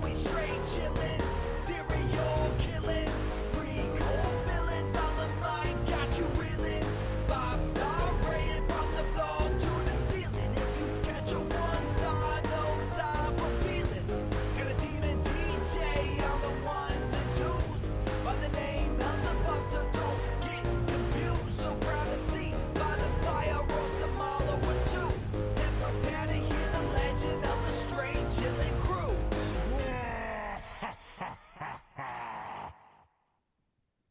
we straight chillin', serial killing, pre-cold villains on the mic, got you reeling. 5-star rated from the floor to the ceiling. If you catch a 1-star, no time for feelings. Got a team and DJ on the ones and twos. By the name Beelzebub, so don't get confused. So grab a seat by the fire, roast them all over two, and prepare to hear the legend of the straight chillin' crew.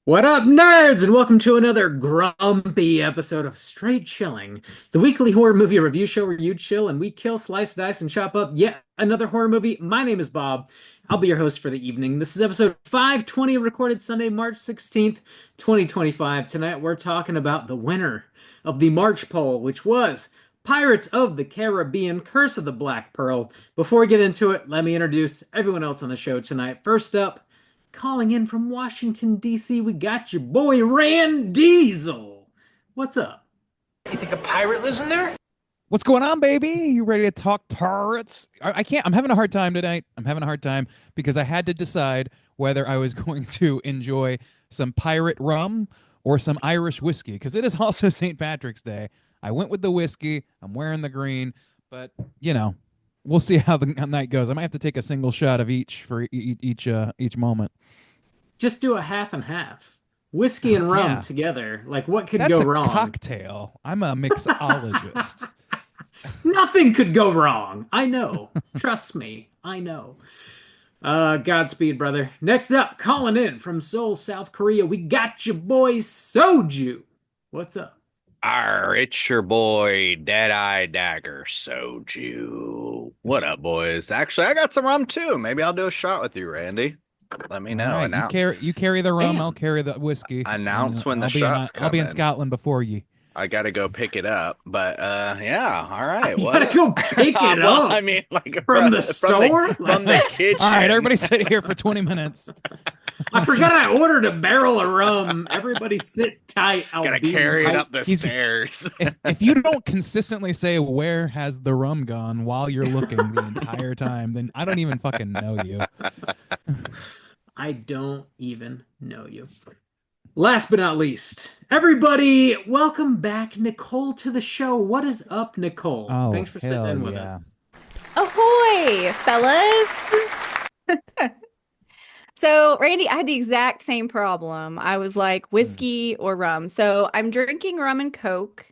What up, nerds, and welcome to another grumpy episode of Straight Chilling, the weekly horror movie review show where you chill and we kill, slice, dice, and chop up yet another horror movie. My name is Bob. I'll be your host for the evening. This is episode 520, recorded Sunday, March 16th, 2025. Tonight we're talking about the winner of the March poll, which was Pirates of the Caribbean, Curse of the Black Pearl. Before we get into it, let me introduce everyone else on the show tonight. First up, calling in from Washington, D.C., we got your boy, Rand Diesel. What's up? You think a pirate lives in there? What's going on, baby? You ready to talk pirates? I can't. I'm having a hard time tonight. I'm having a hard time because I had to decide whether I was going to enjoy some pirate rum or some Irish whiskey, because it is also St. Patrick's Day. I went with the whiskey. I'm wearing the green, but, you know, we'll see how the night goes. I might have to take a single shot of each for each moment. Just do a half and half. Whiskey and rum Yeah. together. Like, what could That's go a wrong? cocktail. I'm a mixologist. Nothing could go wrong. I know. Trust me. I know. Godspeed, brother. Next up, calling in from Seoul, South Korea, we got your boy Soju. What's up? It's your boy Deadeye Dagger Soju. What up, boys? Actually, I got some rum too. Maybe I'll do a shot with you, Randy. Let me know. All right, Announce. you carry the rum, Damn. I'll carry the whiskey. Announce when the I'll be in, shots I'll be in come in. Scotland before you. I gotta go pick it up. But yeah, all right. You What gotta up? go pick it Well, up I mean, like from the store? from the kitchen. All right, everybody sit here for 20 minutes. I forgot I ordered a barrel of rum. Everybody sit tight. I'll Gotta be carry it right- up the He's- stairs. If you don't consistently say where has the rum gone while you're looking the entire time, then I don't even fucking know you. I don't even know you. Last but not least, everybody, welcome back Nicole to the show. What is up, Nicole? Oh, Thanks for sitting hell in with yeah. us. Ahoy, fellas! So, Randy, I had the exact same problem. I was like, whiskey or rum. So, I'm drinking rum and Coke,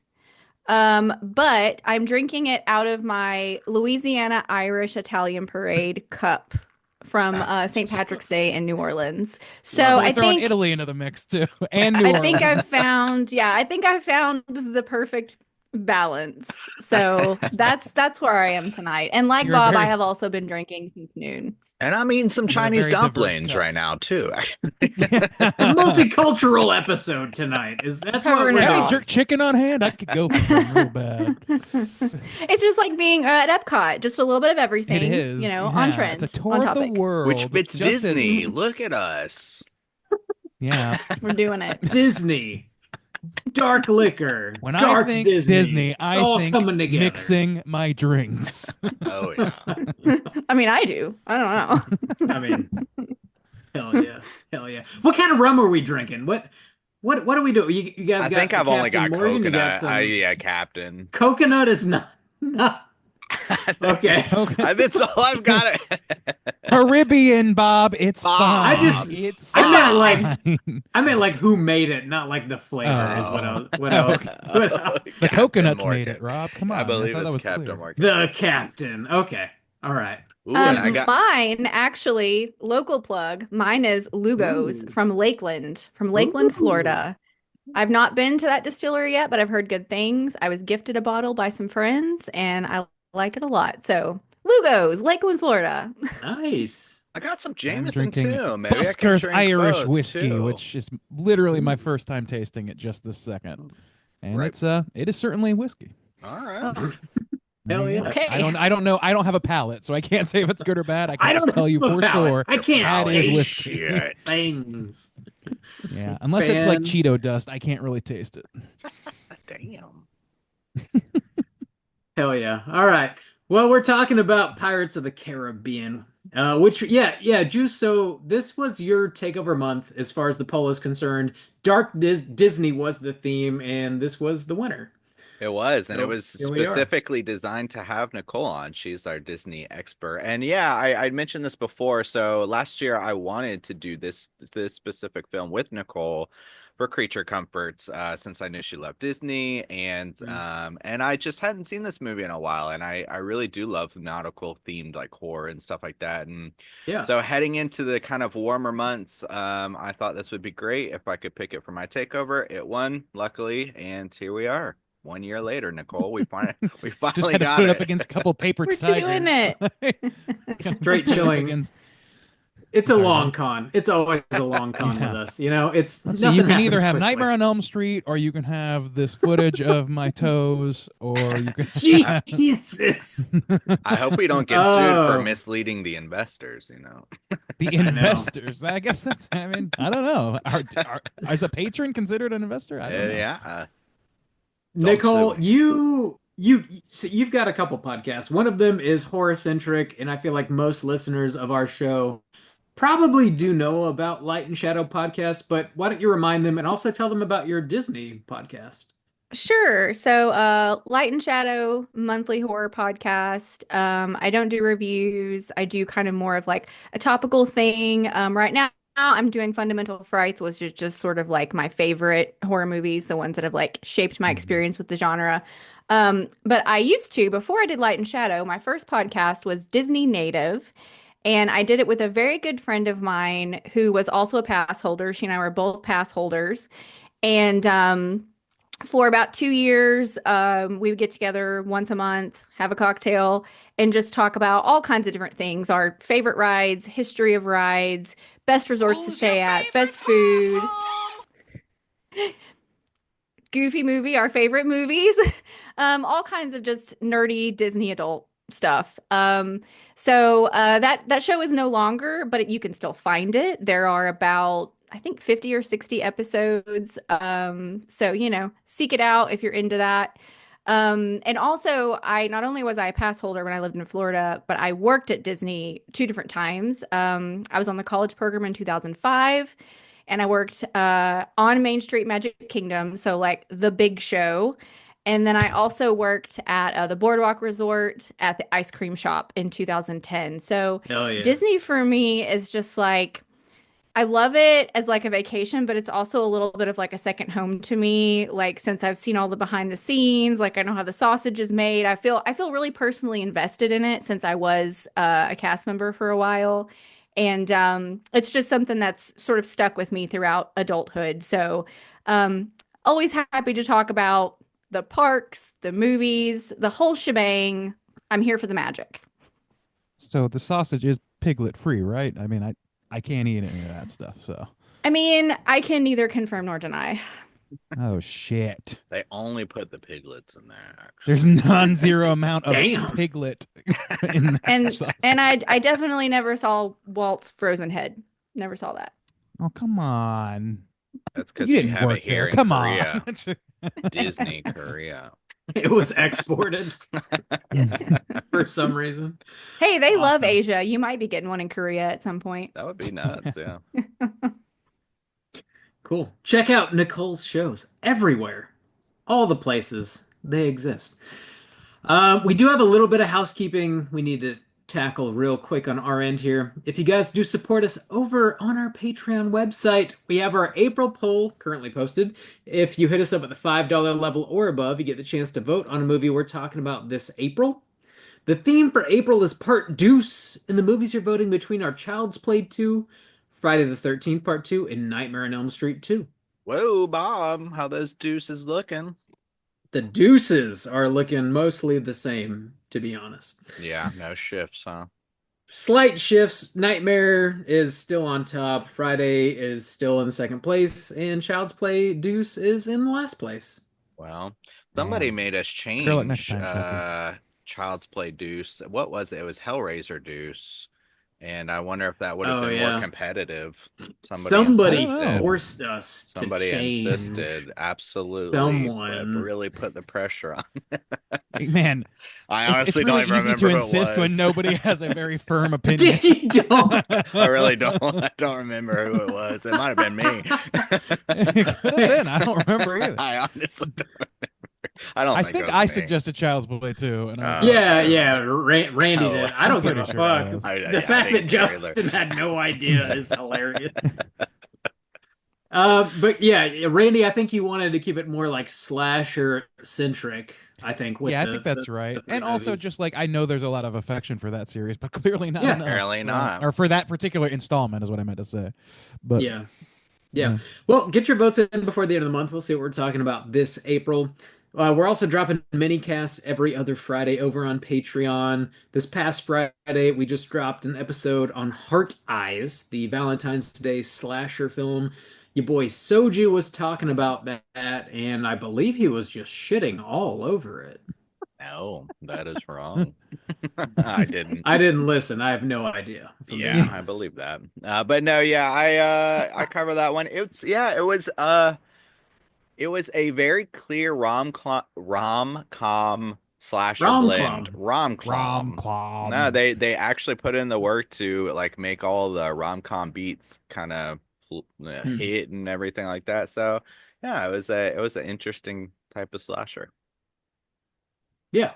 but I'm drinking it out of my Louisiana Irish Italian Parade cup from St. Patrick's Day in New Orleans. So, I throwing think Italy into the mix too, and New I think Orleans. I think I found the perfect balance. So that's where I am tonight. And like You're Bob, I very- have also been drinking since noon. And I'm eating some You're a Chinese very diverse dumplings cup. right now too. A multicultural episode tonight. That's what Covering we're it Have all. any jerk chicken on hand? I could go for some real bad. It's just like being at Epcot, just a little bit of everything, It is, you know, yeah. on trend, It's a tour on of topic. the world, Which fits just as- Disney. Look at us. Yeah. We're doing it. Disney. Dark liquor. When dark I think Disney, I it's all think coming together. mixing my drinks. Oh yeah. I mean, I do. I don't know. I mean, hell yeah. Hell yeah. What kind of rum are we drinking? What do we do? You guys I got think I've only Captain got Morgan, you coconut. some- Yeah, Captain. Coconut is not okay. Okay. That's all I've got. Caribbean, Bob. It's Bob. fine. I just- It's I meant like fine. I meant like who made it, not like the flavor is what I was what I was The coconuts made it, Rob. Come on. I believe thought that it's was Captain clear. Morgan. the captain. Okay. All right. Ooh, and I got Mine actually, local plug. Mine is Lugos Ooh. from Lakeland, Florida. I've not been to that distillery yet, but I've heard good things. I was gifted a bottle by some friends, and I like it a lot. So, Lugos, Lakeland, Florida. Nice. I got some I'm Jameson drinking too. Maybe I could Busker's drink Irish both, whiskey, too. which is literally my first time tasting it just this second, and Right. it is certainly whiskey. All right. Hell yeah. Okay. I don't know. I don't have a palate, so I can't say if it's good or bad. I can I just don't tell you have a for palate. sure. I can't that is taste whiskey. Shit. things. Yeah, unless it's like Fan- Cheeto dust, I can't really taste it. Damn. Hell yeah. All right. Well, we're talking about Pirates of the Caribbean. Which, yeah, Juice. So this was your takeover month as far as the poll is concerned. Disney was the theme, and this was the winner. It was, and it So was here we are. specifically designed to have Nicole on. She's our Disney expert. And yeah, I mentioned this before. So last year I wanted to do this specific film with Nicole for Creature Comforts, since I knew she loved Disney, Mm. and I just hadn't seen this movie in a while, and I really do love nautical themed like horror and stuff like that. And Yeah. so heading into the kind of warmer months, I thought this would be great if I could pick it for my takeover. It won, luckily, and here we are. 1 year later, Nicole, we Just finally had to got put it up it. against a couple paper We're tigers. doing it. Straight Put it up chilling. against. It's a Sorry, long man. con. It's always a long con with Yeah. us. You know, it's Let's see. You nothing can either happens have quickly. Nightmare on Elm Street, or you can have this footage of my toes, or you can have Jesus. I hope we don't get sued for Oh, misleading the investors, you know. the I know. investors. I guess that's. I mean, I don't know. Is a patron considered an investor? I don't know. Yeah. Nicole, sue me. so you've got a couple podcasts. One of them is horror centric, and I feel like most listeners of our show probably do know about Light and Shadow podcast, but why don't you remind them and also tell them about your Disney podcast? Sure. So, Light and Shadow monthly horror podcast. I don't do reviews. I do kind of more of like a topical thing. Right now I'm doing Fundamental Frights, which is just sort of like my favorite horror movies, the ones that have like shaped my Mhm. experience with the genre. But I used to, before I did Light and Shadow, my first podcast was Disney Native. And I did it with a very good friend of mine who was also a pass holder. She and I were both pass holders. And for about 2 years, we would get together once a month, have a cocktail, and just talk about all kinds of different things, our favorite rides, history of rides, best resorts to stay at, best food, goofy movie, our favorite movies, all kinds of just nerdy Disney adult stuff. So that show is no longer, but you can still find it. There are about I think 50 or 60 episodes. So seek it out if you're into that. And also, I not only was I a pass holder when I lived in Florida, but I worked at Disney two different times. I was on the college program in 2005, and I worked on Main Street Magic Kingdom, so like the big show. And then I also worked at the Boardwalk Resort at the ice cream shop in 2010. So Hell yeah. Disney for me is just like I love it as like a vacation, but it's also a little bit of like a second home to me. Like since I've seen all the behind the scenes, like I know how the sausage is made. I feel really personally invested in it since I was a cast member for a while. And it's just something that's sort of stuck with me throughout adulthood. So always happy to talk about the parks, the movies, the whole shebang. I'm here for the magic. So the sausage is piglet free, right? I mean, I can't eat any of that stuff. So, I mean, I can neither confirm nor deny. oh shit. They only put the piglets in there, There's actually. non-zero amount of Damn. piglet in that And sausage. and I definitely never saw Walt's frozen head. Never saw that. Oh, come on. That's because You we didn't have it work here there. in Come Korea. on. Disney Korea. It was exported for some reason. Hey, they love Awesome. Asia. You might be getting one in Korea at some point. That would be nuts, yeah. Cool. Check out Nicole's shows everywhere. All the places they exist. We do have a little bit of housekeeping we need to tackle real quick on our end here. If you guys do support us over on our Patreon website, we have our April poll currently posted. If you hit us up at the $5 level or above, you get the chance to vote on a movie we're talking about this April. The theme for April is Part Deuce, and the movies you're voting between are Child's Play 2, Friday the 13th Part 2, and Nightmare on Elm Street 2. Whoa, Bob, how those deuces looking? The deuces are looking mostly the same, to be honest. Yeah, no shifts, huh? Slight shifts. Nightmare is still on top. Friday is still in second place, and Child's Play Deuce is in last place. Well, somebody Damn. made us Grill it next change time, Shoki. Child's Play Deuce. What was it? It was Hellraiser Deuce And I wonder if that would have Oh, been yeah. more competitive. Somebody insisted. forced us to Somebody change insisted, absolutely. someone. Really put the pressure on. Man, I it's honestly really don't even easy to remember who it insist when was. nobody has a very firm opinion. You don't. I really don't. I don't remember who it was. It might have been me. It could have been. I don't remember either. I honestly don't remember. I don't I think think it I was me. suggested Child's Play too, and I was Oh, like, Yeah, okay. yeah. Randy Oh, did. I don't give a pretty sure it fuck. was. I The fact that didn't care either. Justin had no idea is hilarious. But yeah, Randy, I think you wanted to keep it more like slasher centric. I think. With yeah, I the, think that's the, right. the three And also, movies. just like I know there's a lot of affection for that series, but clearly not Yeah. enough. Apparently not. Or for that particular installment is what I meant to say. But Yeah. Yeah. Well, get your votes in before the end of the month. We'll see what we're talking about this April. We're also dropping mini casts every other Friday over on Patreon. This past Friday, we just dropped an episode on Heart Eyes, the Valentine's Day slasher film. Your boy Soju was talking about that, and I believe he was just shitting all over it. No, that is wrong. I didn't. I didn't listen. I have no idea. if I'm being Yeah, I honest. believe that. But no, yeah, I cover that one. It was a very clear rom-com slasher blend. Rom-com. Rom-com. No, they actually put in the work to like make all the rom-com beats kind of hit and everything like that. So, yeah, it was an interesting type of slasher. Yeah.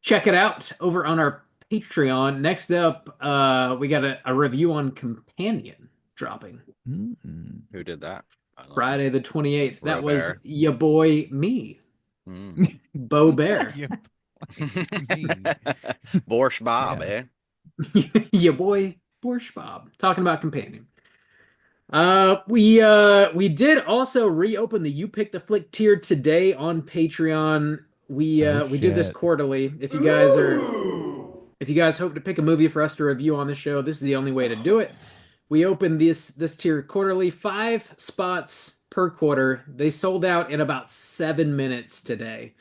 Check it out over on our Patreon. Next up, we got a review on Companion dropping Mm. Who did that? I don't know. Friday the 28th. That was Robert. ya boy me, Mm. Bo Bear. Yeah. Borscht Bob, Yeah. Ya boy Borscht Bob. Talking about Companion. We did also reopen the You Pick the Flick tier today on Patreon. We do this shit. quarterly. If you guys hope to pick a movie for us to review on the show, this is the only way to do it. We opened this tier quarterly, 5 spots per quarter. They sold out in about 7 minutes today.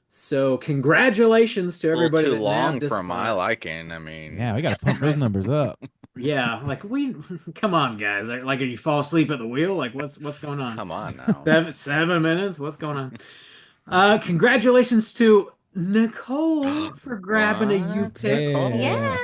So congratulations to A little everybody too that long nabbed a for my spot. liking. I mean, Yeah, we got to pump those numbers up. Yeah, like we come on, guys. Like, you fall asleep at the wheel? Like, what's going on? come on now. 7 minutes? What's going on? Congratulations to Nicole for grabbing a What? U pick. Yeah. Yeah.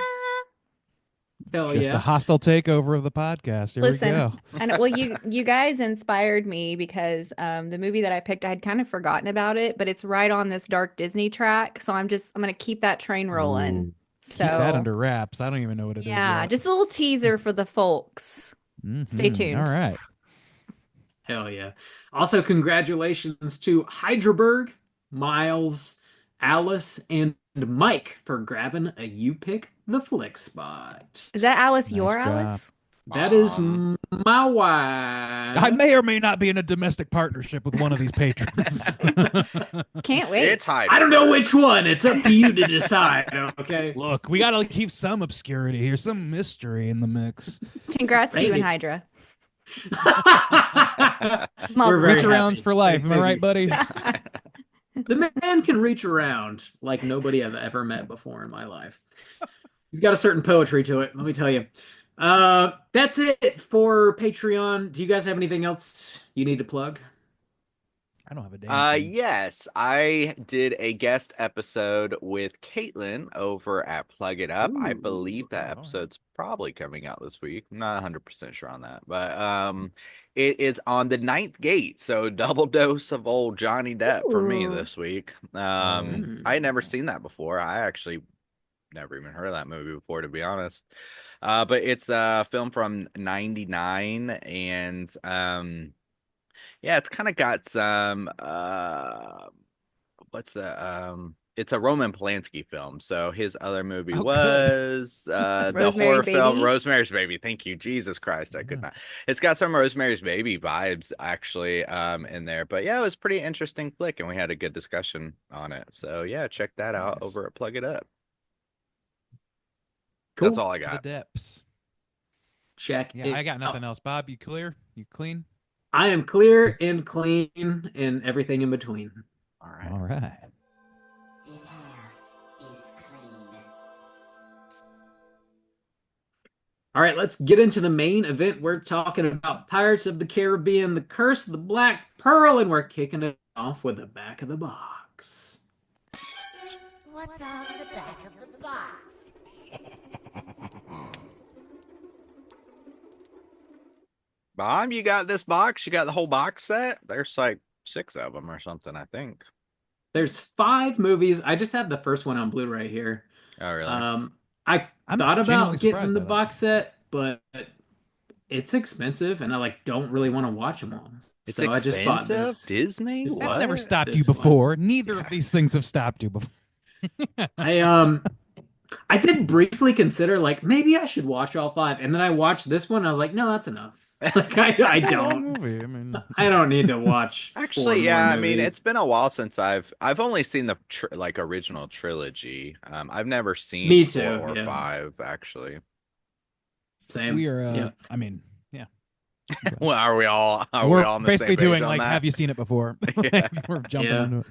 Hell Just yeah. a hostile takeover of the podcast. Here Listen, we go. and well, you guys inspired me because the movie that I picked, I had kind of forgotten about it, but it's right on this dark Disney track, so I'm gonna keep that train rolling. Ooh, So keep that under wraps. I don't even know what it is. yeah, yet. just a little teaser for the folks. Stay Mhm. tuned. All right. Hell yeah. Also, congratulations to Hydraberg, Miles, Alice, and Mike for grabbing a You Pick the Flick spot. Is that Alice, Nice your job. Alice? That is my wife. I may or may not be in a domestic partnership with one of these patrons. Can't wait. It's high. I don't know which one. It's up to you to decide. Okay. Look, we got to keep some obscurity here, some mystery in the mix. Congrats to you and Randy. Hydra. We're very Reach arounds happy. for life. Am I right, Baby. buddy? The man can reach around like nobody I've ever met before in my life. He's got a certain poetry to it, let me tell you. That's it for Patreon. Do you guys have anything else you need to plug? I don't have a damn thing. Yes, I did a guest episode with Caitlin over at Plug It Up. I Ooh. believe that Oh. episode's probably coming out this week. I'm not 100% sure on that, but it is on the ninth gate, so double dose of old Johnny Depp for me Ooh. this week. Mm. I had never seen that before. I actually never even heard of that movie before, to be honest. But it's a film from '99, and yeah, it's kind of got some what's the it's a Roman Polanski film. So his other movie Oh, good. was the Rosemary's horror film Baby? Rosemary's Baby. Thank you, Jesus Christ, I could Yeah. not. It's got some Rosemary's Baby vibes actually in there. But yeah, it was a pretty interesting flick, and we had a good discussion on it. So yeah, check that out Nice. over at Plug It Up. Cool. That's all I The got. depths. Check Yeah, it I got out. nothing else. Bob, you clear? You clean? I am clear and clean and everything in between. All right. All right. This house is clean. All right, let's get into the main event. We're talking about Pirates of the Caribbean, The Curse of the Black Pearl, and we're kicking it off with the back of the box. What's on the back of the box? Mom, you got this box? You got the whole box set? There's like 6 of them or something, I think. There's 5 movies. I just have the first one on Blu-ray here. Oh, really? I I'm thought genuinely about getting surprised the by that. box set, but it's expensive, and I like don't really want to watch them all. It's So I just bought expensive? this. Disney? That's That's What? never stopped This you one. before. Neither Yeah. of these things have stopped you before. I did briefly consider like maybe I should watch all 5, and then I watched this one. I was like, no, that's enough. Like I It's a long don't. movie. I mean, I don't need to watch 4 Actually, more yeah, I mean, it's movies. been a while since I've only seen the like original trilogy. I've never seen Me 4 too, or yeah. 5 actually. Same. we are. Yeah. I mean, yeah. Well, are we all We're on the basically same page doing on like, that? have you seen it before? Yeah. We're jumping Yeah. into it.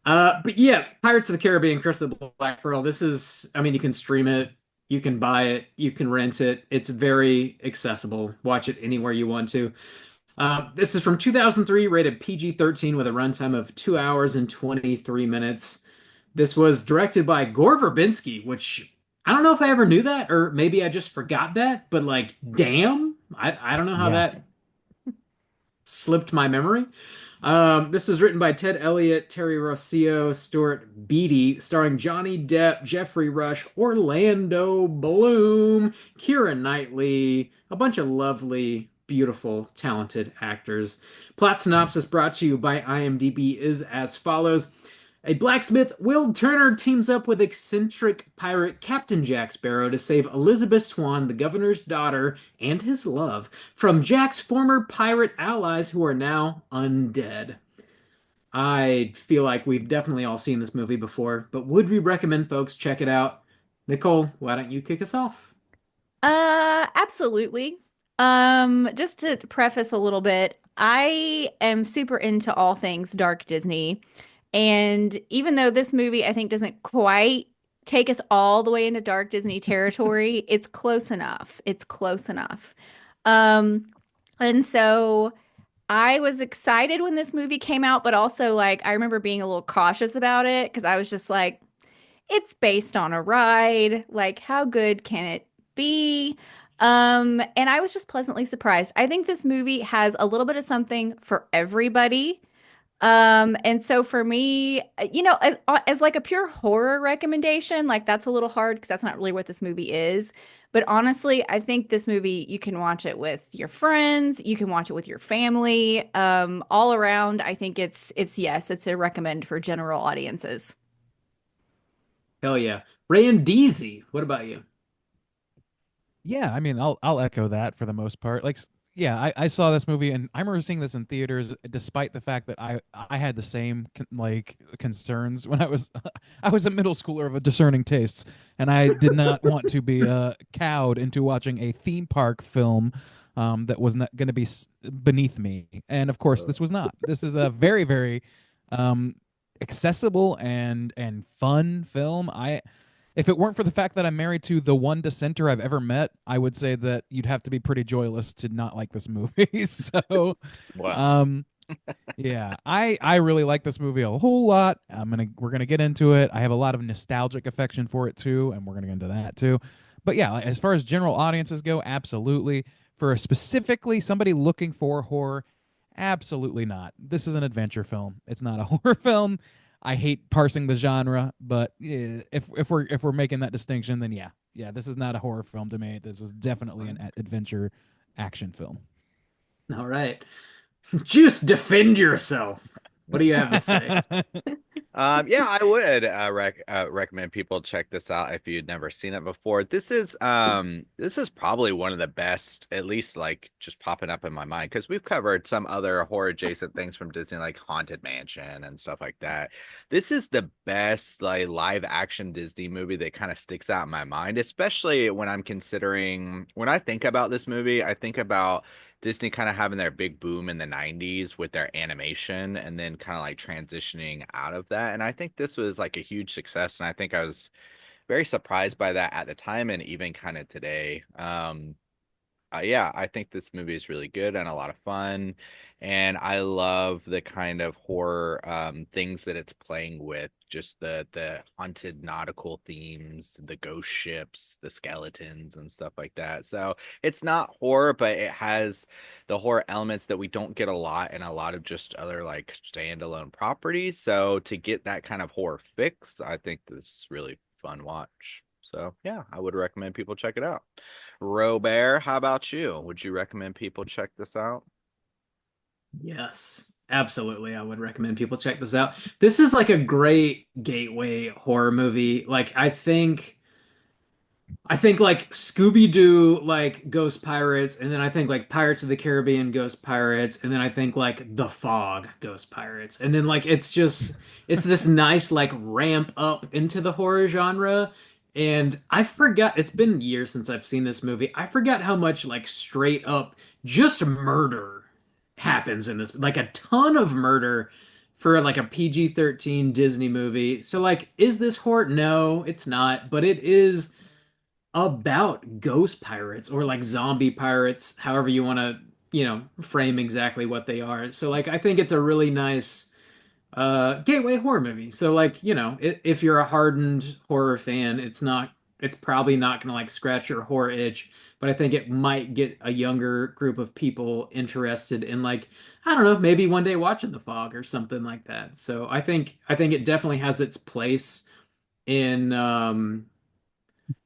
But yeah, Pirates of the Caribbean, Curse of the Black Pearl. This is, I mean, you can stream it, you can buy it, you can rent it. It's very accessible. Watch it anywhere you want to. This is from 2003, rated PG-13 with a runtime of 2 hours and 23 minutes. This was directed by Gore Verbinski, which I don't know if I ever knew that, or maybe I just forgot that, but like, damn, I don't know how Yeah. that slipped my memory. This was written by Ted Elliott, Terry Rossio, Stuart Beattie, starring Johnny Depp, Jeffrey Rush, Orlando Bloom, Keira Knightley, a bunch of lovely, beautiful, talented actors. Plot synopsis brought to you by IMDb is as follows. A blacksmith, Will Turner, teams up with eccentric pirate Captain Jack Sparrow to save Elizabeth Swan, the governor's daughter, and his love from Jack's former pirate allies who are now undead. I feel like we've definitely all seen this movie before, but would we recommend folks check it out? Nicole, why don't you kick us off? Absolutely. Just to preface a little bit, I am super into all things dark Disney. And even though this movie I think doesn't quite take us all the way into dark Disney territory, it's close enough. It's close enough. Um, and so I was excited when this movie came out, but also like I remember being a little cautious about it because I was just like, it's based on a ride. Like, how good can it be? And I was just pleasantly surprised. I think this movie has a little bit of something for everybody. And so for me, as like a pure horror recommendation, like that's a little hard because that's not really what this movie is. But honestly, I think this movie you can watch it with your friends, you can watch it with your family. All around, I think it's yes, it's a recommend for general audiences. Hell yeah. Randeezy, what about you? Yeah, I mean, I'll echo that for the most part. Like, yeah, I saw this movie and I remember seeing this in theaters, despite the fact that I had the same like concerns when I was I was a middle schooler of a discerning tastes, and I did not want to be cowed into watching a theme park film that was not going to be beneath me. And of course, this was not. This is a very very um, accessible and fun film. If it weren't for the fact that I'm married to the one dissenter I've ever met, I would say that you'd have to be pretty joyless to not like this movie. So, Well, um, yeah, I really like this movie a whole lot. We're gonna get into it. I have a lot of nostalgic affection for it too, and we're gonna get into that too. But yeah, as far as general audiences go, absolutely. For specifically somebody looking for horror, absolutely not. This is an adventure film. It's not a horror film. I hate parsing the genre, but if we're making that distinction, then yeah, this is not a horror film to me. This is definitely an adventure action film. All right. Juice, defend yourself. What do you have to say? yeah, I would recommend people check this out if you'd never seen it before. This is probably one of the best, at least like just popping up in my mind, because we've covered some other horror adjacent things from Disney, like Haunted Mansion and stuff like that. This is the best like live action Disney movie that kind of sticks out in my mind, especially when when I think about this movie, I think about Disney kind of having their big boom in the 90s with their animation and then kind of like transitioning out of that. And I think this was like a huge success. And I think very surprised by that at the time and even kind of today. Yeah, I think this movie is really good and a lot of fun. And I love the kind of horror things that it's playing with, just the haunted nautical themes, the ghost ships, the skeletons and stuff like that. So it's not horror, but it has the horror elements that we don't get a lot in a lot of just other like standalone properties. So to get that kind of horror fix, I think this is really fun watch. So yeah, I would recommend people check it out. Robert, how about you? Would you recommend people check this out? Yes, absolutely. I would recommend people check this out. This is like a great gateway horror movie. Like I think like Scooby-Doo like Ghost Pirates, and then I think like Pirates of the Caribbean Ghost Pirates, and then I think like The Fog Ghost Pirates. And then like it's this nice like ramp up into the horror genre. And I forgot, it's been years since I've seen this movie. I forgot how much like straight up just murder happens in this. Like a ton of murder for like a PG-13 Disney movie. So like is this horror? No, it's not, but it is about ghost pirates or like zombie pirates, however you want to, frame exactly what they are. So like I think it's a really nice gateway horror movie. So like, if you're a hardened horror fan, it's probably not going to like scratch your horror itch, but I think it might get a younger group of people interested in like, I don't know, maybe one day watching The Fog or something like that. So I think it definitely has its place in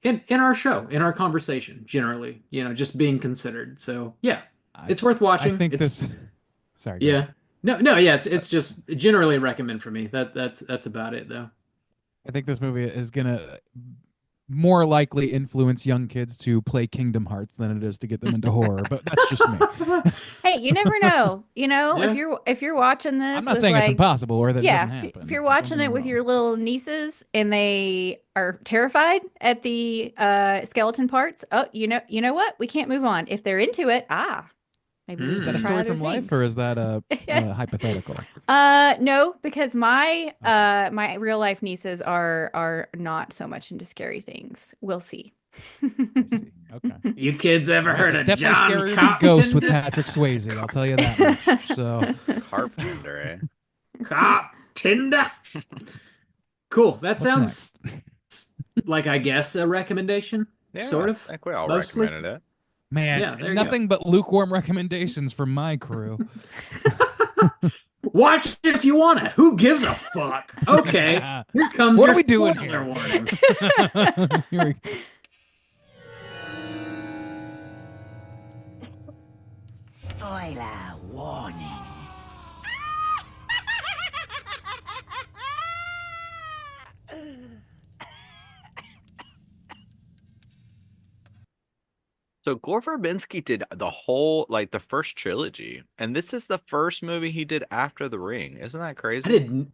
in our show, in our conversation, generally, just being considered. So yeah, I, it's worth I watching. think It's this. Sorry. Go yeah. ahead. No, yeah, it's just generally recommend for me. That's about it though. I think this movie is gonna more likely influence young kids to play Kingdom Hearts than it is to get them into horror. But that's just me. Hey, you never know. Yeah. If you're watching I'm this not with saying it's like impossible or that it yeah, doesn't if happen. you're Don't watching get it me with wrong. your little nieces and they are terrified at the skeleton parts, oh, you know what? We can't move on. If they're into it, maybe we Hmm. Is that can a try story other from life things. or is that a hypothetical? No, because my Okay. my real life nieces are not so much into scary things. We'll see. I see. Okay. You kids ever All right. heard It's of definitely John scarier than Ghost with Carpenter? Patrick Swayze. I'll tell you that much. So Carpenter, eh? Carpenter. Cool. That what's sounds next? like I guess a recommendation, Yeah, sort I of, think we all mostly. recommended it. Man, Yeah, there you nothing but lukewarm recommendations from my crew. go. Watch it if you want to. Who gives a fuck? Okay, here comes What your are we doing spoiler here? warning. Here we Spoiler warning. So Gore Verbinski did the whole, like the first trilogy, and this is the first movie he did after The Ring. Isn't that crazy?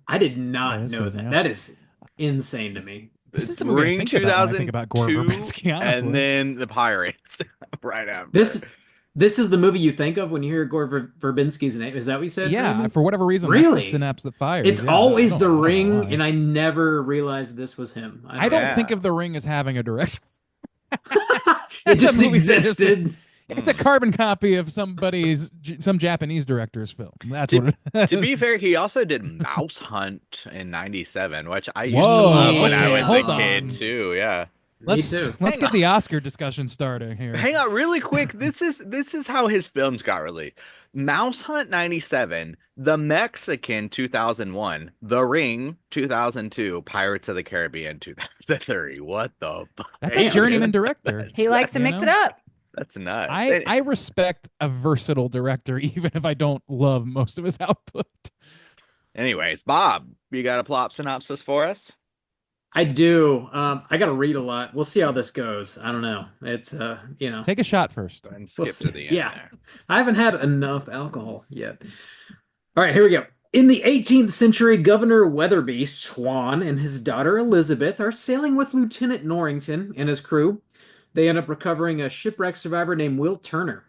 I did That not is know crazy, that. yeah. That is insane to me. This is the The movie I Ring think about when I think about Gore 2002, Verbinski, honestly. and then The Pirates right after. This is the movie you think of when you hear Verbinski's name. Is that what you said, Yeah, Brandon? for whatever reason, that's Really? the synapse that fires. It's Yeah, always I The don't know Ring, why. and I never realized this was him. I don't Yeah. think of The Ring as having a director. It That's a just movie that just- existed. It's a carbon copy of some Japanese director's film. That's what it To be fair, he also did Mouse Hunt in '97, which I used to Whoa, love when I okay, was a hold kid on. too. Yeah. Let's Me too. let's Hang get on. the Oscar discussion started here. Hang on, really quick. This is how his films got released. Mouse Hunt '97, The Mexican 2001, The Ring 2002, Pirates of the Caribbean 2003. What the fuck? That's Damn, a journeyman dude. director. He likes to You mix know? it up. That's nuts. I respect a versatile director, even if I don't love most of his output. Anyways, Bob, you got a plot synopsis for us? I do. I got to read a lot. We'll see how this goes. I don't know. It's Take a shot first. Go ahead and We'll skip see. to the end Yeah. there. I haven't had enough alcohol yet. All right, here we go. In the 18th century, Governor Weatherby Swan and his daughter Elizabeth are sailing with Lieutenant Norrington and his crew. They end up recovering a shipwreck survivor named Will Turner.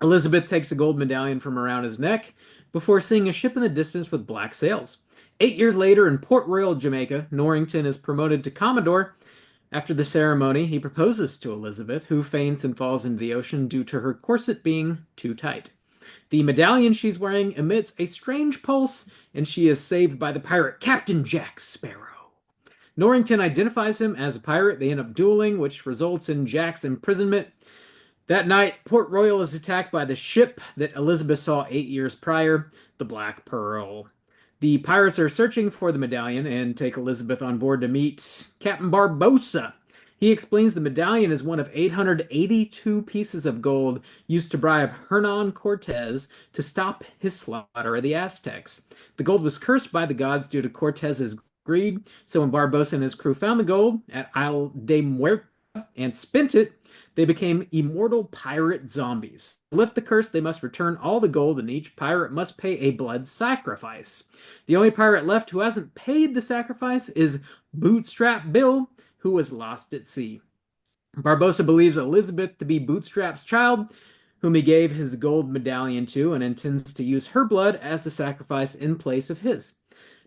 Elizabeth takes a gold medallion from around his neck before seeing a ship in the distance with black sails. 8 years later, in Port Royal, Jamaica, Norrington is promoted to Commodore, After the ceremony, he proposes to Elizabeth, who faints and falls into the ocean due to her corset being too tight. The medallion she's wearing emits a strange pulse, and she is saved by the pirate Captain Jack Sparrow. Norrington identifies him as a pirate. They end up dueling, which results in Jack's imprisonment. That night, Port Royal is attacked by the ship that Elizabeth saw 8 years prior, the Black Pearl. The pirates are searching for the medallion and take Elizabeth on board to meet Captain Barbossa. He explains the medallion is one of 882 pieces of gold used to bribe Hernan Cortez to stop his slaughter of the Aztecs. The gold was cursed by the gods due to Cortez's greed, so when Barbossa and his crew found the gold at Isle de Muerta and spent it, they became immortal pirate zombies. To lift the curse, they must return all the gold, and each pirate must pay a blood sacrifice. The only pirate left who hasn't paid the sacrifice is Bootstrap Bill, who was lost at sea. Barbossa believes Elizabeth to be Bootstrap's child, whom he gave his gold medallion to, and intends to use her blood as the sacrifice in place of his.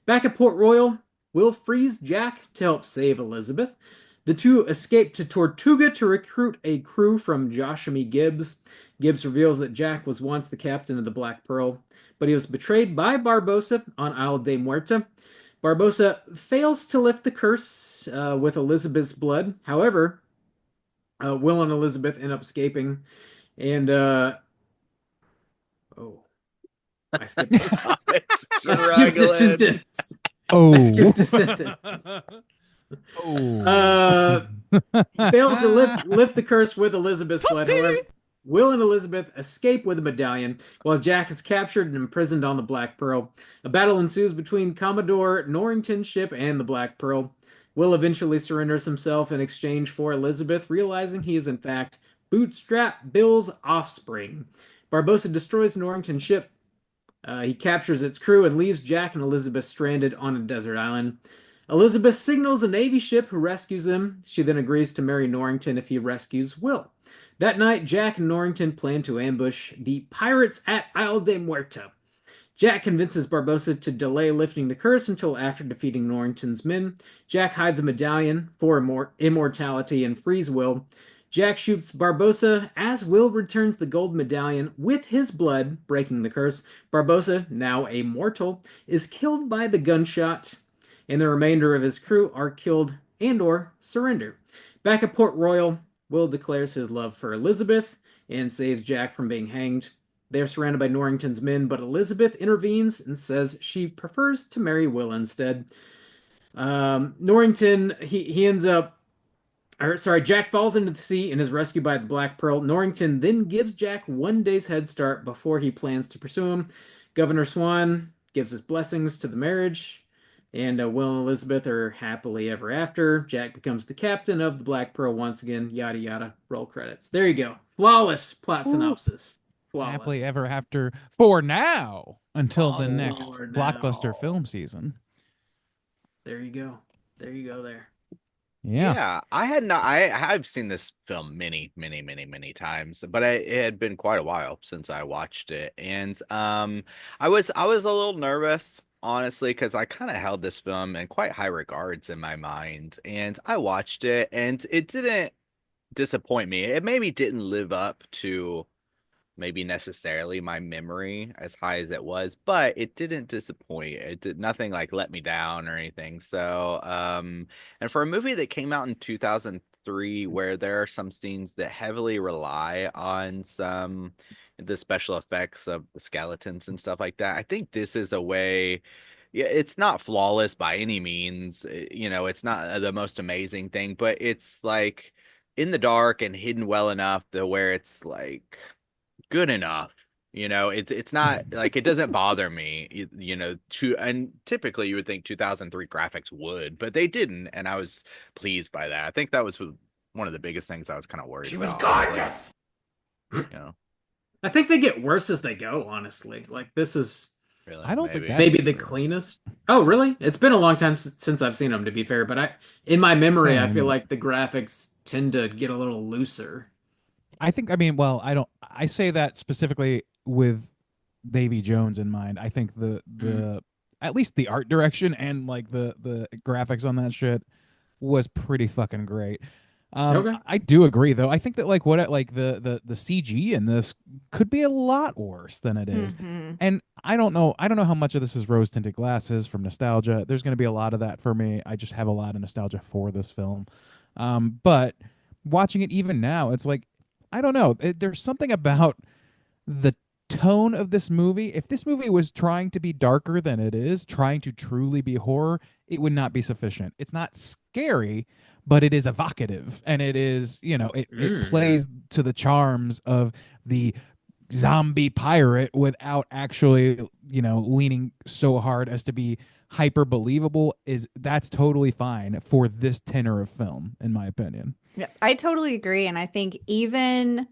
Back at Port Royal, Will frees Jack to help save Elizabeth. The two escape to Tortuga to recruit a crew from Joshua Gibbs. Gibbs reveals that Jack was once the captain of the Black Pearl, but he was betrayed by Barbossa on Isle de Muerta. Barbossa fails to lift the curse with Elizabeth's blood. However, Will and Elizabeth end up escaping, and I skipped a sentence. Oh. I skipped a sentence. He fails to lift the curse with Elizabeth's blood. However, Will and Elizabeth escape with the medallion, while Jack is captured and imprisoned on the Black Pearl. A battle ensues between Commodore Norrington's ship and the Black Pearl. Will eventually surrenders himself in exchange for Elizabeth, realizing he is in fact Bootstrap Bill's offspring. Barbossa destroys Norrington's ship. He captures its crew and leaves Jack and Elizabeth stranded on a desert island. Elizabeth signals a Navy ship who rescues them. She then agrees to marry Norrington if he rescues Will. That night, Jack and Norrington plan to ambush the pirates at Isle de Muerta. Jack convinces Barbossa to delay lifting the curse until after defeating Norrington's men. Jack hides a medallion for immortality and frees Will. Jack shoots Barbossa as Will returns the gold medallion with his blood, breaking the curse. Barbossa, now a mortal, is killed by the gunshot, and the remainder of his crew are killed and/or surrender. Back at Port Royal, Will declares his love for Elizabeth and saves Jack from being hanged. They're surrounded by Norrington's men, but Elizabeth intervenes and says she prefers to marry Will instead. Norrington, he ends up Jack falls into the sea and is rescued by the Black Pearl. Norrington then gives Jack 1 day's head start before he plans to pursue him. Governor Swan gives his blessings to the marriage, and Will and Elizabeth are happily ever after. Jack becomes the captain of the Black Pearl once again. Yada yada. Roll credits. There you go. Flawless plot synopsis. Flawless. Happily ever after for now until the next blockbuster film season. There you go. There you go. There. Yeah. I've seen this film many times, but it had been quite a while since I watched it, and I was a little nervous, honestly, because I kind of held this film in quite high regards in my mind, and I watched it, and it didn't disappoint me. It maybe didn't live up to maybe necessarily my memory as high as it was, but it didn't disappoint. It did nothing like let me down or anything. So, and for a movie that came out in 2003, where there are some scenes that heavily rely on the special effects of the skeletons and stuff like that, I think this is a way. Yeah, it's not flawless by any means. It's not the most amazing thing, but it's like in the dark and hidden well enough to where it's like good enough. It's not like it doesn't bother me, and typically you would think 2003 graphics would, but they didn't, and I was pleased by that. I think that was one of the biggest things I was kind of worried about. She was gorgeous. I think they get worse as they go, honestly. Like, this is really, I don't think that's maybe the true. cleanest. Oh, really? It's been a long time since I've seen them, to be fair, but in my memory, I feel like the graphics tend to get a little looser. I say that specifically with Davy Jones in mind. I think the at least the art direction and like the graphics on that shit was pretty fucking great. Okay. I do agree though. I think that like the CG in this could be a lot worse than it is. Hmm. And I don't know how much of this is rose tinted glasses from nostalgia. There's going to be a lot of that for me. I just have a lot of nostalgia for this film. But watching it even now, it's like I don't know. There's something about the tone of this movie. If this movie was trying to be darker than it is, trying to truly be horror, it would not be sufficient. It's not scary, but it is evocative, and it is, it plays to the charms of the zombie pirate without actually, leaning so hard as to be hyper believable. That's totally fine for this tenor of film, in my opinion. Yeah, I totally agree. And I think even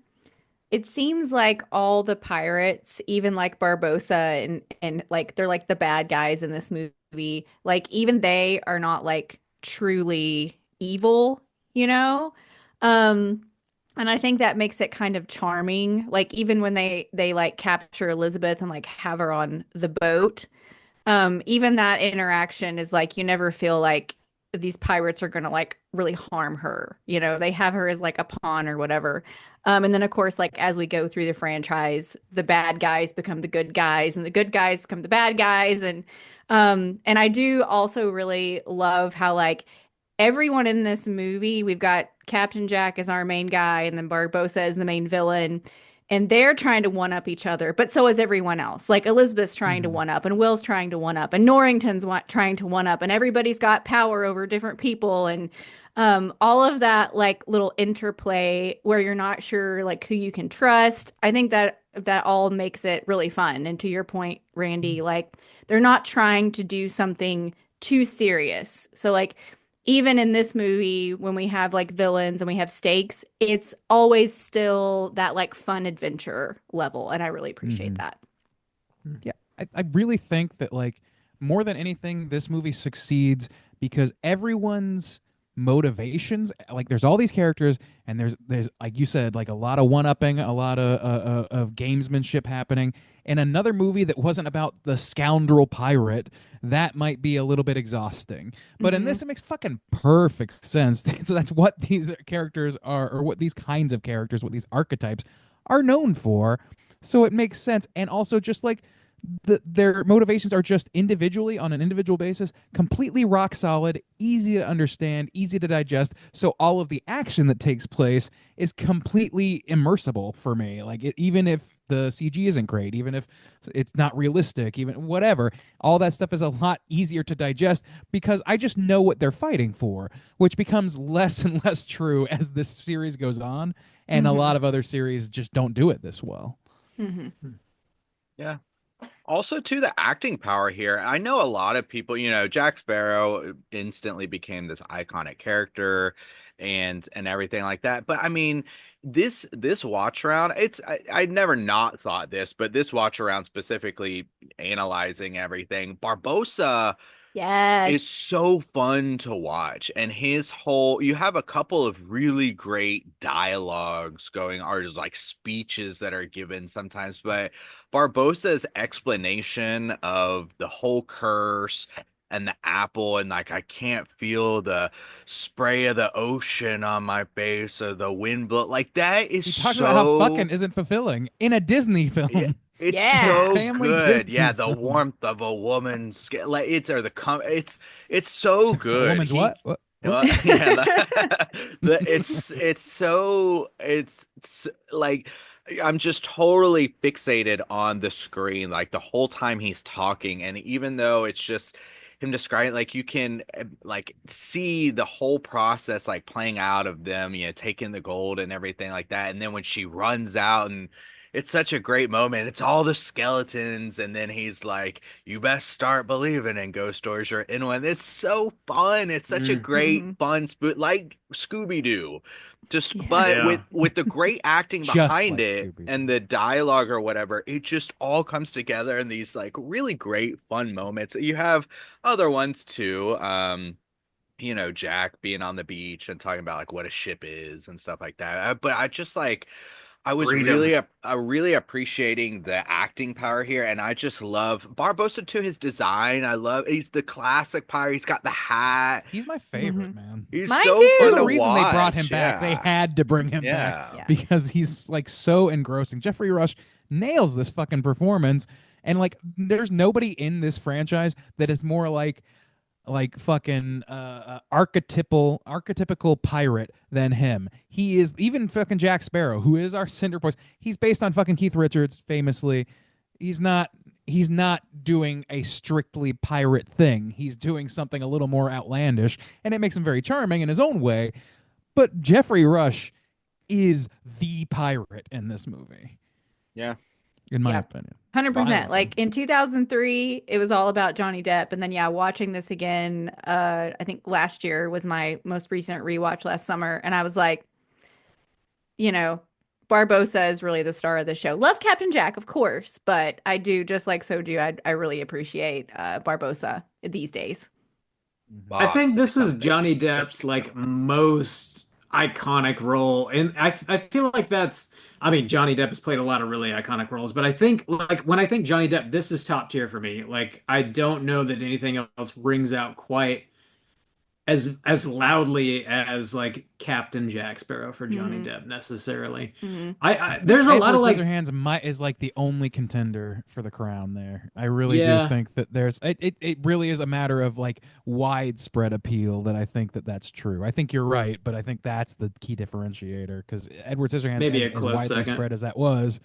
it seems like all the pirates, even like Barbossa and like they're like the bad guys in this movie, like even they are not like truly evil, you know? Um, and I think that makes it kind of charming. Like even when they like capture Elizabeth and like have her on the boat, even that interaction is like you never feel like these pirates are gonna like really harm her. You know, they have her as like a pawn or whatever. And then of course, like as we go through the franchise, the bad guys become the good guys, and the good guys become the bad guys. And I do also really love how like everyone in this movie, we've got Captain Jack as our main guy, and then Barbossa as the main villain. And they're trying to one up each other, but so is everyone else. Like Elizabeth's trying to Mhm. one up, and Will's trying to one up, and Norrington's trying to one up, and everybody's got power over different people, and all of that like little interplay where you're not sure like who you can trust. I think that all makes it really fun. And to your point, Randy, like they're not trying to do something too serious. So like even in this movie, when we have like villains and we have stakes, it's always still that like fun adventure level. And I really appreciate Mhm. that. Yeah, I really think that like more than anything, this movie succeeds because everyone's motivations, like there's all these characters, and there's like you said, like a lot of one-upping, a lot of gamesmanship happening. In another movie that wasn't about the scoundrel pirate, that might be a little bit exhausting. But in Hmm. this, it makes fucking perfect sense. So that's what these characters are, or what these kinds of characters, what these archetypes are known for. So it makes sense. And also just like their motivations are just individually on an individual basis completely rock solid, easy to understand, easy to digest. So all of the action that takes place is completely immersible for me. Like even if the CG isn't great, even if it's not realistic, even whatever, all that stuff is a lot easier to digest because I just know what they're fighting for, which becomes less and less true as this series goes on, and a Hmm. lot of other series just don't do it this well. Hmm. Yeah. Also, to the acting power here, I know a lot of people, Jack Sparrow instantly became this iconic character and everything like that. But I mean, this watch around, I'd never not thought this, but this watch around specifically analyzing everything, Barbosa is Yes. so fun to watch. And his whole, you have a couple of really great dialogues going, or like speeches that are given sometimes, but Barbosa's explanation of the whole curse and the apple, and like, I can't feel the spray of the ocean on my face or the wind blow, like, that is He talks about how so. fucking isn't fulfilling in a Disney Yeah, film, it's in a Yeah. so family good. Disney Yeah, the film. warmth of a woman's skin, like it's so A good. woman's what? What? Yeah, it's so like I'm just totally fixated on the screen like the whole time he's talking, and even though it's just him describing, like you can like see the whole process like playing out of them, taking the gold and everything like that, and then when she runs out, and it's such a great moment. It's all the skeletons, and then he's like, "You best start believing in ghost stories. You're in one." It's so fun. It's such a great, Hmm. fun spook, like Scooby Doo. Just, Yeah. but Yeah. with the great acting Just behind like it Scooby and Doo. the dialogue or whatever, it just all comes together in these like really great, fun moments. You have other ones too. Jack being on the beach and talking about like what a ship is and stuff like that. But I just like I was Freedom. really appreciating the acting power here, and I just love Barbosa too. His design, he's the classic pirate. He's got the hat. He's my favorite, man. He's Mine so too. There's fun a to reason they brought watch. him back. They Yeah. had to bring him back Yeah. Yeah. because he's like so engrossing. Jeffrey Rush nails this fucking performance, and like there's nobody in this franchise that is more like fucking archetypical pirate than him. He is even fucking Jack Sparrow, who is our Cinder Voice. He's based on fucking Keith Richards, famously. He's not doing a strictly pirate thing. He's doing something a little more outlandish, and it makes him very charming in his own way. But Jeffrey Rush is the pirate in this movie. Yeah. In my Yeah. opinion. 100%. Like in 2003, it was all about Johnny Depp. And then, yeah, watching this again, I think last year was my most recent rewatch last summer. And I was like, you know, Barbosa is really the star of the show. Love Captain Jack, of course, but I do, just like Soju, I really appreciate Barbosa these days. I think Boss, this is something. Johnny Depp's like most iconic role, and I feel like that's. I mean, Johnny Depp has played a lot of really iconic roles, but I think like when I think Johnny Depp, this is top tier for me. Like I don't know that anything else rings out quite as loudly as like Captain Jack Sparrow for Johnny Depp necessarily. There's a lot of like Scissorhands is like the only contender for the crown there. I really Yeah. do think that it really is a matter of like widespread appeal that I think that that's true. I think you're right, but I think that's the key differentiator because Edward Scissorhands, Maybe as a close widely second. spread as that was,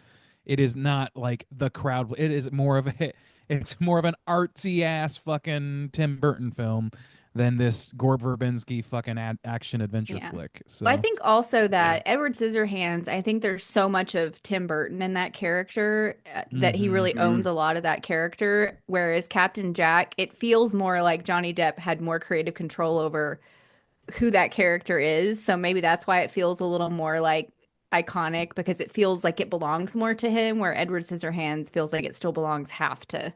it is not like the crowd. It is more of a it's more of an artsy ass fucking Tim Burton film than this Gore Verbinski fucking action adventure Yeah. flick. So Well, I think also that Edward Scissorhands, I think there's so much of Tim Burton in that character that he really owns a lot of that character. Whereas Captain Jack, it feels more like Johnny Depp had more creative control over who that character is. So maybe that's why it feels a little more like iconic because it feels like it belongs more to him, where Edward Scissorhands feels like it still belongs half to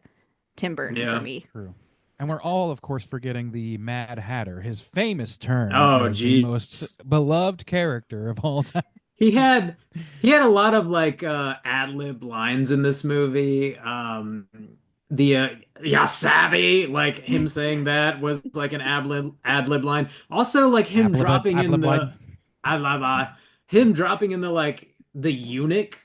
Tim Burton Yeah. for me. true. And we're all, of course, forgetting the Mad Hatter, his famous turn Oh, as the jeez. most beloved character of all time. He had a lot of like ad lib lines in this movie. The "Ya savvy," like him saying that was like an ad lib line. Also, like him Ad-lib- dropping in ad-lib the line. him dropping in the like the eunuch.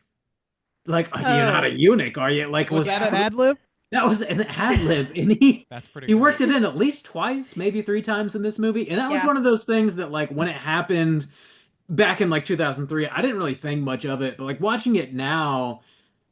Like, you're not a eunuch, are you? Like, Was that an ad lib? That was an ad lib, and he That's pretty he great. worked it in at least twice, maybe three times in this movie, and that was Yeah. one of those things that like when it happened back in like 2003, I didn't really think much of it, but like watching it now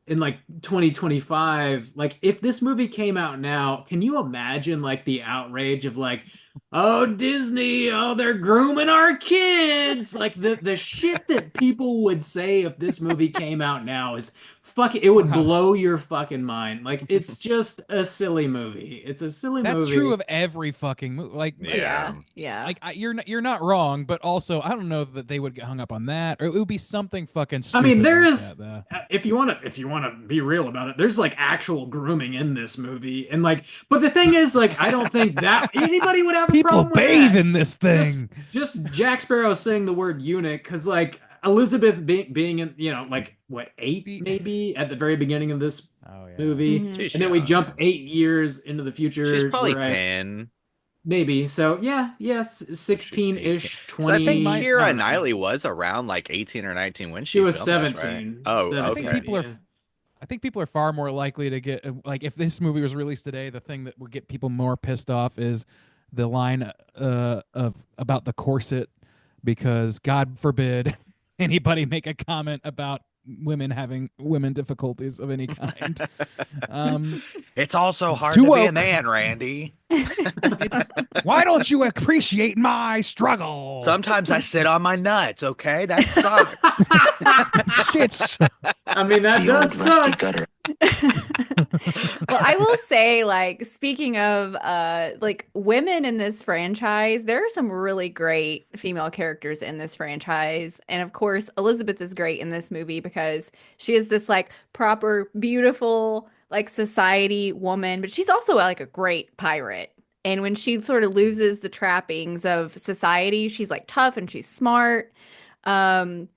in like 2025, like if this movie came out now, can you imagine like the outrage of like, oh Disney, oh they're grooming our kids, like the shit that people would say if this movie came out now is fucking, it would Wow. blow your fucking mind. Like it's just a silly movie. It's a silly That's movie. true of every fucking movie. Like, Yeah. Yeah. like you're not wrong, but also I don't know that they would get hung up on that, or it would be something fucking I stupid. mean, there like is, that, if you want to be real about it, there's like actual grooming in this movie, and like, but the thing is, like, I don't think that anybody would have a people problem with bathe that. in this thing. Just Jack Sparrow saying the word eunuch, because like Elizabeth being in, like what, 8 maybe at the very beginning of this Oh yeah. movie, Mhm. She's and then we young. jump 8 years into the future. She's probably whereas- 10. maybe. So yeah, 16-ish, 'Cause 20. I think I Keira don't know. Knightley was around like 18 or 19 when She was filmed this, right? 17. Oh, 17, I think okay. people I think people are far more likely to get like if this movie was released today, the thing that would get people more pissed off is the line of about the corset, because God forbid anybody make a comment about women difficulties of any kind. It's also It's hard too to be a woke. man, Randy. Why don't you appreciate my struggle? Sometimes I sit on my nuts, okay? That sucks. Shit's I mean, that does suck. Well, I will say, like, speaking of like women in this franchise, there are some really great female characters in this franchise. And of course, Elizabeth is great in this movie because she is this like proper, beautiful, like society woman, but she's also like a great pirate. And when she sort of loses the trappings of society, she's like tough and she's smart.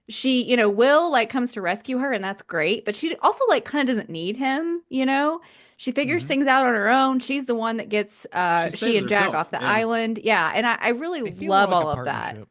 She, you know, Will like comes to rescue her, and that's great, but she also like kind of doesn't need him, you know? She figures Mhm. things out on her own. She's the one that gets She she saves and Jack herself. off the Yeah. island. Yeah, and I really They feel more love like a all of that. partnership.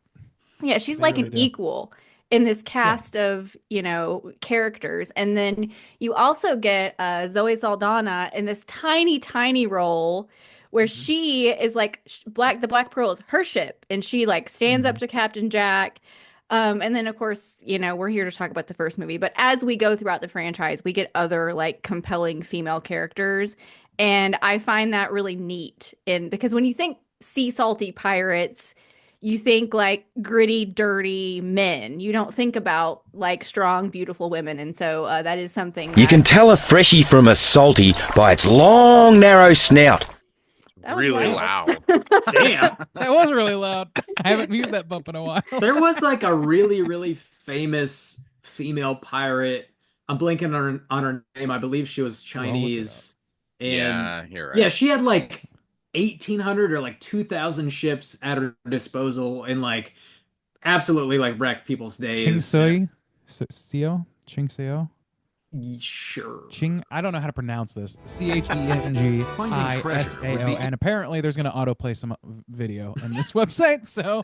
Yeah, she's They like an really do. equal in this Yeah. cast of, you know, characters. And then you also get Zoe Saldana in this tiny, tiny role where Mhm. she is like the Black Pearl is her ship, and she like stands up Mhm. to Captain Jack. And then of course, you know, we're here to talk about the first movie, but as we go throughout the franchise, we get other like compelling female characters. And I find that really neat in because when you think sea salty pirates, you think like gritty, dirty men. You don't think about like strong, beautiful women. And so that is something You can that tell a freshie from a salty by its long, narrow snout. that was Really loud. loud. Damn. That was really loud. I haven't used that bump in a while. There was like a really, really famous female pirate. I'm blanking on her name. I believe she was Ooh, I'll look it up. Chinese. And Yeah, you're yeah, right. she had like 1,800 or like 2,000 ships at her disposal and like absolutely like wrecked people's Ching days. Sui, Seo, Ching Seo, Sure. Ching. I don't know how to pronounce this. CHENGISAO. And apparently, there's going to autoplay some video on this website. So,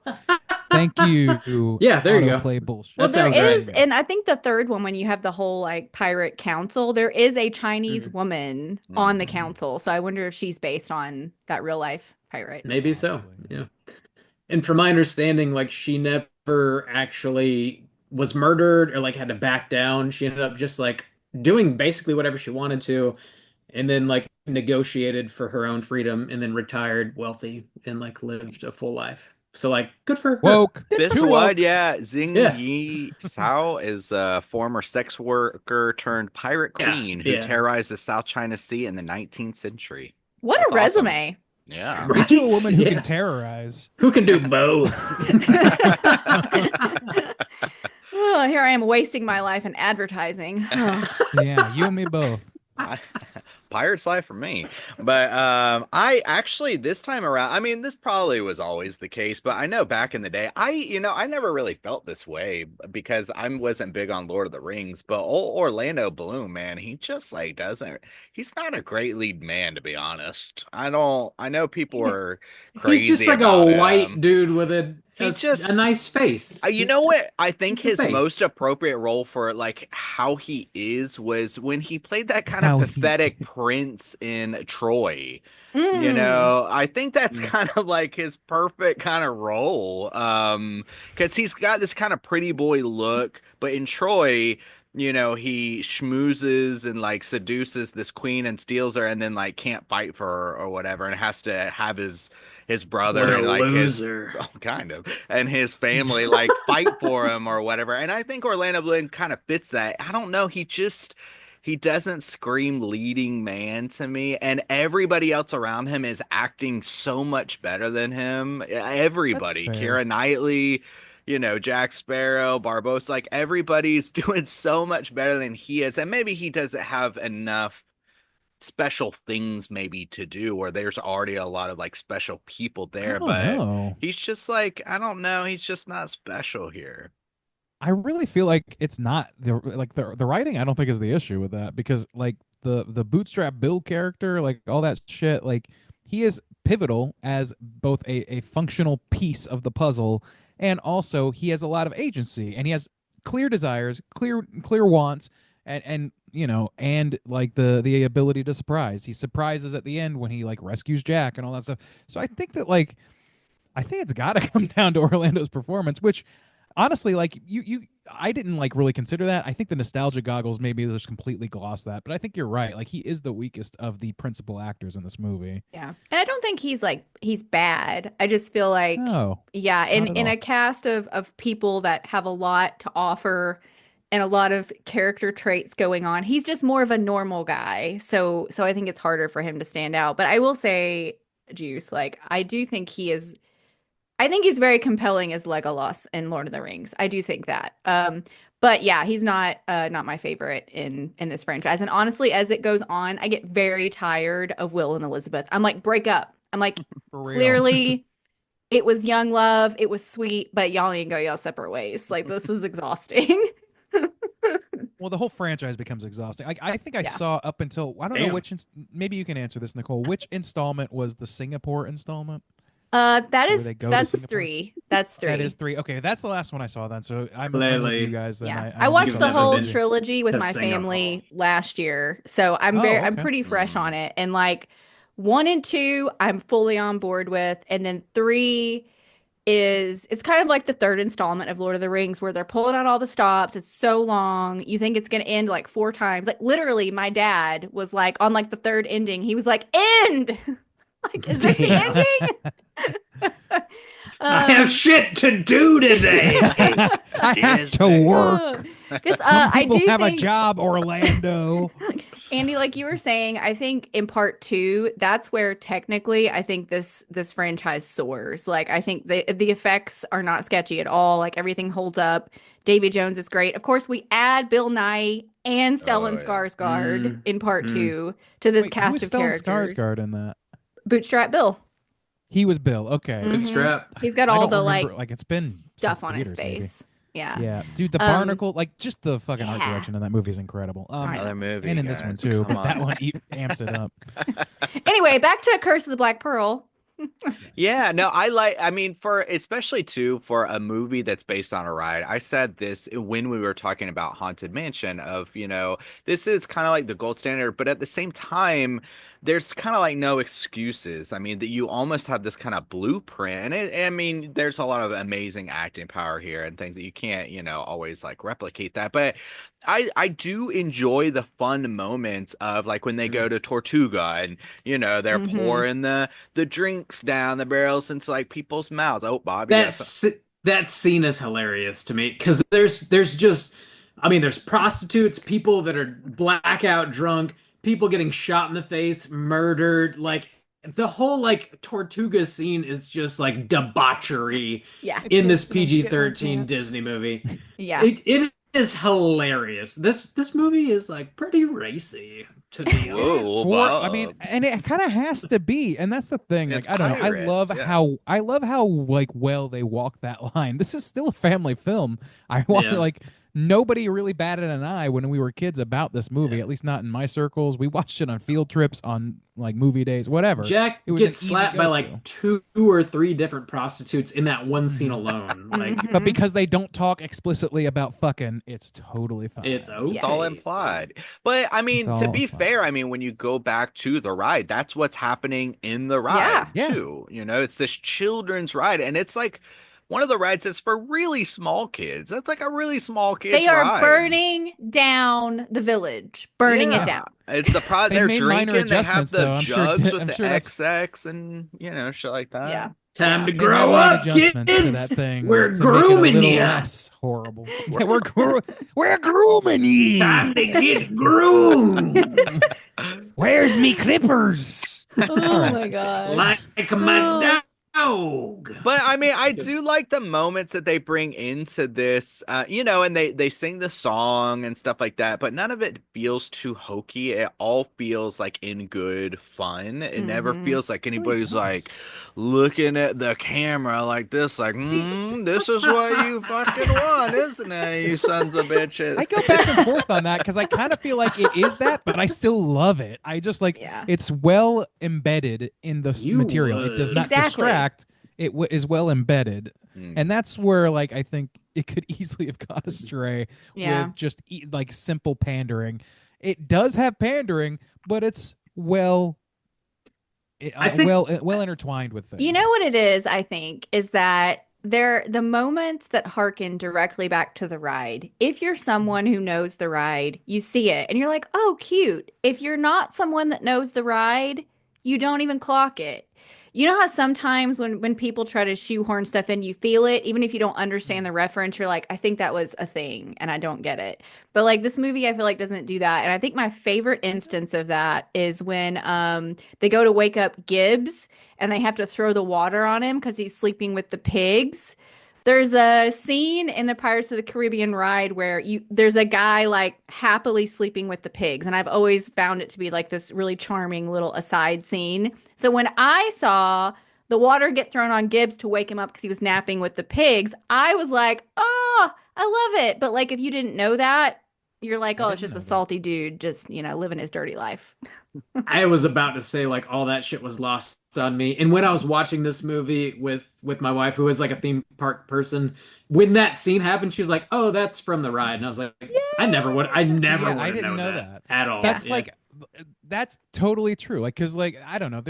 thank you. Yeah, there you go. Autoplay bullshit. Well, That there sounds right. is, and I think the third one, when you have the whole like pirate council, there is a Chinese woman on the Mhm. council. So I wonder if she's based on that real life pirate. Maybe so. Possibly. Yeah. And from my understanding, like she never actually was murdered or like had to back down. She ended up just like doing basically whatever she wanted to, and then like negotiated for her own freedom and then retired wealthy and like lived a full life. So like good for her. Woke. This Too one, woke. yeah, Xing Yeah. Yi Sao is a former sex worker turned pirate Yeah, queen who yeah. terrorized the South China Sea in the 19th century. What That's a awesome. resume. Yeah. Get you a Right? woman who Yeah. can terrorize. Who can do both? Oh, here I am wasting my life in advertising. Yeah, you and me both. Pirate's life for me. But I actually this time around, I mean, this probably was always the case, but I know back in the day, I never really felt this way because I wasn't big on Lord of the Rings, but old Orlando Bloom, man, he just like he's not a great lead man, to be honest. I know people are crazy He's just like a about white him. dude with a nice face. You know what? I think he's the his face. most appropriate role for like how he is was when he played that kind How of he pathetic is. prince in Troy. You Mm. know, I think that's Mm. kind of like his perfect kind of role. Because he's got this kind of pretty boy look, but in Troy, you know, he schmoozes and like seduces this queen and steals her and then like can't fight for her or whatever and has to have his brother What a and like his loser. kind of and his family like fight for him or whatever. And I think Orlando Bloom kind of fits that. I don't know, he doesn't scream leading man to me, and everybody else around him is acting so much better than him. Everybody, That's fair. Keira Knightley, you know, Jack Sparrow, Barbossa, like everybody's doing so much better than he is. And maybe he doesn't have enough special things maybe to do, or there's already a lot of like special people I there, don't but know. he's just like, I don't know, he's just not special here. I really feel like it's not the writing. I don't think is the issue with that because like the bootstrap Bill character, like all that shit, like he is pivotal as both a functional piece of the puzzle, and also he has a lot of agency and he has clear desires, clear wants, and you know, and like the ability to surprise. He surprises at the end when he like rescues Jack and all that stuff. So I think that like I think it's got to come down to Orlando's performance, which honestly, like I didn't like really consider that. I think the nostalgia goggles maybe just completely gloss that, but I think you're right. Like he is the weakest of the principal actors in this movie. Yeah. And I don't think he's bad. I just feel like No, yeah, not in at in all. a cast of people that have a lot to offer and a lot of character traits going on, he's just more of a normal guy. So I think it's harder for him to stand out. But I will say, Juice, like I think he's very compelling as Legolas in Lord of the Rings. I do think that. But yeah, he's not my favorite in this franchise. And honestly, as it goes on, I get very tired of Will and Elizabeth. I'm like, break up. I'm like, For real. clearly it was young love, it was sweet, but y'all need to go y'all separate ways. Like this is exhausting. Well, the whole franchise becomes exhausting. I think I Yeah. saw up until I don't know Damn. which. Maybe you can answer this, Nicole. Which installment was the Singapore installment? That Where is they go to that's Singapore? 3. That's 3. That is 3. Okay, that's the last one I saw then. So I'm with Clearly. you guys. Then Yeah, I I watched you've the never whole been trilogy with to my Singapore. family last year, so I'm Oh, I'm okay. pretty fresh on it. And like 1 and 2, I'm fully on board with, and then 3 it's kind of like the third installment of Lord of the Rings, where they're pulling out all the stops. It's so long, you think it's gonna end like 4 times. Like literally, my dad was like on like the third ending, he was like, "End!" Like, is this the Damn. ending? I have shit to do today. I have to work. Because Some I people do have think a job, Orlando. Andy, like you were saying, I think in part 2, that's where technically I think this franchise soars. Like I think the effects are not sketchy at all. Like everything holds up. Davy Jones is great. Of course, we add Bill Nye and Stellan yeah. Skarsgård in part Mm. 2 to this Wait, who cast was of Stellan characters. Skarsgård in that? Bootstrap Bill. He was Bill. Okay. Mhm. Good strap. He's got I all don't the remember, like it's been stuff since on his theaters, maybe. face. Yeah. Yeah, dude, the Um, barnacle, like just the fucking art yeah. direction in that movie is incredible. I know. Another movie. And in this guys, one too, come but that on. one amps it up. Anyway, back to Curse of the Black Pearl. Yeah, no, I mean, for especially too for a movie that's based on a ride. I said this when we were talking about Haunted Mansion of, this is kind of like the gold standard, but at the same time, there's kind of like no excuses. I mean, that you almost have this kind of blueprint. I mean, there's a lot of amazing acting power here and things that you can't, always like replicate that. But I do enjoy the fun moments of like when they go to Tortuga and, they're Mhm. pouring the drinks down the barrels into like people's mouths. Oh, Bobby, that's That scene is hilarious to me because there's just, I mean, there's prostitutes, people that are blackout drunk, people getting shot in the face, murdered. Like the whole like Tortuga scene is just like debauchery Yeah. in this pissed and I shit my PG-13 pants. Disney movie. Yeah. It is hilarious. This movie is like pretty racy to be honest. Whoa, I Bob. mean, and it kind of has to be, and that's the thing. Like, It's I don't know. pirates, I love how like well they walk that line. This is still a family film. I want Yeah. like nobody really batted an eye when we were kids about this movie. Yeah. At least not in my circles. We watched it on field trips, on like movie days, whatever. Jack It was an gets easy slapped by go-to. like 2 or 3 different prostitutes in that one scene alone. Like Mhm. But because they don't talk explicitly about fucking, it's totally fine. it's okay. It's all implied. But I mean, It's to all be implied. fair, I mean, when you go back to the ride, that's what's happening in the ride Yeah. too. It's this children's ride, and it's like one of the rides that's for really small kids. That's like a really small kid's They are ride. burning down the village, burning Yeah. it down. It's the They they're made minor drinking. They have adjustments, the though. I'm sure jugs di- with I'm the sure that's- XX and shit like that. Yeah. Time to They grow have up, made kids. adjustments to that thing. We're to make it a grooming little you. less horrible. Yeah, we're grooming you. Time to get groomed. Where's me clippers? Oh my gosh. Like my dog. But I mean, I do like the moments that they bring into this, and they sing the song and stuff like that, but none of it feels too hokey. It all feels like in good fun. It never Mhm. feels like anybody's does. like looking at the camera like this, like, this is what you fucking want, isn't it, you sons of bitches? I go back and forth on that because I kind of feel like it is that, but I still love it. I just like Yeah. it's well embedded in the You material. It does would. not Exactly. distract. It is well embedded, Mm. and that's where like I think it could easily have gone astray Yeah. with just like simple pandering. It does have pandering, but it's well, I think- well intertwined with things. You know what it is, I think, is that the moments that harken directly back to the ride. If you're someone who knows the ride, you see it and you're like, "Oh, cute." If you're not someone that knows the ride, you don't even clock it. You know how sometimes when people try to shoehorn stuff in, you feel it, even if you don't understand the reference, you're like, I think that was a thing and I don't get it. But like this movie, I feel like doesn't do that. And I think my favorite instance of that is when they go to wake up Gibbs and they have to throw the water on him because he's sleeping with the pigs. There's a scene in the Pirates of the Caribbean ride where there's a guy like happily sleeping with the pigs, and I've always found it to be like this really charming little aside scene. So when I saw the water get thrown on Gibbs to wake him up because he was napping with the pigs, I was like, oh, I love it. But like, if you didn't know that, you're like, I oh, it's didn't just a know that. salty dude, just living his dirty life. I was about to say like all that shit was lost on me. And when I was watching this movie with my wife, who is like a theme park person, when that scene happened, she was like, "Oh, that's from the ride," and I was like, I never would See, have I didn't known know that that. at all. That's Yeah. like, that's totally true. Like, cause like I don't know,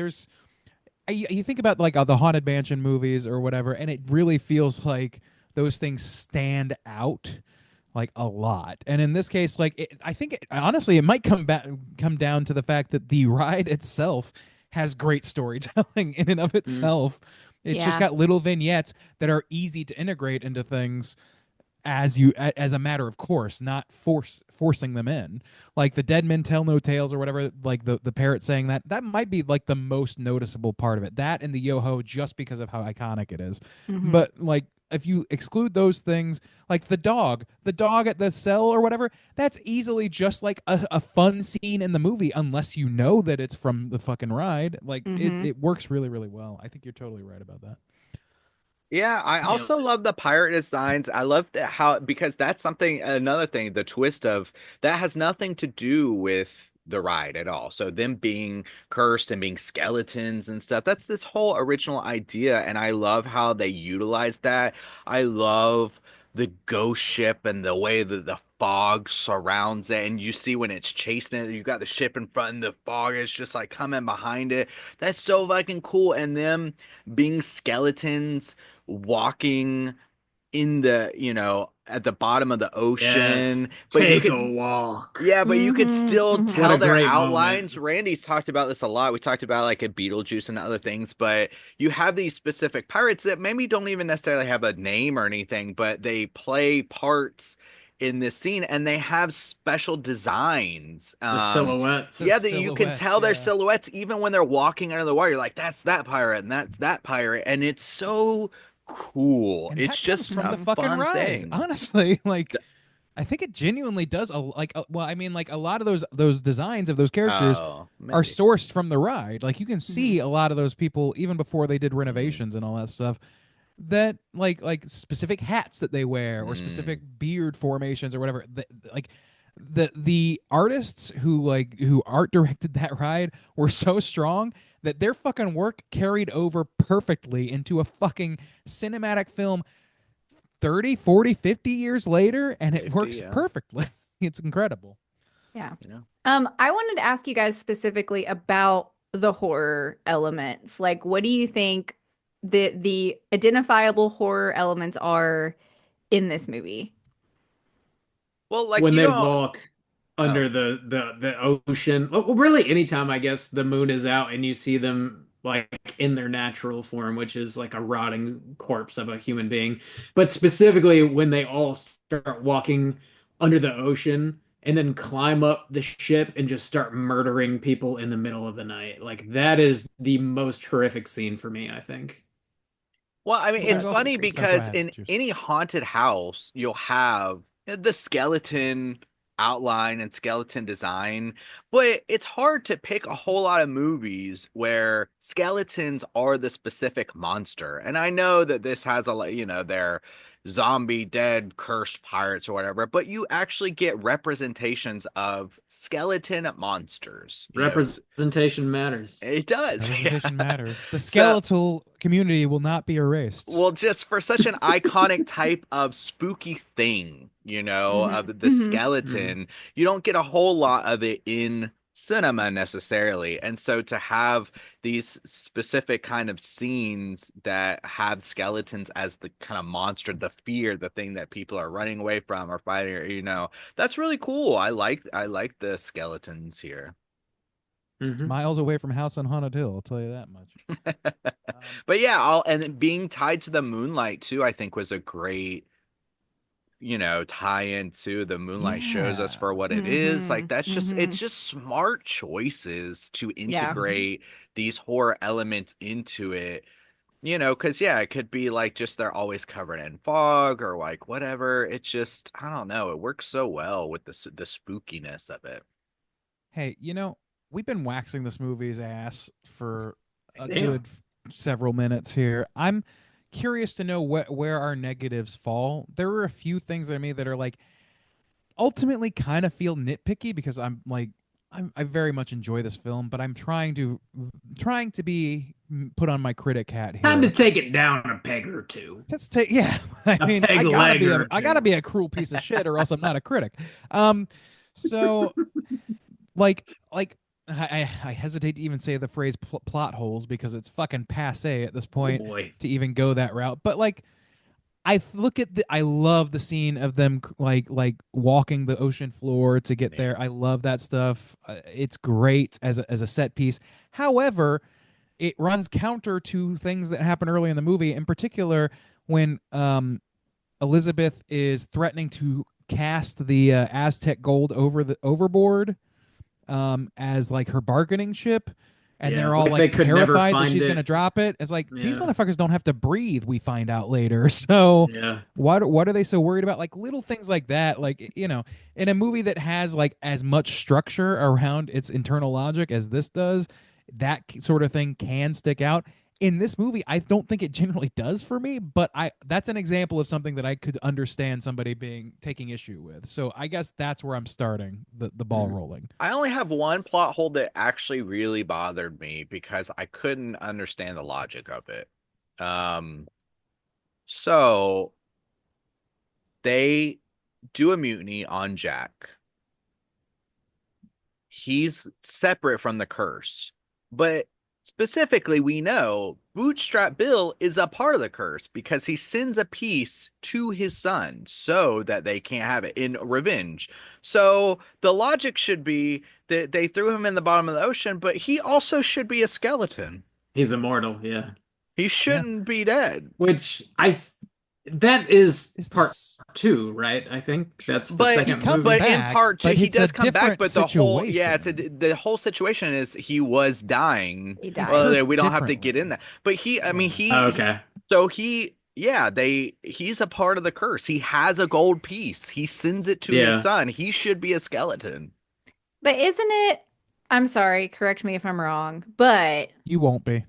you think about like the Haunted Mansion movies or whatever, and it really feels like those things stand out like a lot. And in this case, like I think honestly, it might come down to the fact that the ride itself has great storytelling in and of itself. It's just Yeah. got little vignettes that are easy to integrate into things as a matter of course, not forcing them in. Like the dead men tell no tales or whatever, like the parrot saying that might be like the most noticeable part of it. That and the yo-ho, just because of how iconic it is. Mhm. But like if you exclude those things, like the dog at the cell or whatever, that's easily just like a fun scene in the movie, unless you know that it's from the fucking ride. Like Mhm. it works really, really well. I think you're totally right about that. Yeah, I Yeah. also love the pirate designs. I love how, because that's something, another thing, the twist of that has nothing to do with the ride at all. So them being cursed and being skeletons and stuff, that's this whole original idea, and I love how they utilize that. I love the ghost ship and the way that the fog surrounds it, and you see when it's chasing it, you got the ship in front and the fog is just like coming behind it. That's so fucking cool. And them being skeletons walking in the, at the bottom of the Yes. ocean, but you Take could, a walk. yeah, but you could Mhm. still Mhm. What a tell their great outlines. moment. Randy's talked about this a lot. We talked about like a Beetlejuice and other things, but you have these specific pirates that maybe don't even necessarily have a name or anything, but they play parts in this scene and they have special designs. The silhouettes. Yeah, that you can Silhouettes, tell their yeah. silhouettes even when they're walking under the water. You're like, that's that pirate and that's that pirate, and it's so cool. And It's that comes just from a the fucking fun ride. thing. Honestly, like I think it genuinely does well, I mean like a lot of those designs of those characters Oh, are maybe. sourced from the ride. Like you can Mhm. see a lot of those people even before they did renovations and all that stuff, that like specific hats that they wear or specific beard formations or whatever. Like the artists who art directed that ride were so strong that their fucking work carried over perfectly into a fucking cinematic film 30, 40, 50 years later, and it 50, works yeah. perfectly. It's incredible. Yeah. You know? I wanted to ask you guys specifically about the horror elements. Like, what do you think the identifiable horror elements are in this movie? Well, like When you they don't. walk Oh, under the ocean. Well, really, anytime I guess the moon is out and you see them like in their natural form, which is like a rotting corpse of a human being. But specifically when they all start walking under the ocean and then climb up the ship and just start murdering people in the middle of the night. Like that is the most horrific scene for me, I think. well, I mean, Well, it's there's also funny sorry, go because ahead. in Cheers. any haunted house, you'll have the skeleton outline and skeleton design, but it's hard to pick a whole lot of movies where skeletons are the specific monster. And I know that this has a lot, they're zombie, dead, cursed pirates or whatever, but you actually get representations of skeleton monsters. Representation matters. It does. Representation Yeah. matters. The So, skeletal community will not be erased. well, just for such an iconic type of spooky thing, of the Mhm. skeleton, you don't get a whole lot of it in cinema necessarily. And so to have these specific kind of scenes that have skeletons as the kind of monster, the fear, the thing that people are running away from or fighting, that's really cool. I like the skeletons here. It's Mhm. miles away from House on Haunted Hill, I'll tell you that much. But yeah, and then being tied to the moonlight too, I think was a great, tie into the moonlight shows us Yeah. for what it is. Like Mhm. that's just, Mhm. it's just smart choices to Yeah. integrate these horror elements into it. Because yeah, it could be like just they're always covered in fog or like whatever. It's just, I don't know. It works so well with the spookiness of it. Hey, we've been waxing this movie's ass for a Damn. good several minutes here. I'm curious to know where our negatives fall. There are a few things I mean that are like ultimately kind of feel nitpicky because I very much enjoy this film, but I'm trying to be put on my critic hat here. Time to take it down a peg or two. Let's take I mean peg leg or I two. gotta be a cruel piece of shit or else I'm not a critic. So like I hesitate to even say the phrase plot holes because it's fucking passe at this point boy. to even go that route. But like I love the scene of them like walking the ocean floor to get there. I love that stuff. It's great as a set piece. However, it runs counter to things that happen early in the movie, in particular when Elizabeth is threatening to cast the Aztec gold overboard as like her bargaining ship. And Yeah, they're all like like they could never terrified that find she's it. gonna drop it. It's like these Yeah. motherfuckers don't have to breathe. We find out later. So Yeah. what are they so worried about? Like little things like that. Like in a movie that has like as much structure around its internal logic as this does, that sort of thing can stick out. In this movie, I don't think it generally does for me, but that's an example of something that I could understand somebody taking issue with. So I guess that's where I'm starting the ball rolling. I only have one plot hole that actually really bothered me because I couldn't understand the logic of it. So they do a mutiny on Jack. He's separate from the curse, but specifically, we know Bootstrap Bill is a part of the curse because he sends a piece to his son so that they can't have it in revenge. So the logic should be that they threw him in the bottom of the ocean, but he also should be a skeleton. He's immortal, yeah. He shouldn't be dead. Which that is Is part this- 2, right? I think that's the But second comes movie. But in back, part 2, but he it's a does come back. different But the whole situation. the whole situation is he was dying. He died. Well, Cursed we don't have to get differently. in that. But he Oh, okay. So he's a part of the curse. He has a gold piece. He sends it to Yeah. his son. He should be a skeleton. But isn't it? I'm sorry, correct me if I'm wrong, but You won't be.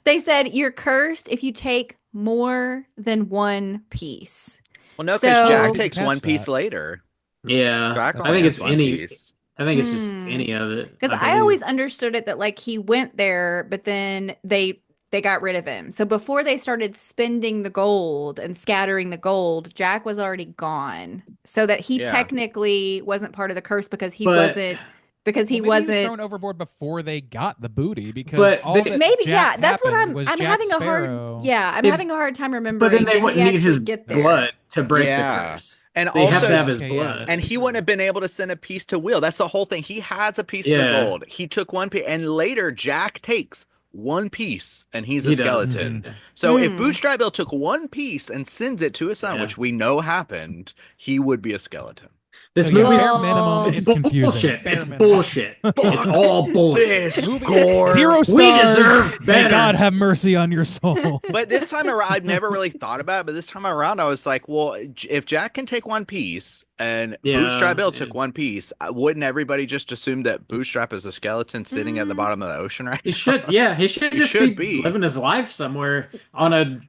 they said you're cursed if you take more than one piece. Well, no, because So- Jack takes Catch one piece that. later. Yeah. Jack I only think has it's one any piece. I think it's just any of it. Because I believe. always understood it that like he went there, but then they got rid of him. So before they started spending the gold and scattering the gold, Jack was already gone. So that he Yeah. technically wasn't part of the curse because he But- wasn't because he Well, maybe wasn't. was thrown overboard before they got the booty because But all they- that Maybe Jack that's what happened was I'm Jack having a Sparrow. hard I'm If- having a hard time But remembering. then they did he wouldn't need actually his get there? blood to break Yeah. the curse. And They have also, to have his Okay, yeah, blood. that's and he wouldn't have been able to send a piece to Will. That's the whole thing. He has a piece of Yeah. the gold. He took one piece, and later Jack takes one piece, and he's a He does. skeleton. Mhm. So if Hmm. Bootstrap Bill took one piece and sends it to his son, Yeah. which we know happened, he would be a skeleton. This So, yeah, movie's bare Well, minimum, it's it's confusing. bullshit. Bare It's minimum. bullshit. It's all bullshit. This Movie- gore. 0 stars. We deserve May better. God have mercy on your soul. But this time around, I've never really thought about it. But this time around, I was like, well, if Jack can take one piece and Yeah, Bootstrap Bill yeah. took one piece, wouldn't everybody just assume that Bootstrap is a skeleton sitting at the Mm. bottom of the ocean right He now? should, yeah, he should He just should be be. living his life somewhere on a,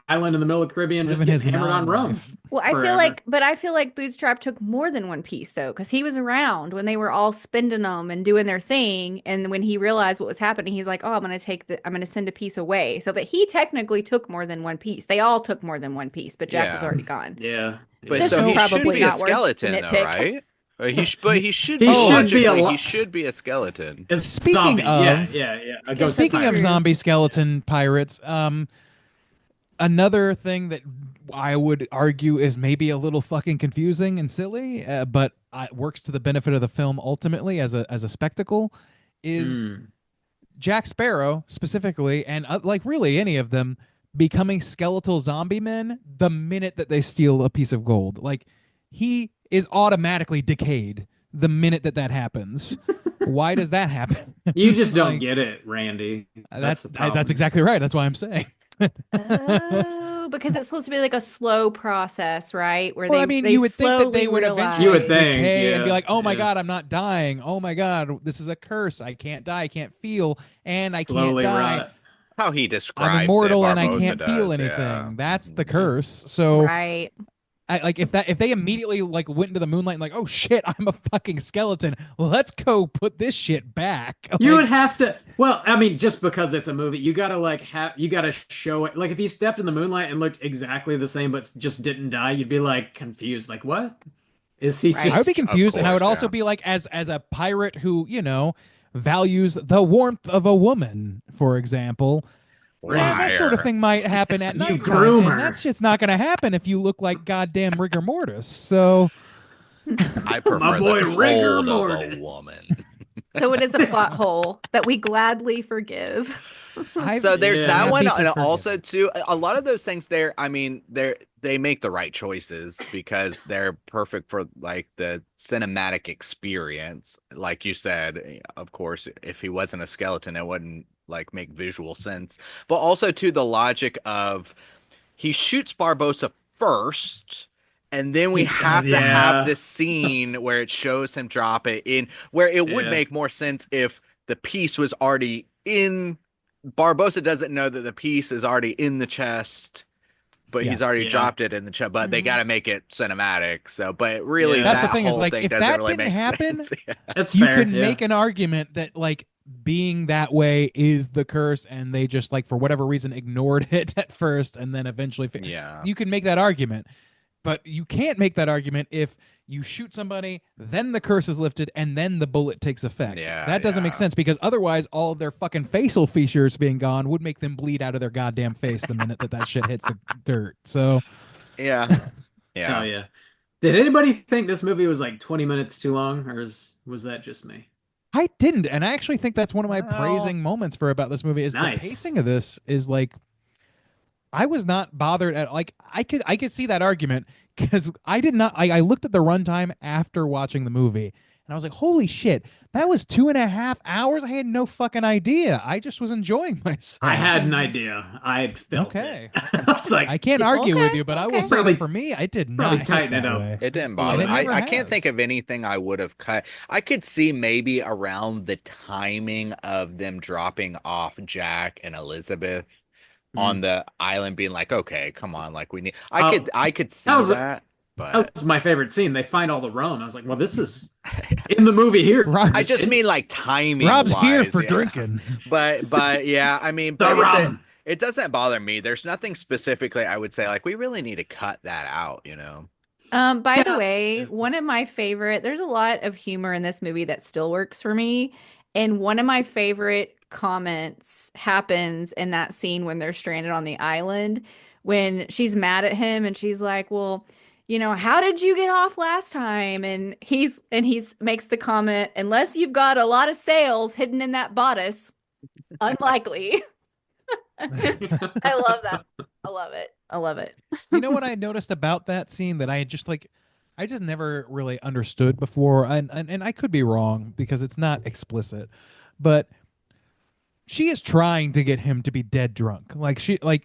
island in the middle of the Caribbean, just Living his getting hammered on rum. non-life. Well, I feel forever. like Bootstrap took more than one piece though, because he was around when they were all spending them and doing their thing. And when he realized what was happening, he's like, "Oh, I'm gonna send a piece away." So that he technically took more than one piece. They all took more than one piece, but Jack was Yeah. already gone. Yeah. But This so is he should probably be a not worth the skeleton, though, nitpick. right? But he should He be should be logically, a he lo- should be a skeleton. It's Speaking zombie. of- yeah. A ghost Speaking of pirate. zombie skeleton pirates, another thing that I would argue is maybe a little fucking confusing and silly, but works to the benefit of the film ultimately as a spectacle, is Mm. Jack Sparrow specifically, and like really any of them, becoming skeletal zombie men the minute that they steal a piece of gold. Like he is automatically decayed the minute that happens. Why does that happen? You just don't Like, get it, Randy. That's the problem. that's exactly right. That's why I'm saying. Oh, because it's supposed to be like a slow process, right? Where Well, they I mean, they you would think that they slowly would realize. eventually You would think, decay and be yeah, like, "Oh my yeah. God, I'm not dying. Oh my God, this is a curse. I can't die. I can't feel, and I can't Slowly die. rot. How he I'm describes it, immortal and I Barbosa can't feel does. Yeah. anything. That's the Mhm. curse." So, Right. like if they immediately like went into the moonlight and like, "Oh shit, I'm a fucking skeleton. Let's go put this shit back." You Like, would have to. Well, I mean, just because it's a movie, you gotta you gotta show it. Like if he stepped in the moonlight and looked exactly the same but just didn't die, you'd be like confused. Like what? Is he Right. I would be just? confused, and I would course, also yeah. be like, as a pirate who values the warmth of a woman, for example. Yeah, that sort of Liar. thing might happen at You nighttime, groom and her. that's just not going to happen if you look like goddamn rigor mortis. So I My prefer boy the Rigor cold of a Mortis. woman. So it is a plot hole that we gladly forgive. So there's that one, happy to and forgive also it. too, a lot of those things there. I mean, they make the right choices because they're perfect for like the cinematic experience. Like you said, of course, if he wasn't a skeleton, it wouldn't like make visual sense. But also to the logic of he shoots Barbosa first. And then we have to have Yeah, this scene where it shows him drop it in, where it would yeah, make more sense if the piece was already in. Barbosa doesn't know that the piece is already in the chest, but Yeah. he's already yeah. dropped it in the chest. But they Mhm. got to make it cinematic. So, but really, Yeah. That's the that thing is whole like thing if doesn't that really didn't make happen, sense. Yeah. That's you fair. could Yeah. make an argument that like being that way is the curse, and they just like for whatever reason ignored it at first, and then eventually Yeah. you can make that argument. But you can't make that argument if you shoot somebody, then the curse is lifted, and then the bullet takes effect. Yeah, That doesn't make yeah. sense because otherwise, all of their fucking facial features being gone would make them bleed out of their goddamn face the minute that shit hits the dirt. So, Yeah. Oh Yeah. yeah. Did anybody think this movie was like 20 minutes too long, or was that just me? I didn't, and I actually think that's one of my Well, praising moments for about this movie is the Nice. pacing of this is like I was not bothered at like I could see that argument because I did not I looked at the runtime after watching the movie and I was like, holy shit, that was 2.5 hours. I had no fucking idea. I just was enjoying myself. I had an idea. I felt Okay. it. I was like, I can't argue with Okay, you, but I okay. will say Probably- that for me, I did probably not tighten hit it that up. way. It didn't And bother it me. never I can't think has. of anything I would have cut. I could see maybe around the timing of them dropping off Jack and Elizabeth on the island being like, okay, come on, like we need I could see that was- that, that but was my favorite scene. They find all the rum. I was like, well, this is in the movie here. Rob- I just mean like timing Rob's here wise, for yeah. drinking. But yeah, I mean, the but rum. it doesn't bother me. There's nothing specifically I would say like we really need to cut that out, you know. By the Yeah. way, one of my favorite, there's a lot of humor in this movie that still works for me. And one of my favorite comments happens in that scene when they're stranded on the island, when she's mad at him and she's like, well, how did you get off last time? And he's makes the comment, unless you've got a lot of sails hidden in that bodice, unlikely. I love that. I love it. I love it. You know what I noticed about that scene that I just never really understood before, and I could be wrong because it's not explicit, but she is trying to get him to be dead drunk. Like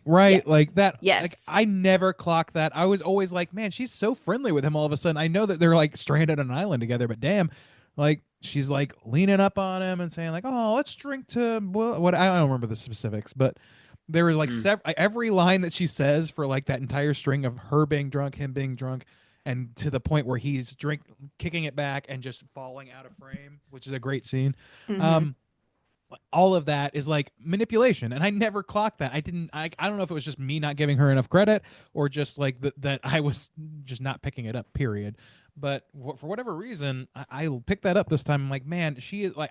right? Yes. Like that. Yes. Like I never clocked that. I was always like, man, she's so friendly with him all of a sudden. I know that they're like stranded on an island together, but damn, like she's like leaning up on him and saying like, oh, let's drink to what I don't remember the specifics, but there was like every line that she says for like that entire string of her being drunk, him being drunk, and to the point where he's kicking it back and just falling out of frame, which is a great scene. Mhm. All of that is like manipulation, and I never clocked that. I don't know if it was just me not giving her enough credit or just like that I was just not picking it up, period. But for whatever reason, I picked that up this time. I'm like, man, she is like,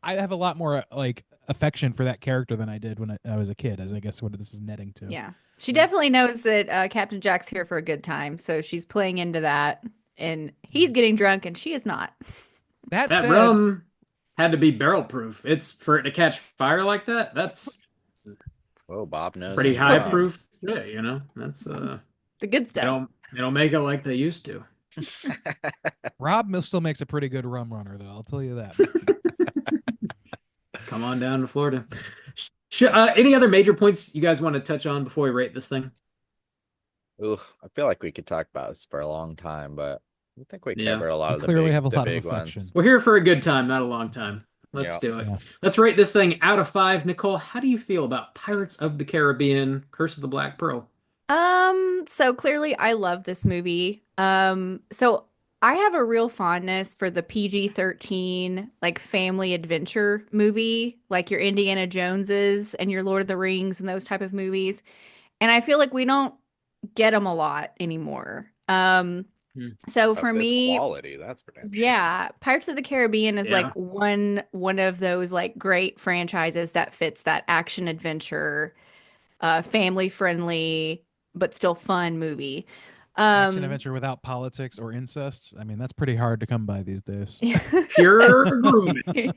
I have a lot more like affection for that character than I did when I was a kid, as I guess what this is netting to. Yeah. She definitely knows that Captain Jack's here for a good time, so she's playing into that, and he's getting drunk and she is not. That That said, rum had to be barrel proof. It's for it to catch fire like that. That's Oh, Bob knows. pretty his high stuff. proof. Yeah, that's The good they stuff. don't make it like they used to. Rob still makes a pretty good rum runner, though. I'll tell you that. Come on down to Florida. Any other major points you guys want to touch on before we rate this thing? Ooh, I feel like we could talk about this for a long time, but I think we Yeah. covered a lot We of the clearly big, have a the lot of big affection. ones. We're here for a good time, not a long time. Let's Yeah. do it. Yeah. Let's rate this thing out of 5. Nicole, how do you feel about Pirates of the Caribbean, Curse of the Black Pearl? So clearly I love this movie. So I have a real fondness for the PG-13 like family adventure movie, like your Indiana Joneses and your Lord of the Rings and those type of movies. And I feel like we don't get them a lot anymore. Hmm. So Of for this me, quality, that's for damn sure. yeah, Pirates of the Caribbean is Yeah. like one of those like great franchises that fits that action adventure, family friendly but still fun movie. Action Um, adventure without politics or incest. I mean, that's pretty hard to come by these days. Pure grooming.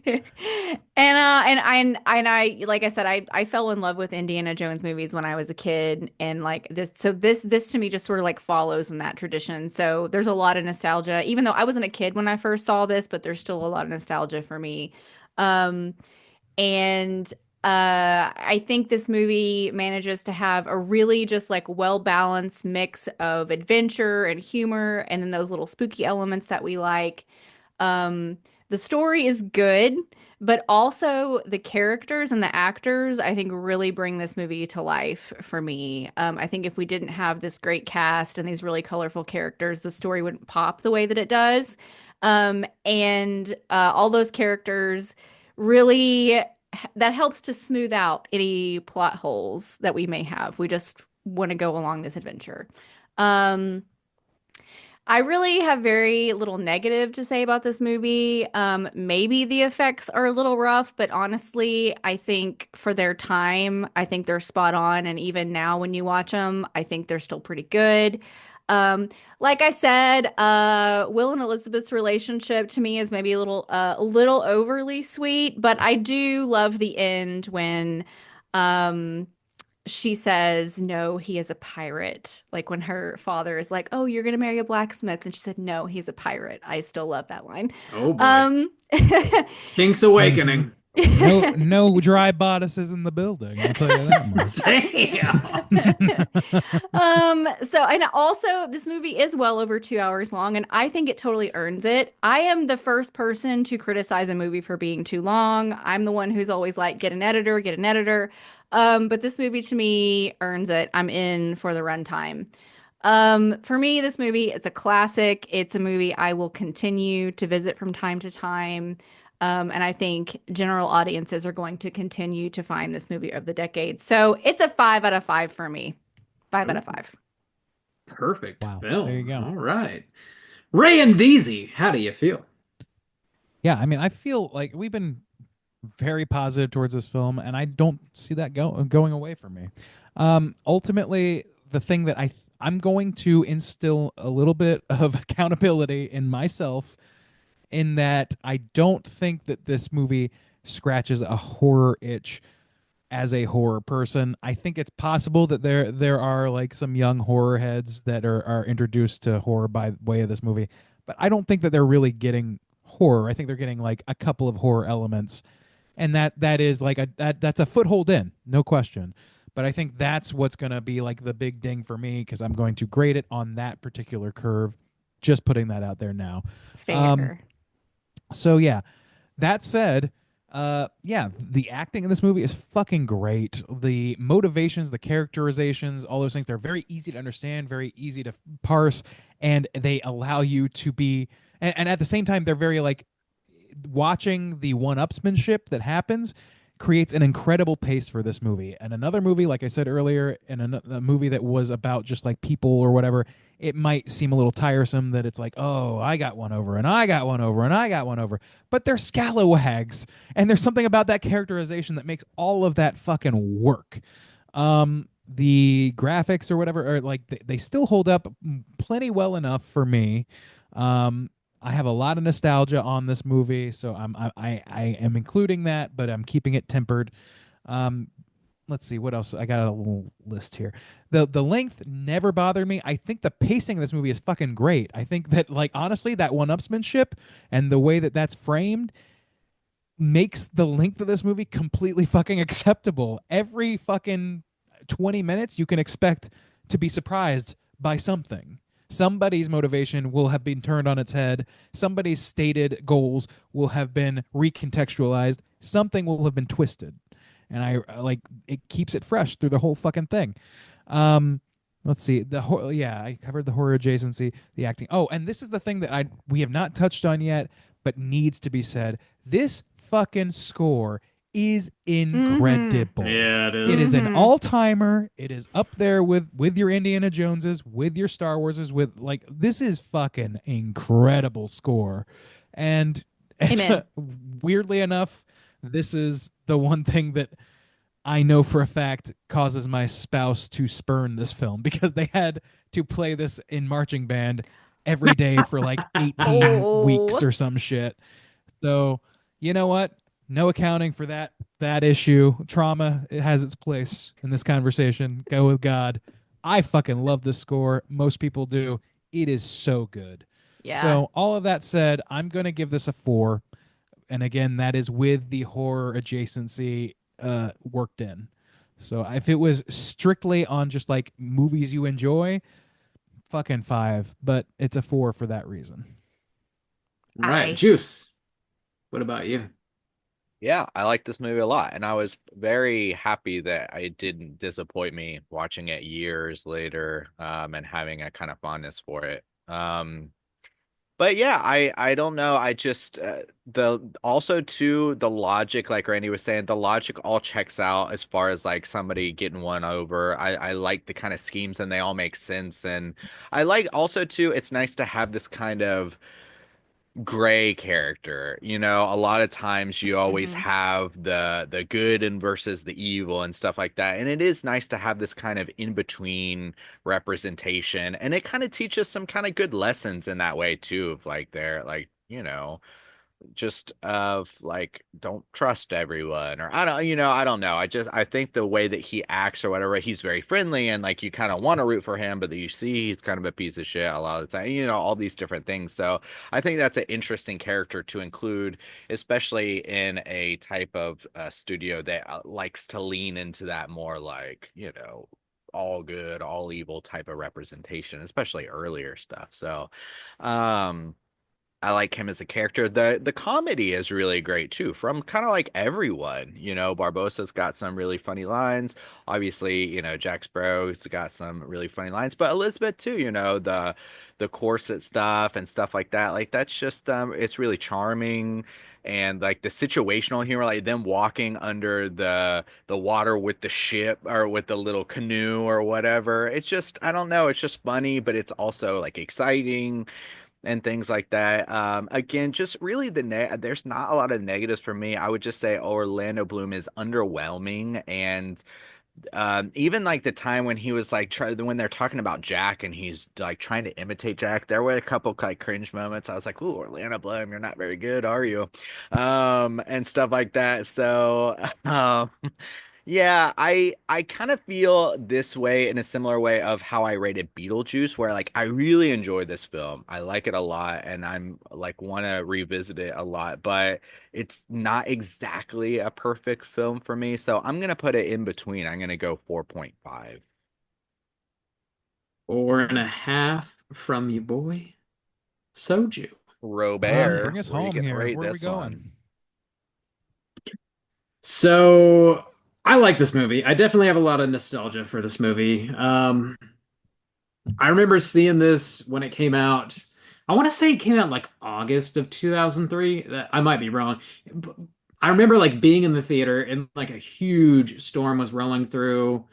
and I like I said I fell in love with Indiana Jones movies when I was a kid, and like this to me just sort of like follows in that tradition. So there's a lot of nostalgia, even though I wasn't a kid when I first saw this, but there's still a lot of nostalgia for me. Um, and I think this movie manages to have a really just like well-balanced mix of adventure and humor, and then those little spooky elements that we like. The story is good, but also the characters and the actors, I think, really bring this movie to life for me. I think if we didn't have this great cast and these really colorful characters, the story wouldn't pop the way that it does. And all those characters really that helps to smooth out any plot holes that we may have. We just want to go along this adventure. Um, I really have very little negative to say about this movie. Maybe the effects are a little rough, but honestly, I think for their time, I think they're spot on. And even now, when you watch them, I think they're still pretty good. Like I said, Will and Elizabeth's relationship to me is maybe a little overly sweet, but I do love the end when, um, she says, no, he is a pirate. Like when her father is like, oh, you're going to marry a blacksmith. And she said, no, he's a pirate. I still love that line. Oh boy. Um, King's Awakening. No dry bodices in the building. I'll tell you that much. Damn. so, and also this movie is well over 2 hours long, and I think it totally earns it. I am the first person to criticize a movie for being too long. I'm the one who's always like, get an editor, get an editor. But this movie to me earns it. I'm in for the runtime. For me, this movie, it's a classic. It's a movie I will continue to visit from time to time. And I think general audiences are going to continue to find this movie of the decade. So it's a 5 out of 5 for me. 5 out of 5. Perfect Wow, film. there you go. All right. Ray and Deezy, how do you feel? Yeah, I mean, I feel like we've been very positive towards this film, and I don't see that going away from me. Ultimately, the thing that I'm going to instill a little bit of accountability in myself, in that I don't think that this movie scratches a horror itch as a horror person. I think it's possible that there are like some young horror heads that are introduced to horror by way of this movie, but I don't think that they're really getting horror. I think they're getting like a couple of horror elements, and that is like that's a foothold in, no question. But I think that's what's going to be like the big ding for me, because I'm going to grade it on that particular curve. Just putting that out there now. Fair. So yeah, that said, yeah, the acting in this movie is fucking great. The motivations, the characterizations, all those things, they're very easy to understand, very easy to parse, and they allow you to be, and at the same time, they're very like, watching the one-upsmanship that happens creates an incredible pace for this movie. And another movie, like I said earlier, in a movie that was about just like people or whatever, it might seem a little tiresome that it's like, oh, I got one over, and I got one over, and I got one over. But they're scalawags, and there's something about that characterization that makes all of that fucking work. The graphics or whatever are like they still hold up plenty well enough for me. I have a lot of nostalgia on this movie, so I am including that, but I'm keeping it tempered. Let's see what else. I got a little list here. The length never bothered me. I think the pacing of this movie is fucking great. I think that, like, honestly, that one-upsmanship and the way that that's framed makes the length of this movie completely fucking acceptable. Every fucking 20 minutes, you can expect to be surprised by something. Somebody's motivation will have been turned on its head. Somebody's stated goals will have been recontextualized. Something will have been twisted. And I like it keeps it fresh through the whole fucking thing. Let's see. Yeah, I covered the horror adjacency, the acting. Oh, and this is the thing that we have not touched on yet, but needs to be said. This fucking score is incredible. Yeah, it is. It is an Mhm. all-timer. It is up there with your Indiana Joneses, with your Star Warses, with like this is fucking incredible score. And Amen. weirdly enough, this is the one thing that I know for a fact causes my spouse to spurn this film because they had to play this in marching band every day for like 18 weeks Oh. or some shit. So, you know what? No accounting for that issue. Trauma, it has its place in this conversation. Go with God. I fucking love this score. Most people do. It is so good. Yeah. So, all of that said, I'm going to give this a 4. And again, that is with the horror adjacency worked in. So if it was strictly on just like movies you enjoy, fucking 5, but it's a 4 for that reason. Right. Aye. Juice. What about you? Yeah, I like this movie a lot, and I was very happy that it didn't disappoint me watching it years later, and having a kind of fondness for it. But yeah, I don't know. I just the also too the logic, like Randy was saying, the logic all checks out as far as like somebody getting one over. I like the kind of schemes and they all make sense, and I like also too. It's nice to have this kind of gray character. You know, a lot of times you always Mhm. have the good and versus the evil and stuff like that. And it is nice to have this kind of in between representation. And it kind of teaches some kind of good lessons in that way too, of like they're like, just of like don't trust everyone, or I don't know. I think the way that he acts or whatever, he's very friendly and like you kind of want to root for him, but then you see he's kind of a piece of shit a lot of the time, all these different things. So I think that's an interesting character to include, especially in a type of studio that likes to lean into that more like all good all evil type of representation, especially earlier stuff. So um I like him as a character. The comedy is really great too, from kind of like everyone. Barbosa's got some really funny lines. Obviously, Jack Sparrow's got some really funny lines, but Elizabeth too, the corset stuff and stuff like that. Like that's just it's really charming. And like the situational humor, like them walking under the water with the ship or with the little canoe or whatever. It's just I don't know, it's just funny, but it's also like exciting and things like that. Again, just really there's not a lot of negatives for me. I would just say Orlando Bloom is underwhelming, and even like the time when he was like when they're talking about Jack and he's like trying to imitate Jack, there were a couple like cringe moments. I was like, "Ooh, Orlando Bloom, you're not very good, are you?" And stuff like that. So, yeah, I kind of feel this way in a similar way of how I rated Beetlejuice, where like I really enjoy this film. I like it a lot, and I'm like want to revisit it a lot, but it's not exactly a perfect film for me. So I'm gonna put it in between. I'm gonna go 4.5. 4.5 from you, boy. Soju. Robert, Bring us where are you home gonna here. rate Where are we this going? one? So I like this movie. I definitely have a lot of nostalgia for this movie. I remember seeing this when it came out. I want to say it came out like August of 2003. I might be wrong. But I remember like being in the theater and like a huge storm was rolling through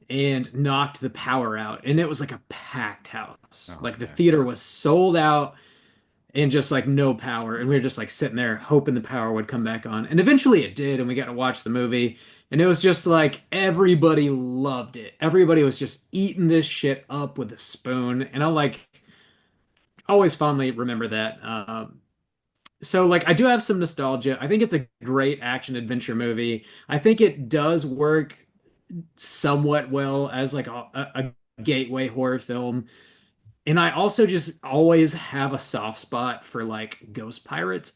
and knocked the power out. And it was like a packed house. Oh, Like the okay. theater was sold out and just like no power. And we were just like sitting there hoping the power would come back on. And eventually it did, and we got to watch the movie. And it was just like everybody loved it. Everybody was just eating this shit up with a spoon. And I like always fondly remember that. So like I do have some nostalgia. I think it's a great action adventure movie. I think it does work somewhat well as like a gateway horror film. And I also just always have a soft spot for like ghost pirates.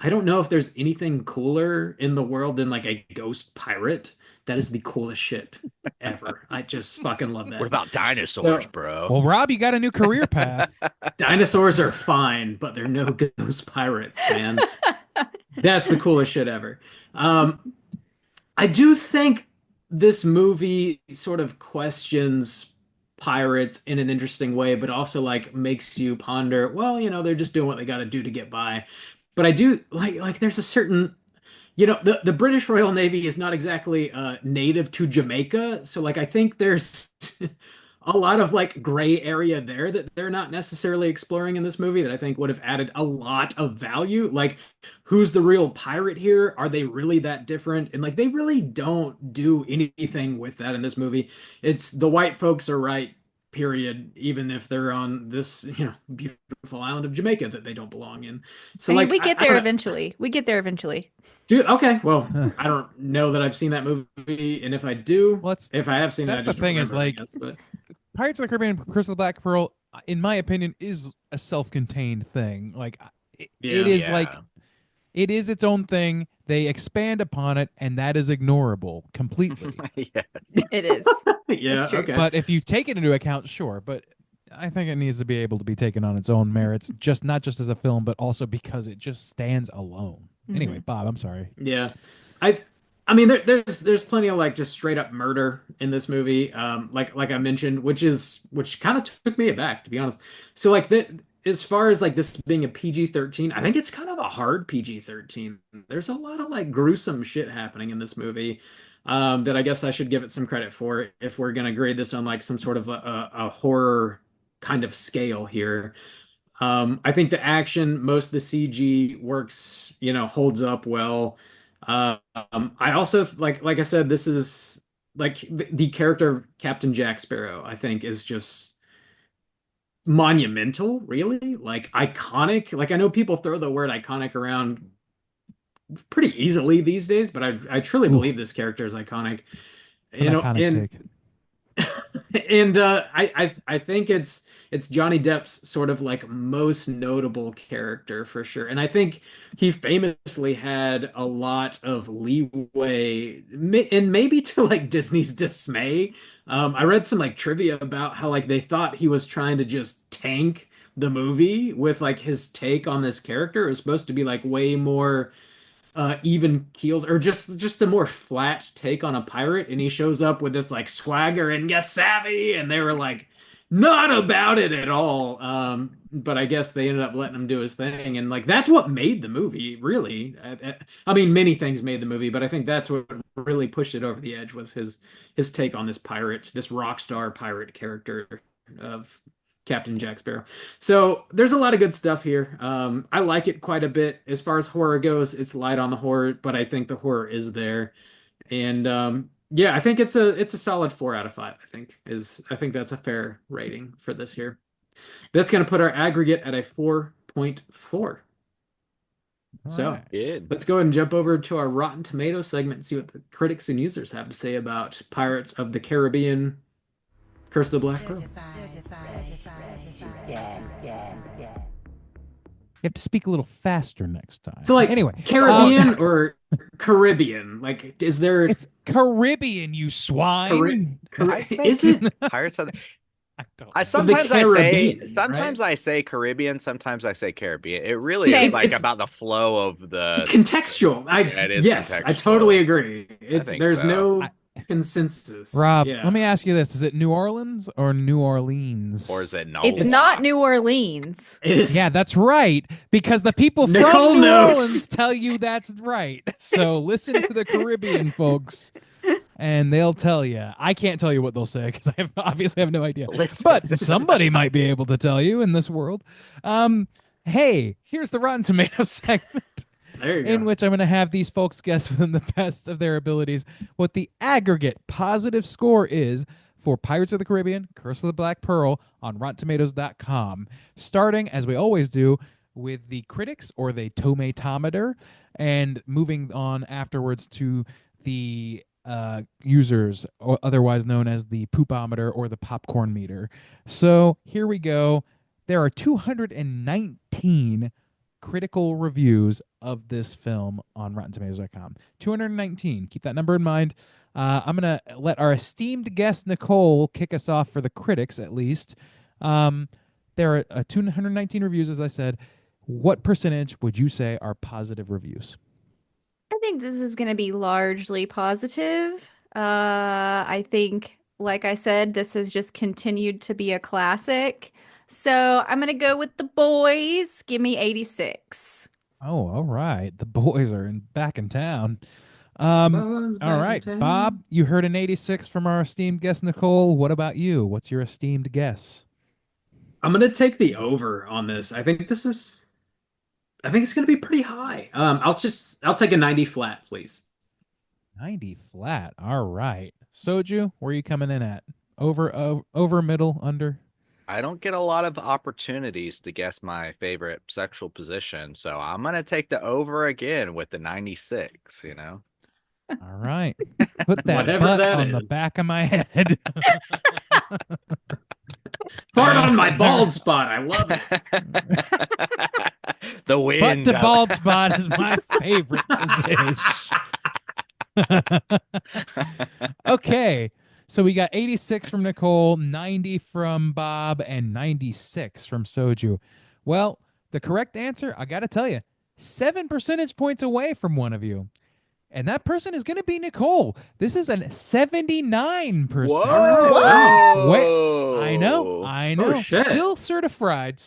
I don't know if there's anything cooler in the world than like a ghost pirate. That is the coolest shit ever. I just fucking love that. What about dinosaurs, So- bro? Well, Rob, you got a new career path. Dinosaurs are fine, but they're no ghost pirates, man. That's the coolest shit ever. I do think this movie sort of questions pirates in an interesting way, but also like makes you ponder, well, they're just doing what they got to do to get by. But I do like there's a certain the British Royal Navy is not exactly native to Jamaica, so like I think there's a lot of like gray area there that they're not necessarily exploring in this movie that I think would have added a lot of value. Like, who's the real pirate here? Are they really that different? And like they really don't do anything with that in this movie. It's the white folks are right, period, even if they're on this, beautiful island of Jamaica that they don't belong in. So I mean, like we get I there don't- eventually. We get there eventually. Dude, okay. Well, I don't know that I've seen that movie, and if I do, Well, it's- if I have seen it, that's I the just thing is, remember it, I like, guess, but Pirates of the Caribbean: Curse of the Black Pearl, in my opinion, is a self-contained thing. Like, it is Yeah. like it is its own thing. They expand upon it, and that is ignorable completely. Yes. It is. yeah, It's true. okay. But if you take it into account, sure. But I think it needs to be able to be taken on its own merits, just not just as a film, but also because it just stands alone. Anyway, Bob, I'm sorry. Yeah, I mean, there's plenty of like just straight up murder in this movie, like I mentioned, which kind of took me aback, to be honest. So like as far as like this being a PG-13, I think it's kind of a hard PG-13. There's a lot of like gruesome shit happening in this movie, that I guess I should give it some credit for if we're gonna grade this on like some sort of a horror kind of scale here. I think the action, most of the CG works, holds up well. I also like I said, this is like the character of Captain Jack Sparrow, I think, is just monumental, really, like iconic. Like I know people throw the word iconic around pretty easily these days, but I truly believe this character is iconic. It's an iconic and take. and I think it's Johnny Depp's sort of like most notable character for sure. And I think he famously had a lot of leeway, and maybe to like Disney's dismay. I read some like trivia about how like they thought he was trying to just tank the movie with like his take on this character. It was supposed to be like way more even keeled, or just a more flat take on a pirate, and he shows up with this like swagger and yes savvy, and they were like not about it at all. But I guess they ended up letting him do his thing, and like that's what made the movie really. I mean, many things made the movie, but I think that's what really pushed it over the edge was his take on this pirate, this rock star pirate character of Captain Jack Sparrow. So there's a lot of good stuff here. I like it quite a bit. As far as horror goes, it's light on the horror, but I think the horror is there. And yeah, I think it's a solid 4 out of 5. I think that's a fair rating for this here. That's gonna put our aggregate at a 4.4. So Alright. Good. let's go ahead and jump over to our Rotten Tomatoes segment and see what the critics and users have to say about Pirates of the Caribbean: Curse of the Black Pearl. You have to speak a little faster next time. So like anyway, Caribbean or Caribbean? Like is there it's Caribbean, you swine. I'd say is it Pirates of the I don't I know. sometimes I say Caribbean, sometimes right? I say Caribbean, sometimes I say Caribbean. It really See, is like it's- about the flow of the contextual? Yeah, it is Yes, I contextual. totally agree. It's think there's so. no consensus. Rob, Yeah. let me ask you this: is it New Orleans or New Orleans? or is it no? It's not New Orleans. It is. Yeah, that's right. Because the people Nicole from New knows. Orleans tell you that's right. So listen to the Caribbean folks, and they'll tell you. I can't tell you what they'll say because I obviously have no idea. Listen. But somebody might be able to tell you in this world. Hey, here's the Rotten Tomatoes segment, There you in go. which I'm going to have these folks guess within the best of their abilities what the aggregate positive score is for Pirates of the Caribbean: Curse of the Black Pearl on RottenTomatoes.com. Starting, as we always do, with the critics or the tomatometer, and moving on afterwards to the users, or otherwise known as the poopometer or the popcorn meter. So here we go. There are 219 critical reviews of this film on RottenTomatoes.com. 219. Keep that number in mind. I'm going to let our esteemed guest, Nicole, kick us off for the critics, at least. There are 219 reviews, as I said. What percentage would you say are positive reviews? I think this is going to be largely positive. I think, like I said, this has just continued to be a classic. So I'm going to go with The Boys. Give me 86. Oh, all right. The boys are back in town. Bones back All in right, town. Bob, you heard an 86 from our esteemed guest, Nicole. What about you? What's your esteemed guess? I'm gonna take the over on this. I think it's gonna be pretty high. I'll take a 90 flat, please. 90 flat. All right. Soju, where are you coming in at? Over, middle, under? I don't get a lot of opportunities to guess my favorite sexual position, so I'm gonna take the over again with the 96, you know? All right. Put that Whatever butt that on the is. back of my head. Fart on my bald spot. I love it. The Butt wind. to bald spot is my favorite position. Okay. So we got 86 from Nicole, 90 from Bob, and 96 from Soju. Well, the correct answer, I got to tell you, 7 percentage points away from one of you. And that person is going to be Nicole. This is a 79%. Whoa! Wait, I know. Oh, shit. Still certified.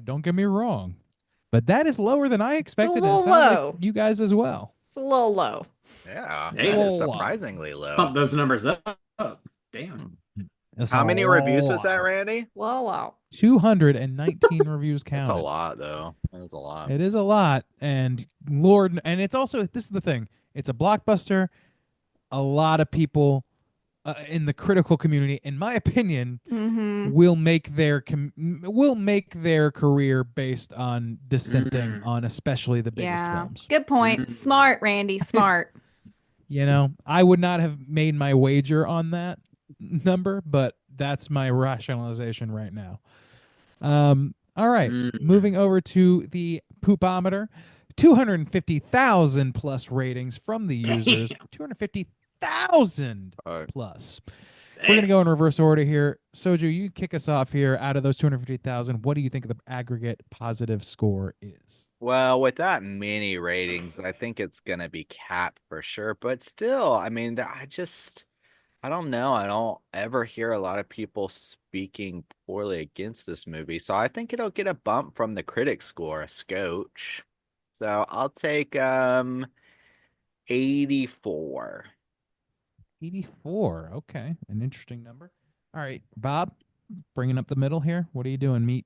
Don't get me wrong. But that is lower than I expected. A And it little sounds like low. you guys as well. It's a little low. Yeah, Hey. that is Whoa. surprisingly low. Pump those numbers up. Damn. That's How a many reviews was that, lot. Randy? Low. 219 reviews counted. That's a lot, though. That is a lot. It is a lot, and Lord, and it's also, this is the thing. It's a blockbuster. A lot of people in the critical community, in my opinion, Mm-hmm. will make their career based on dissenting Mm. on especially the biggest Yeah. films. Good point. Smart, Randy. Smart. You know, I would not have made my wager on that number, but that's my rationalization right now. All right, moving over to the poopometer. 250,000 plus ratings from the users. 250,000 plus. We're going to go in reverse order here. Soju, you kick us off here. Out of those 250,000, what do you think the aggregate positive score is? Well, with that many ratings, I think it's gonna be capped for sure. But still, I mean, I don't know. I don't ever hear a lot of people speaking poorly against this movie. So I think it'll get a bump from the critic score, a scotch. So I'll take 84. 84. Okay, an interesting number. All right, Bob, bringing up the middle here. What are you doing, meat?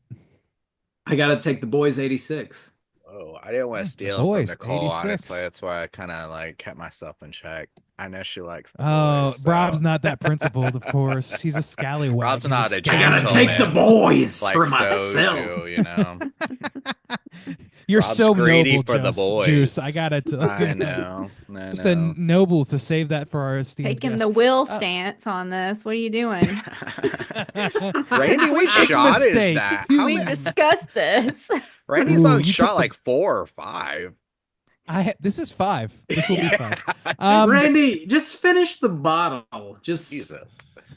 I gotta take the boys 86. Oh, I didn't want to The steal it Boys, from Nicole, 86. honestly. That's why I kind of like kept myself in check. I know she likes the Oh, boys, so- Rob's not that principled, of course. He's a scallywag. Rob's He's not a I gotta gentleman. take the boys like for myself. soju, you know. You're Rob's so greedy noble, for the boys. Juice. I gotta tell you. I know. I Just know. a noble to save that for our esteemed Taking guest. the will stance on this. What are you doing? Randy, We which make a shot is mistake. that? How We many- discussed this. Randy's Ooh, on you shot took the- like 4 or 5. This is 5. This will be 5. Randy, just finish the bottle. Just Jesus.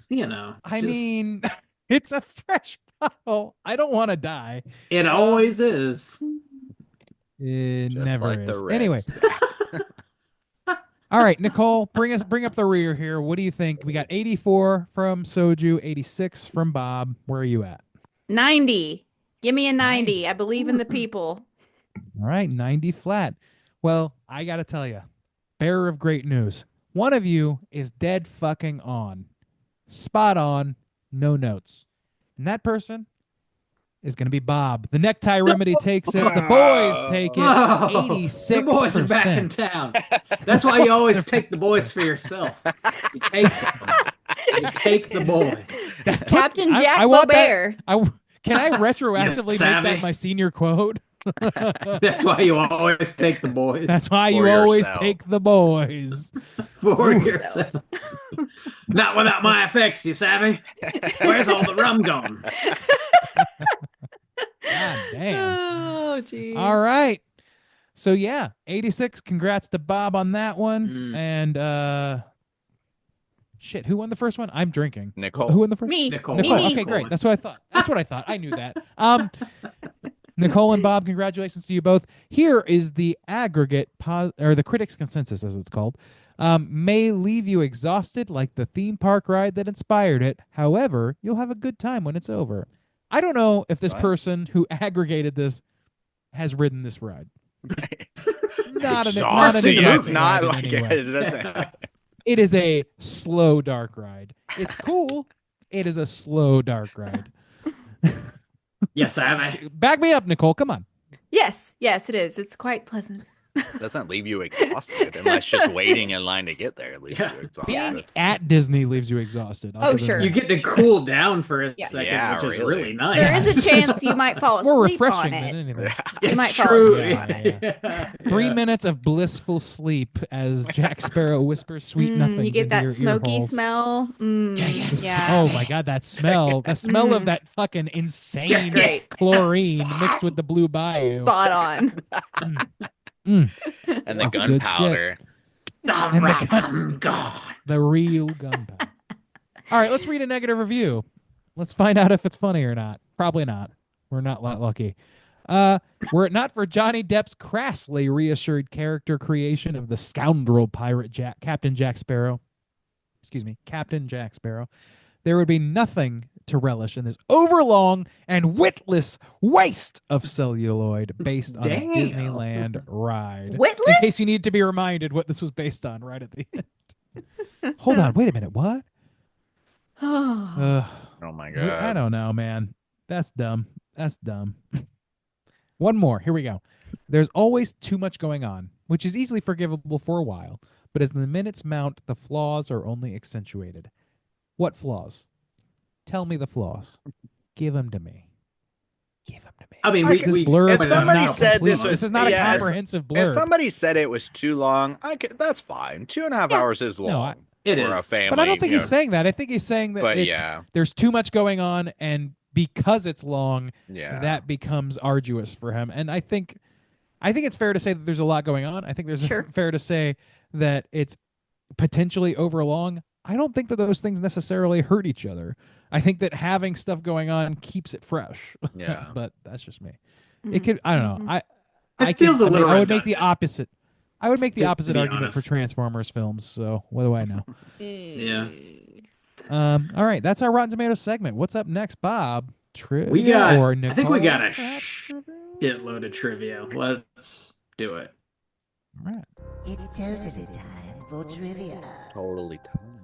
you know. I just- mean, it's a fresh bottle. I don't want to die. it always is. It Just never like the is. Red Anyway, State. all right, Nicole, bring up the rear here. What do you think? We got 84 from Soju, 86 from Bob. Where are you at? 90. Give me a 90. I believe in the people. All right, 90 flat. Well, I got to tell you, bearer of great news. One of you is dead fucking on. Spot on, no notes. And that person is going to be Bob. The necktie remedy takes it. The boys take it. Oh, 86%. the boys are back in town. That's why you always take the boys for yourself. You take the boys. Captain Jack I want that- Bobert. Can I retroactively make savvy. that my senior quote? That's why you always take the boys That's why you For always yourself. take the boys. for yourself. Not without my effects, you savvy? Where's all the rum gone? God damn. Oh, geez. All right. So yeah, 86. Congrats to Bob on that one. Mm. And shit, who won the first one? I'm drinking. Nicole. Who won the first? Me. Nicole. Me, Nicole. me. Okay, great. That's what I thought. That's what I thought. I knew that. Nicole and Bob, congratulations to you both. Here is the aggregate or the critics' consensus, as it's called. May leave you exhausted like the theme park ride that inspired it. However, you'll have a good time when it's over. I don't know if this What? person who aggregated this has ridden this ride. Not an Exhausting. Yeah, It's exhausting not ride in like any way. it. It is a slow dark ride. It's cool. It is a slow dark ride. Yes, I have. Back me up, Nicole. Come on. Yes, it is. It's quite pleasant. Doesn't leave you exhausted unless just waiting in line to get there leaves Yeah. you exhausted. Being at Disney leaves you exhausted. I'll Oh, give them sure. that. You get to cool down for a Yeah. second, Yeah, which is really. really nice. There is a chance you might fall It's more asleep refreshing on than it. anything. You It's might fall true. asleep. Yeah. 3 minutes of blissful sleep as Jack Sparrow whispers sweet nothings. You get into that your smoky ear holes. smell. Yes. Yeah. Oh my god, that smell. The smell of Mm. that fucking Just insane great. chlorine mixed with the blue bayou. Spot on. Mm, And the That's good gunpowder. And the Oh, God. the real gunpowder. All right, let's read a negative review. Let's find out if it's funny or not. Probably not. We're not lucky. Were it not for Johnny Depp's crassly reassured character creation of the scoundrel pirate Captain Jack Sparrow, there would be nothing to relish in this overlong and witless waste of celluloid based on a Damn. Disneyland ride. Witless? In case you need to be reminded what this was based on right at the end. Hold on, wait a minute. What? Oh. Oh my I god. don't know, man. That's dumb. That's dumb. One more. Here we go. There's always too much going on, which is easily forgivable for a while, but as the minutes mount, the flaws are only accentuated. What flaws? Tell me the flaws. Give them to me. Give them to me. I mean, This we blurb if is somebody not said complete. this was- This is not a yeah, comprehensive If blurb. somebody said it was too long, that's fine. 2.5 hours is long. I- It for a is. family. But I don't think you he's know. saying that. I think he's saying that But it's, yeah, there's too much going on, and because it's long, yeah. that becomes arduous for him. And I think it's fair to say that there's a lot going on. I think there's Sure. fair to say that it's potentially overlong. I don't think that those things necessarily hurt each other. I think that having stuff going on keeps it fresh. Yeah. But that's just me. It could. I don't know. It feels a little I would make the redundant, opposite. I would make the to opposite be argument for honest. Transformers films. So what do I know? Yeah. All right, that's our Rotten Tomatoes segment. What's up next, Bob? Trivia We got. or I think we Nicole? got a Perhaps? shitload of trivia. Let's do it. All right. It's totally time for trivia. Totally time.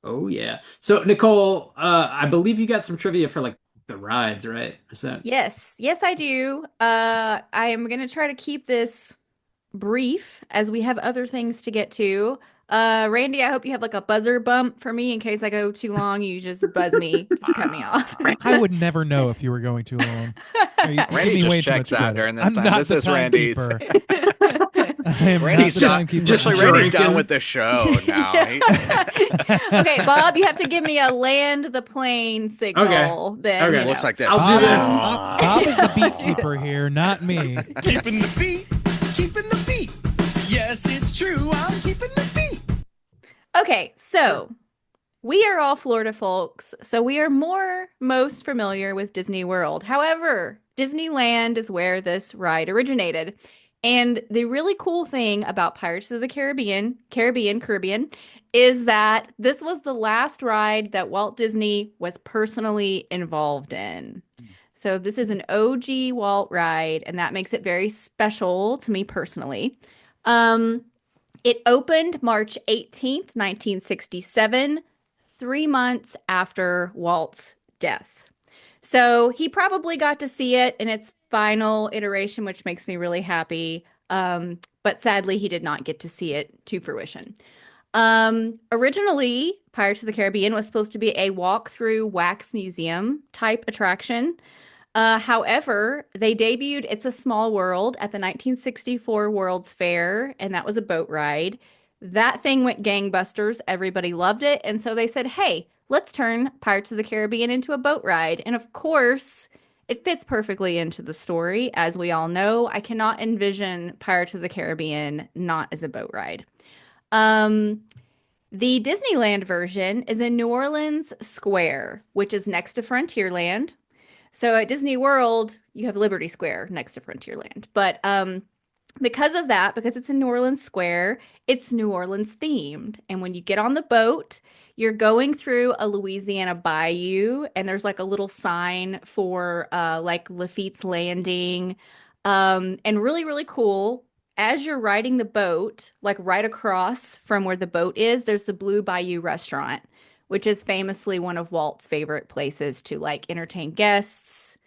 Oh yeah. So Nicole, I believe you got some trivia for like the rides, right? Is that? Yes, I do. I am gonna try to keep this brief as we have other things to get to. Randy, I hope you have like a buzzer bump for me in case I go too long. You just buzz me, just cut me off. I would never know if you were going too long. You give Randy me just way too checks much out credit. during this I'm time. not This the is Randy's. timekeeper. I am Randy's not the just- timekeeper. just Randy's drinking. done with the show now. Okay, Bob, you have to give me a land the plane signal. Then Okay. you know. Looks like this. I'll Bob do is, this. Bob is the beekeeper here, not me. Keeping the beat, keeping the beat. Yes, it's true, I'm keeping the beat. Okay, so we are all Florida folks, so we are most familiar with Disney World. However, Disneyland is where this ride originated. And the really cool thing about Pirates of the Caribbean, is that this was the last ride that Walt Disney was personally involved in. So this is an OG Walt ride, and that makes it very special to me personally. It opened March 18th, 1967, 3 months after Walt's death. So he probably got to see it in its final iteration, which makes me really happy. But sadly, he did not get to see it to fruition. Originally, Pirates of the Caribbean was supposed to be a walk-through wax museum type attraction. However, they debuted It's a Small World at the 1964 World's Fair, and that was a boat ride. That thing went gangbusters. Everybody loved it. And so they said, hey, let's turn Pirates of the Caribbean into a boat ride. And of course, it fits perfectly into the story. As we all know, I cannot envision Pirates of the Caribbean not as a boat ride. Um, the Disneyland version is in New Orleans Square, which is next to Frontierland. So at Disney World, you have Liberty Square next to Frontierland. But because of that, because it's in New Orleans Square, it's New Orleans themed. And when you get on the boat, you're going through a Louisiana bayou, and there's like a little sign for like Lafitte's Landing. And really, really cool. As you're riding the boat, like right across from where the boat is, there's the Blue Bayou restaurant, which is famously one of Walt's favorite places to like entertain guests.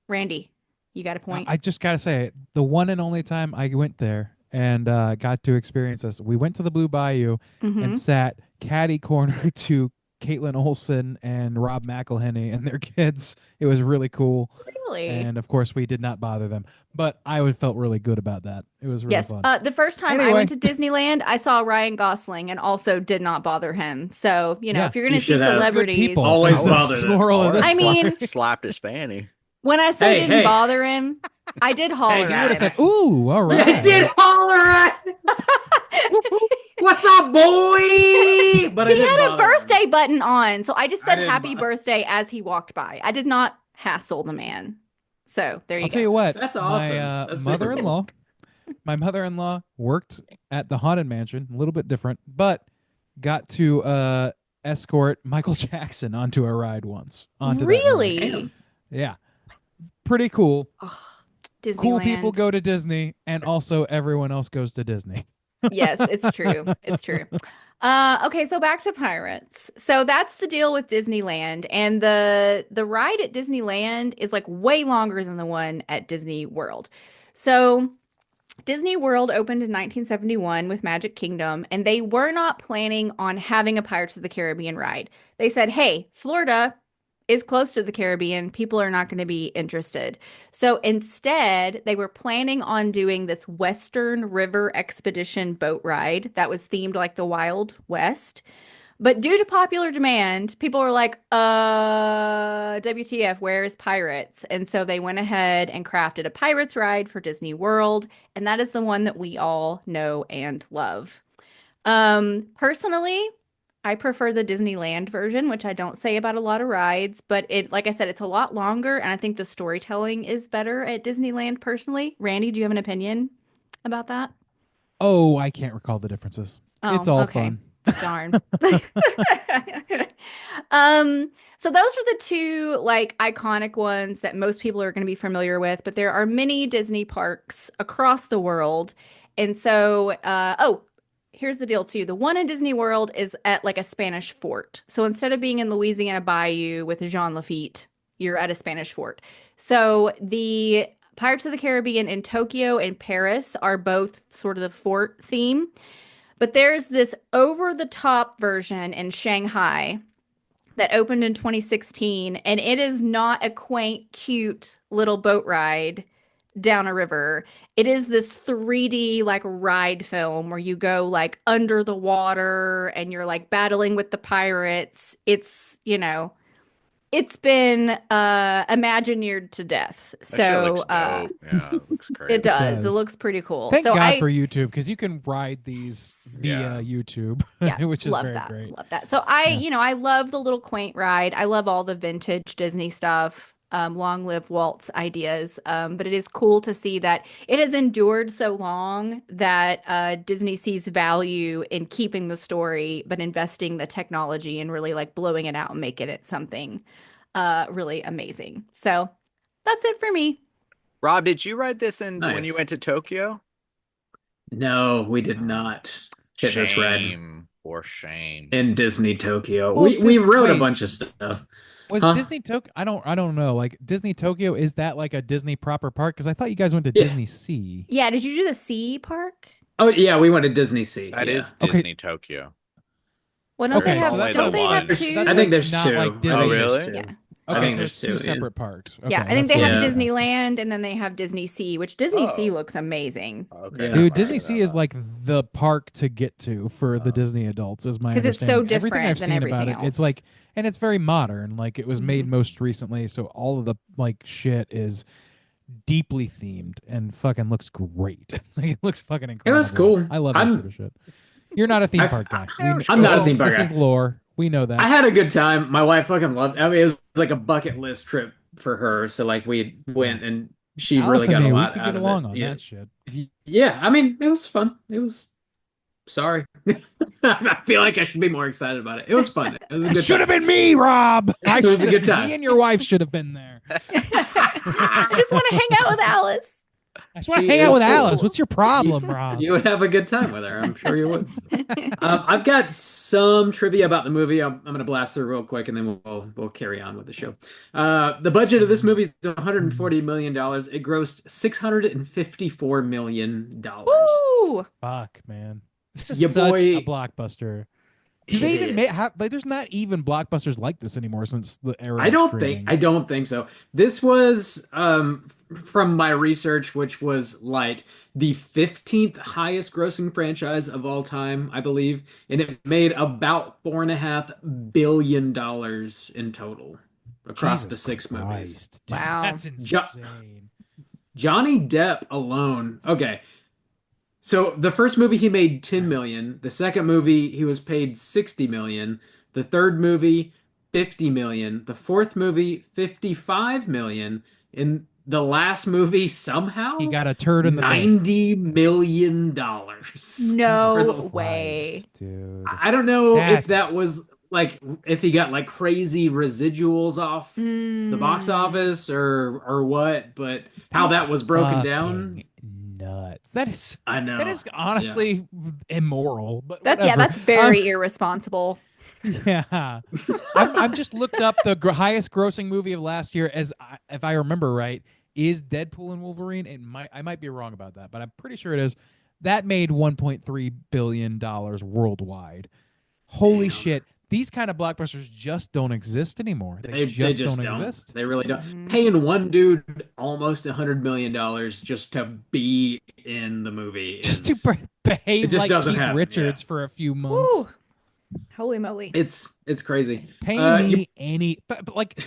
Randy, you got a point? I just gotta say, the one and only time I went there and got to experience this, we went to the Blue Bayou Mhm. and sat catty corner to Caitlin Olsen and Rob McElhenney and their kids. It was really cool. Really? And of course, we did not bother them, but felt really good about that. It was really Yes. fun. The first time I Anyway. went to Disneyland, I saw Ryan Gosling and also did not bother him. So, Yeah, if you're going you to see should have. Good celebrities, people. Always That was bother the them. moral of this I mean, story. Slapped his fanny. when I say Hey, didn't hey. bother him, I did holler Hey, you You at would him. have said, "Ooh, all right." I did holler at. What's up, boy? But I He didn't had a bother him. birthday button on, so I just said didn't happy bo- birthday as he walked by. I did not hassle the man. So there you I'll go. tell you what. That's awesome. My That's super mother-in-law, my mother-in-law worked at the Haunted Mansion, a little bit different, but got to escort Michael Jackson onto a ride once. Onto that ride. Really? Damn. Yeah. Pretty cool. Disneyland. Cool people go to Disney, and also everyone else goes to Disney. Yes, it's true. It's true. Okay, so back to Pirates. So that's the deal with Disneyland, and the ride at Disneyland is like way longer than the one at Disney World. So Disney World opened in 1971 with Magic Kingdom, and they were not planning on having a Pirates of the Caribbean ride. They said, "Hey, Florida is close to the Caribbean. People are not going to be interested." So instead, they were planning on doing this Western River Expedition boat ride that was themed like the Wild West. But due to popular demand, people were like, WTF, where's Pirates? And so they went ahead and crafted a Pirates ride for Disney World, and that is the one that we all know and love. Personally, I prefer the Disneyland version, which I don't say about a lot of rides, but like I said, it's a lot longer, and I think the storytelling is better at Disneyland personally. Randy, do you have an opinion about that? Oh, I can't recall the differences. It's Oh, all okay. fun. Darn. So those are the two like iconic ones that most people are going to be familiar with, but there are many Disney parks across the world. And so, here's the deal too. The one in Disney World is at like a Spanish fort. So instead of being in Louisiana Bayou with Jean Lafitte, you're at a Spanish fort. So the Pirates of the Caribbean in Tokyo and Paris are both sort of the fort theme. But there's this over-the-top version in Shanghai that opened in 2016, and it is not a quaint, cute little boat ride down a river. It is this 3D like ride film where you go like under the water and you're like battling with the pirates. It's, it's been Imagineered to death. That shit So looks dope. Yeah, it looks great. it does. It does. looks pretty cool. Thank so God for YouTube, because you can ride these via Yeah. YouTube, Yeah, which is love very that. great. Love that. So I love the little quaint ride. I love all the vintage Disney stuff. Long live Walt's ideas. But it is cool to see that it has endured so long that Disney sees value in keeping the story, but investing the technology and really like blowing it out and making it something really amazing. So that's it for me. Rob, did you ride this when you Nice. went to Tokyo? No, we did not hit this ride Shame. For shame. in Disney Tokyo. Well, we this- rode a wait. bunch of stuff. Was Huh? Disney Tokyo? I don't know. Like Disney Tokyo, is that like a Disney proper park? Because I thought you guys went to Yeah. Disney Sea. Yeah, did you do the Sea Park? Oh yeah, we went to Disney Sea. That yeah. is Okay. Disney Tokyo. Well, don't Okay, they so have that's don't the they have one. two? I think there's not two. like I Disney think Oh, there's really? two. Yeah. I Okay, think so there's it's two two, yeah. separate parks. Yeah, Okay, I think that's they what have Yeah. I was asking. Disneyland and then they have Disney Sea, which Disney Sea Oh. looks amazing Okay. Yeah. Dude, I'm Disney alright Sea with is that. like the park to get to for the Disney adults, is my 'Cause it's so understanding. Everything different I've than seen about everything it, it's else. like, and it's very modern. Like it was made Mhm. most recently, so all of the like shit is deeply themed and fucking looks great. Like it looks fucking It incredible. was cool. I love that sort of shit. You're not a theme park guy. I'm not a This theme park This is guy. lore. We know that. I had a good time. My wife fucking loved. I mean, it was like a bucket list trip for her. So like we went and she Alice really and got me, a we lot could out get of along it. on Yeah. that shit. Yeah, I mean, it was fun. It was. Sorry, I feel like I should be more excited about it. It was fun. It was a good. Should have time. been me, Rob. It was a good time. Me and your wife should have been there. I just want to hang out with Alice. I just want to She hang out is with cool. Alice. What's your problem, Rob? You would have a good time with her. I'm sure you would. I've got some trivia about the movie. I'm going to blast through real quick, and then we'll carry on with the show. The budget of this movie is $140 million. It grossed $654 million. Woo! Fuck, man. This is Your such boy- a blockbuster. Do they It even make? is. Like, there's not even blockbusters like this anymore since the era. I of don't streaming. think I don't think so. This was from my research, which was light, the 15th highest grossing franchise of all time, I believe, and it made about $4.5 billion in total across the Jesus 6 movies. Christ, dude, Wow. that's Jo- insane. Johnny Depp alone. Okay. So the first movie he made 10 million, the second movie he was paid 60 million, the third movie 50 million, the fourth movie 55 million, and the last movie somehow He got a turd in the bank. $90 million dollars. For No the- way. Christ, dude. I don't know if That's- that was like if he got like crazy residuals off the box Mm. office or what, but how that was broken down. Fucking nuts. That is. I know. That is honestly immoral. But That's whatever. that's very irresponsible. Yeah, I've just looked up the highest grossing movie of last year, if I remember right, is Deadpool and Wolverine. I might be wrong about that, but I'm pretty sure it is. That made $1.3 billion worldwide. Holy Damn. shit! These kind of blockbusters just don't exist anymore. They just don't exist. They really don't. Mhm. Paying one dude almost $100 million just to be in the movie Just is, to behave it just like doesn't Keith happen, Richards for a few months. Woo. Holy moly. it's crazy. Pay You- me any, but like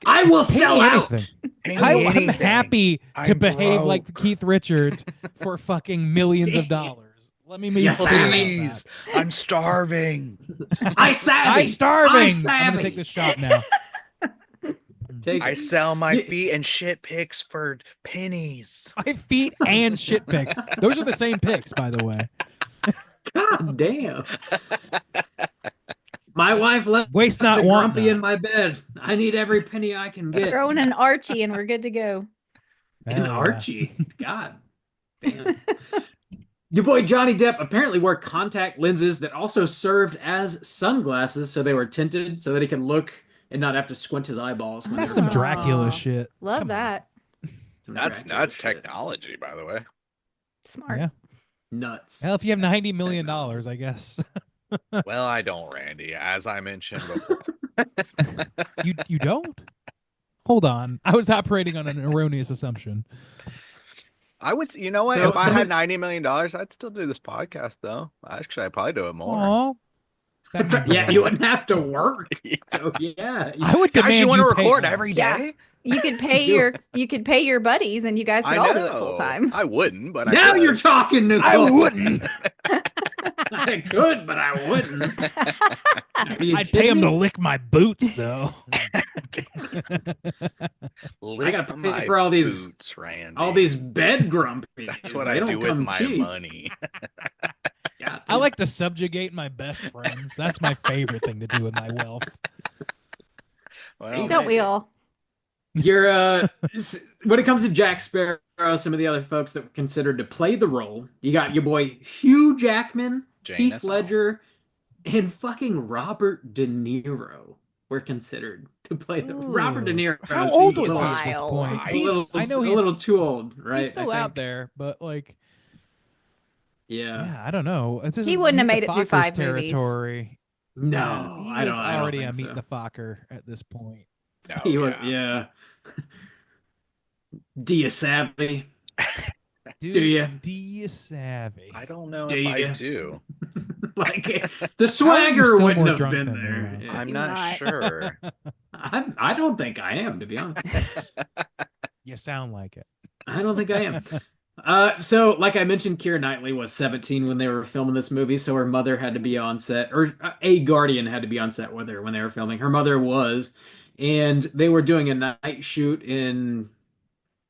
I will pay sell me out. anything. I'm happy to I'm behave broke. like Keith Richards for fucking millions of dollars. Let me be Yes, clear about Please, that. I'm starving. I savvy. I'm starving. I I'm savvy. gonna take this shot now. Take I it. sell my Yeah. feet and shit pics for pennies. My feet and shit pics. Those are the same pics, by the way. God damn. My wife left Waste the not, want grumpy in not. my bed. I need every penny I can get. Throw in an Archie and we're good to go. And Hell yeah. Archie. God damn. Your boy Johnny Depp apparently wore contact lenses that also served as sunglasses, so they were tinted so that he could look and not have to squint his eyeballs. When That's they some were- Dracula Aw. shit. Love Come on. that. Some That's Dracula shit. technology, by the way. Smart. Yeah. Nuts. Hell, if you have $90 million, I guess. Well, I don't, Randy, as I mentioned before. You don't? Hold on. I was operating on an erroneous assumption. I would, you know what? So- if I so- had $90 million, I'd still do this podcast, though. Actually, I'd probably do it more. Aw. That means a Yeah, lot. you wouldn't have to work. So yeah. I would Guys, demand you want to pay record us. every Yeah. day? You could pay Do your buddies and you guys could all do it full time. I wouldn't, but Now I you're talking, Nicole. I wouldn't. I could, but I wouldn't. Are you I'd pay him kidding to me? lick my boots, though. Lick gotta pay my for all these- boots, Randy. all these bed grumpies. That's what They I don't do with come my cheap. money. God I like to subjugate my best friends. That's my favorite thing to do with my wealth. Well, Don't we all? You're when it comes to Jack Sparrow, some of the other folks that were considered to play the role, you got your boy Hugh Jackman, Janus. Heath Ledger, and fucking Robert De Niro were considered to play the Ooh. Robert De Niro. How seems old a was he little- at this Wild. point? a little, I know a he's, little too old, right? he's still I out think. there, but like, Yeah. I don't know. This He is wouldn't have Meet made the it through Fockers 5 movies. territory. No, he I was don't. I don't already a think meet so. the Fokker at this point. No, He was, yeah. Do you savvy? Dude, Do you? do you savvy? I don't know Do if I you? do. Like the How are you swagger still wouldn't more have drunk been than me, there. Ryan? Yeah. I'm Do not not. sure. I don't think I am, to be honest. You sound like it. I don't think I am. So like I mentioned, Keira Knightley was 17 when they were filming this movie, so her mother had to be on set, or a guardian had to be on set with her when they were filming. Her mother was, and they were doing a night shoot in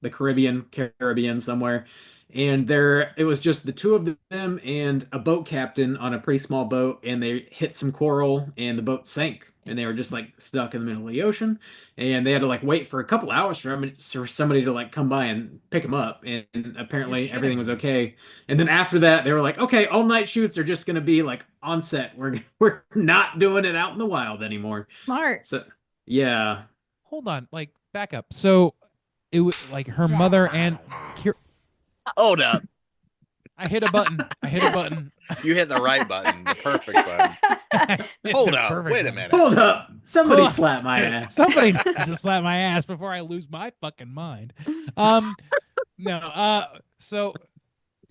the Caribbean somewhere. And it was just the two of them and a boat captain on a pretty small boat, and they hit some coral and the boat sank. And they were just like stuck in the middle of the ocean, and they had to like wait for a couple hours for somebody to like come by and pick them up. And apparently You're everything shitting was me. okay. And then after that, they were like, okay, all night shoots are just going to be like on set. We're not doing it out in the wild anymore. Smart. So yeah, Hold on, like back up. So it was like her mother and Hold up. I hit a button. I hit a button. You hit the right button, the perfect button. I hit Hold the up. perfect Wait a button. minute. hold up, somebody Hold on. slap my ass. Somebody needs to slap my ass before I lose my fucking mind. No. So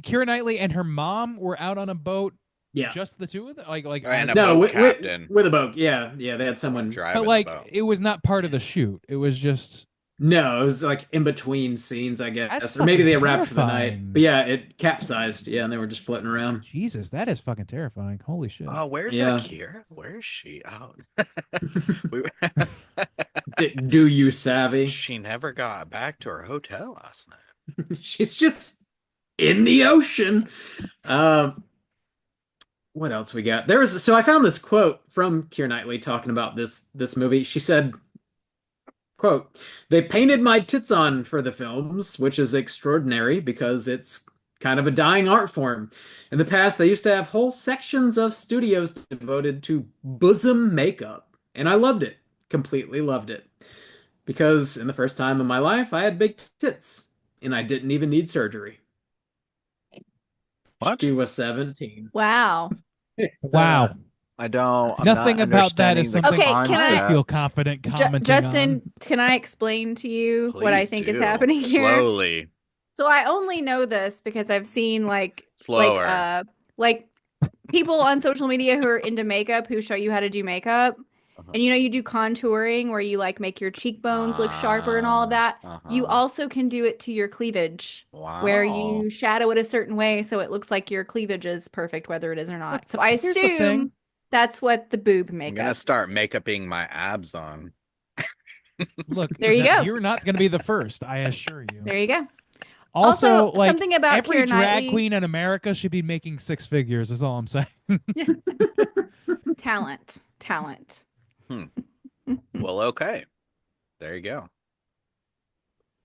Keira Knightley and her mom were out on a boat. Yeah. Just the two of them. Like And a No, boat captain. with a boat. Yeah, yeah, they had someone. Driving but like the boat. it was not part of the shoot. It was just No, it was like in between scenes, I guess, That's or maybe they fucking wrapped for the night. terrifying. But yeah, it capsized. Yeah, and they were just floating around. Jesus. That is fucking terrifying. Holy shit. Oh, where's Yeah. that Keira? Where is she? Oh. We- Do you savvy? she never got back to her hotel last night. She's just in the ocean. What else we got? So I found this quote from Keira Knightley talking about this movie. She said, quote, "They painted my tits on for the films, which is extraordinary because it's kind of a dying art form. In the past, they used to have whole sections of studios devoted to bosom makeup, and I loved it. Completely loved it. Because in the first time in my life, I had big tits, and I didn't even need surgery." What? She was 17. Wow. Wow. I don't. I'm Nothing not about that is understanding something the Okay, can I concept. feel confident commenting Justin, on. can I explain to you what I Please think is do. happening here? Slowly. So I only know this because I've seen Slower. like people on social media who are into makeup who show you how to do makeup. Uh-huh. And you do contouring where you like make your cheekbones look sharper and all of that. You Uh-huh. also can do it to your cleavage where Wow. you shadow it a certain way so it looks like your cleavage is perfect whether it is or not. So I Here's the assume thing. that's what the boob I'm gonna makeup. start makeuping my abs on. Look, There you go. You're not going to be the first, I assure you. There you go. Also, like something about every Keira drag Knightley, queen in America should be making six figures. Is all I'm saying. talent. Well, okay. There you go.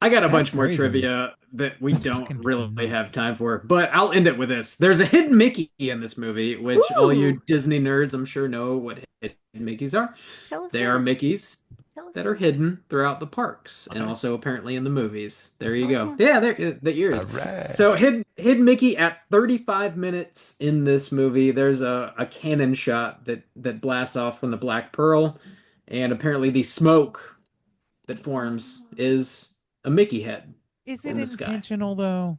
I got a That's bunch more crazy. trivia that we That's don't fucking really nuts. have time for, but I'll end it with this. There's a hidden Mickey in this movie, which all you Ooh. Disney nerds, I'm sure, know what hidden Mickeys are. Tell us They more. are Mickeys Tell us that more. are hidden throughout the parks and Okay. also apparently in the movies. There you Tell us go. more. Yeah, there the ears. Alright. So hidden Mickey at 35 minutes in this movie. There's a cannon shot that blasts off from the Black Pearl, and apparently the smoke that forms is a Mickey head. Is it In the sky. intentional though?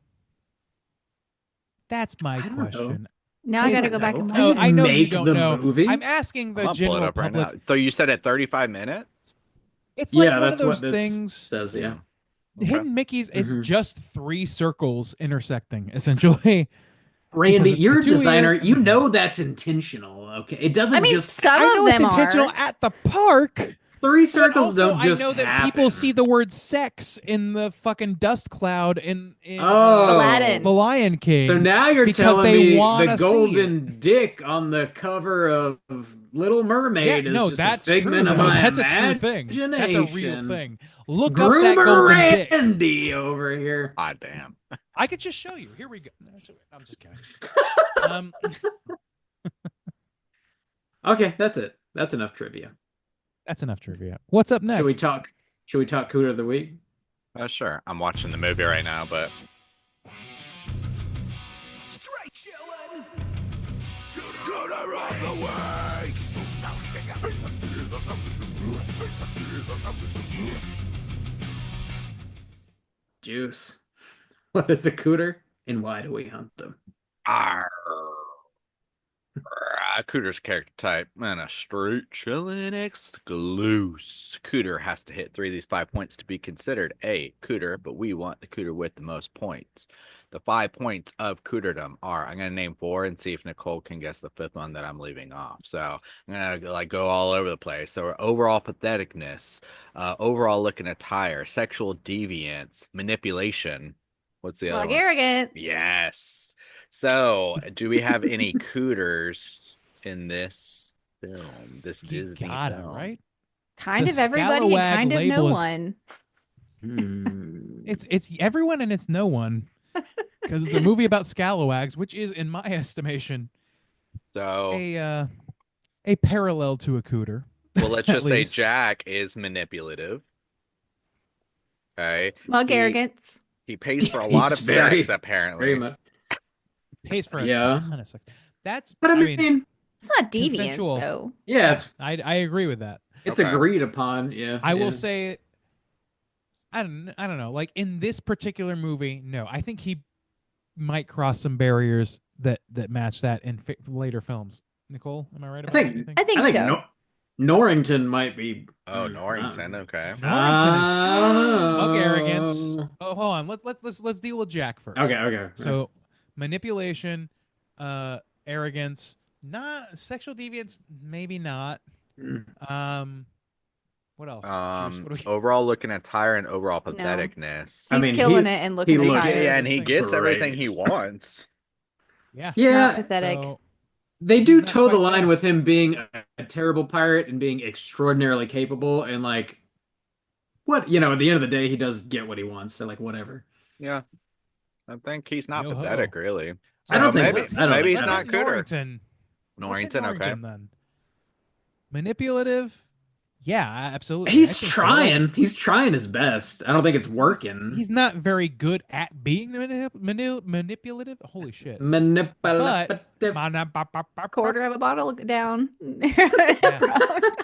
That's my I don't know. question. Now I I gotta don't go back know. and I No, watch. didn't I know you make don't the know. movie. I'm asking the I'm gonna pull it general up right public. now. So you said at 35 minutes? It's like Yeah, one of that's those what this things. says. Yeah. Okay. Hidden Mickey's is Mhm. just three circles intersecting, essentially. Randy, Because it's you're the a two designer. ears You and- know that's intentional. Okay, it doesn't I mean, just some I of know it's them intentional are. at the park. three But circles also, don't just I know that happen. people see the word sex in the fucking dust cloud in Oh. Aladdin. The Lion King. So now you're because telling they me wanna the see golden dick on the cover of Little Mermaid yeah, is no, just that's a figment true. of No, my that's a true thing. imagination. That's a real thing. Look up that Groomer golden dick. Randy over here. Ah, damn. I could just show you. Here we go. No, I'm just kidding. um, Okay, that's it. That's enough trivia. that's enough trivia. What's up next? Should we talk Cooter of the Week? Sure. I'm watching the movie right now, but Straight chillin'. Cooter of the week. Juice. What is a cooter, and why do we hunt them? Arr. Cooter's character type, man, a straight chillin' exclusive. Cooter has to hit 3 of these 5 points to be considered a cooter, but we want the cooter with the most points. The 5 points of cooterdom are, I'm gonna name 4 and see if Nicole can guess the 5th one that I'm leaving off. So I'm gonna go all over the place. So overall patheticness, overall looking attire, sexual deviance, manipulation. What's the other Smug one? arrogance. Yes. So, do we have any cooters in this film? This You Disney got it, film? right? Kind The of everybody and scalawag kind of no label is- one. It's everyone and it's no one. Because it's a movie about scalawags, which is, in my estimation, So, a parallel to a cooter. well, let's at just say least. Jack is manipulative. Okay. Smug He- arrogance. He pays for a lot of He's very- sex, apparently. Very much. Pays for a Yeah. ton of sex. That's, But I I mean, mean, It's not deviant Consensual. though. yeah, I agree with that. it's Okay. agreed upon. Yeah. I yeah. will say, I don't know. Like in this particular movie, no, I think he might cross some barriers that match that in later films. Nicole, am I right about that? you I think so. Norrington might be. Oh, Norrington. Okay. Norrington is Oh. smug arrogance. Oh, hold on. Let's deal with Jack first. Okay. So manipulation, arrogance, not sexual deviance, maybe not. Mm. What else? Juice, what do we- Overall looking attire and overall patheticness. He's I mean, killing he- it and he looking looks- tired. Yeah, and he gets everything Great. he wants. yeah. Not Yeah, pathetic. So, they do He's not toe the quite line there. with him being a terrible pirate and being extraordinarily capable, and like, what at the end of the day, he does get what he wants. So like, whatever. Yeah. I think he's not Yo-ho. pathetic, really. I don't think maybe, so. I don't maybe think he's so. not cooter. Norrington. Norrington, okay. Then. Manipulative. Yeah, absolutely. I He's think so. trying. He's trying his best. I don't think it's working. He's not very good at being manipulative. Holy shit. Manipulative. Quarter of a bottle down.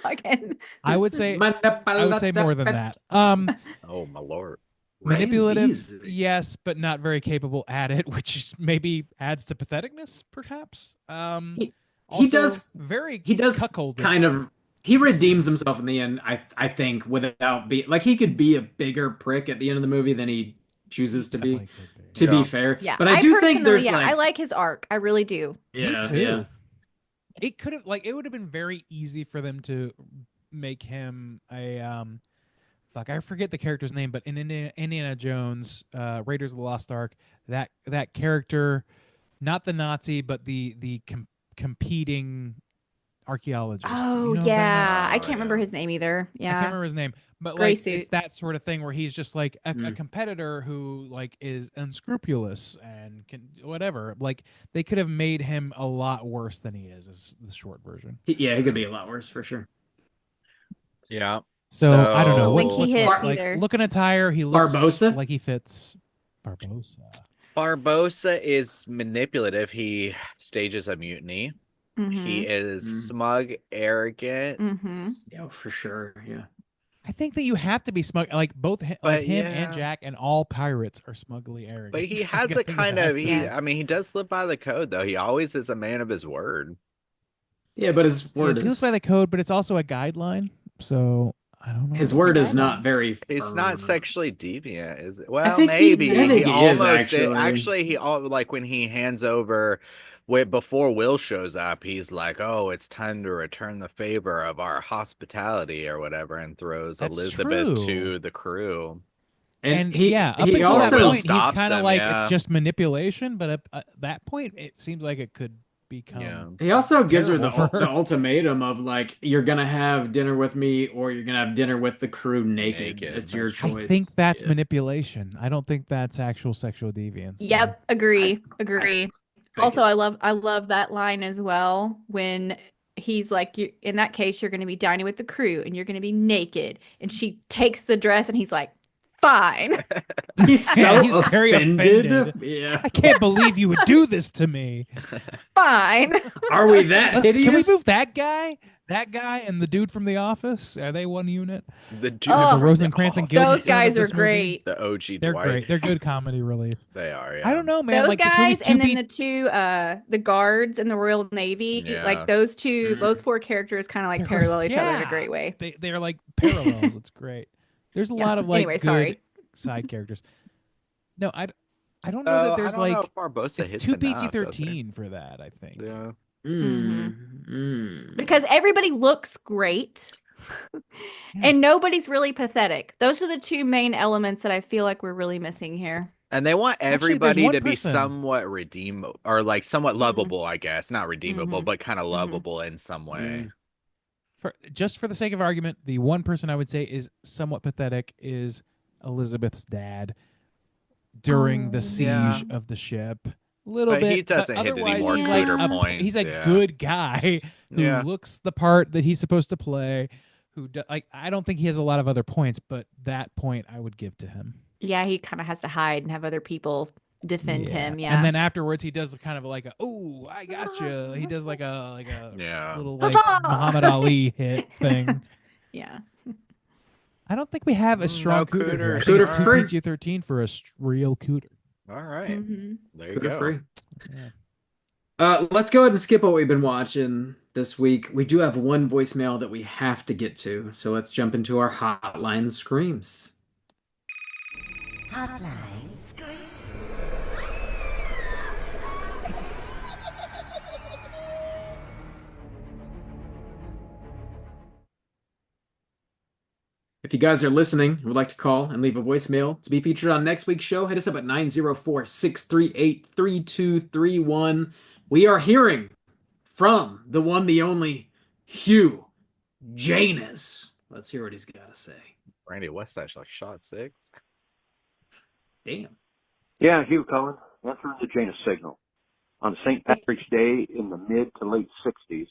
Talking. I would say more than that. Oh, my lord. Manipulative, Easy. yes, but not very capable at it, which maybe adds to patheticness, perhaps. He Also does- very He does cuckolded. kind of. He redeems himself in the end. I think without being like he could be a bigger prick at the end of the movie than he chooses to be. Definitely could be. To Yeah. be fair, Yeah, but I do think there's personally, like I like his arc. I really do. yeah, Me too. yeah. It could have it would have been very easy for them to make him a fuck, I forget the character's name, but in Indiana Jones, Raiders of the Lost Ark, that character, not the Nazi, but the competing archaeologist. You Oh know what I'm talking yeah, about? I can't remember yeah. his name either. I can't Yeah, remember his name, but Gray like suit. it's that sort of thing where he's just like a Mm. competitor who like is unscrupulous and can whatever. Like they could have made him a lot worse than he is the short version. Yeah, he could be a lot worse for sure. Yeah. So I don't know. Think What, he what's hits like, either. looking at attire, he looks Barbossa? like he fits. Barbossa. Barbossa is manipulative. He stages a mutiny. He Mhm. is Mm. smug, arrogant. Mhm. Yeah, for sure. Yeah. I think that you have to be smug. Like both But him yeah. and Jack and all pirates are smugly arrogant. But he Like, has I a think it kind has of to he be. I mean he does live by the code though. He always is a man of his word. Yeah, but his word Yes, he lives is by the code, but it's also a guideline. So I don't know. his the word is guideline? not very. He's not firm. sexually deviant, is it? Well, think maybe. I think he is, almost actually. actually he all like when he hands over before Will shows up, he's like, "Oh, it's time to return the favor of our hospitality or whatever," and throws That's Elizabeth true. to the crew. And he, yeah, up he until also that point, he's stops kind of them, like yeah. it's just manipulation. But at that point, it seems like it could become. Yeah. He also gives her terrible for her. the ultimatum of like, you're gonna have dinner with me or you're gonna have dinner with the crew naked. Naked. It's your choice. I think that's Yeah. manipulation. I don't think that's actual sexual deviance. Yep, agree. Agree. Thank Also, I love that line as well when he's like, you in that case, you're going to be dining with the crew and you're going to be naked. And she takes the dress and he's like, fine. He's so Yeah, he's very offended. offended. Yeah. I can't believe you would do this to me. Fine. Are we that Can we hideous? move that guy? That guy and the dude from The Office? Are they one unit? The dude Oh, The from Rosencrantz and Those Guildenstern guys of are this movie? great. the OG They're Dwight. great. They're good comedy relief. They are. Yeah. I don't know, man. Those Like this movie's guys, too and then beat. the two, the guards in the Royal Navy, Yeah. like those two, Mm. those four characters kind of like They're parallel great. each other in a Yeah. great way. They're like parallels. It's great. There's a Yeah. lot of like Anyway, good sorry. side characters. No, I don't know that I there's don't know like if Barbosa it's hits too enough, does he? PG-13 for that. I think. Yeah. Because everybody looks great and nobody's really pathetic. Those are the two main elements that I feel like we're really missing here. And they want Actually, there's everybody one to be person- somewhat redeemable, or like somewhat lovable, I guess. Not redeemable, Mhm. but kind of Mhm. lovable in some way. Just for the sake of argument, the one person I would say is somewhat pathetic is Elizabeth's dad during the siege Yeah. of the ship. A little But bit, he doesn't but hit any otherwise more he's like cooter points, he's a yeah. good guy who Yeah. looks the part that he's supposed to play. I don't think he has a lot of other points, but that point I would give to him. Yeah, he kind of has to hide and have other people defend him. Yeah. And then afterwards he does kind of like a "Oh, I gotcha." He does like a Yeah. little like Huzzah! Muhammad Ali hit thing. yeah. I don't think we have a strong No cooter here. I cooters. think it's Cooter too free. PG-13 for a real cooter. All right. Mhm. There you Cooter go. free. Yeah. Let's go ahead and skip what we've been watching this week. We do have one voicemail that we have to get to, so let's jump into our hotline screams. Hotline scream. If you guys are listening and would like to call and leave a voicemail to be featured on next week's show, hit us up at 904-638-3231. We are hearing from the one, the only Hugh Janus. Let's hear what he's got to say. Randy Westside like shot 6. Damn. Yeah, Hugh Cullen, answering the Janus signal. On St. Patrick's Day in the mid to late 60s,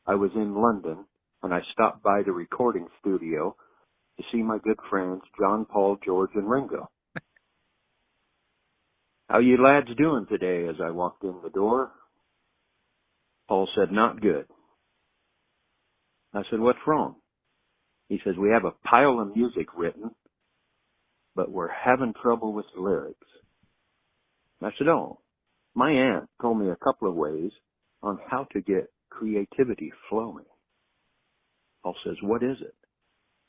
I was in London and I stopped by the recording studio to see my good friends John, Paul, George, and Ringo. How you lads doing today? As I walked in the door, Paul said, not good. I said, what's wrong? He says, we have a pile of music written, but we're having trouble with the lyrics. I said, oh, my aunt told me a couple of ways on how to get creativity flowing. Paul says, what is it?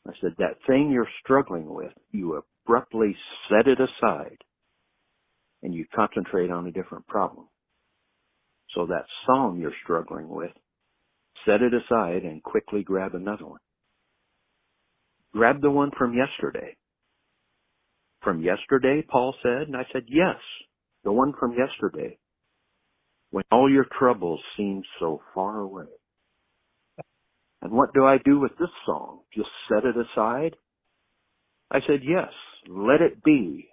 I said, that thing you're struggling with, you abruptly set it aside and you concentrate on a different problem. So that song you're struggling with, set it aside and quickly grab another one. Grab the one from yesterday. From yesterday, Paul said, and I said, yes, the one from yesterday, when all your troubles seemed so far away. And what do I do with this song? Just set it aside? I said, yes, let it be.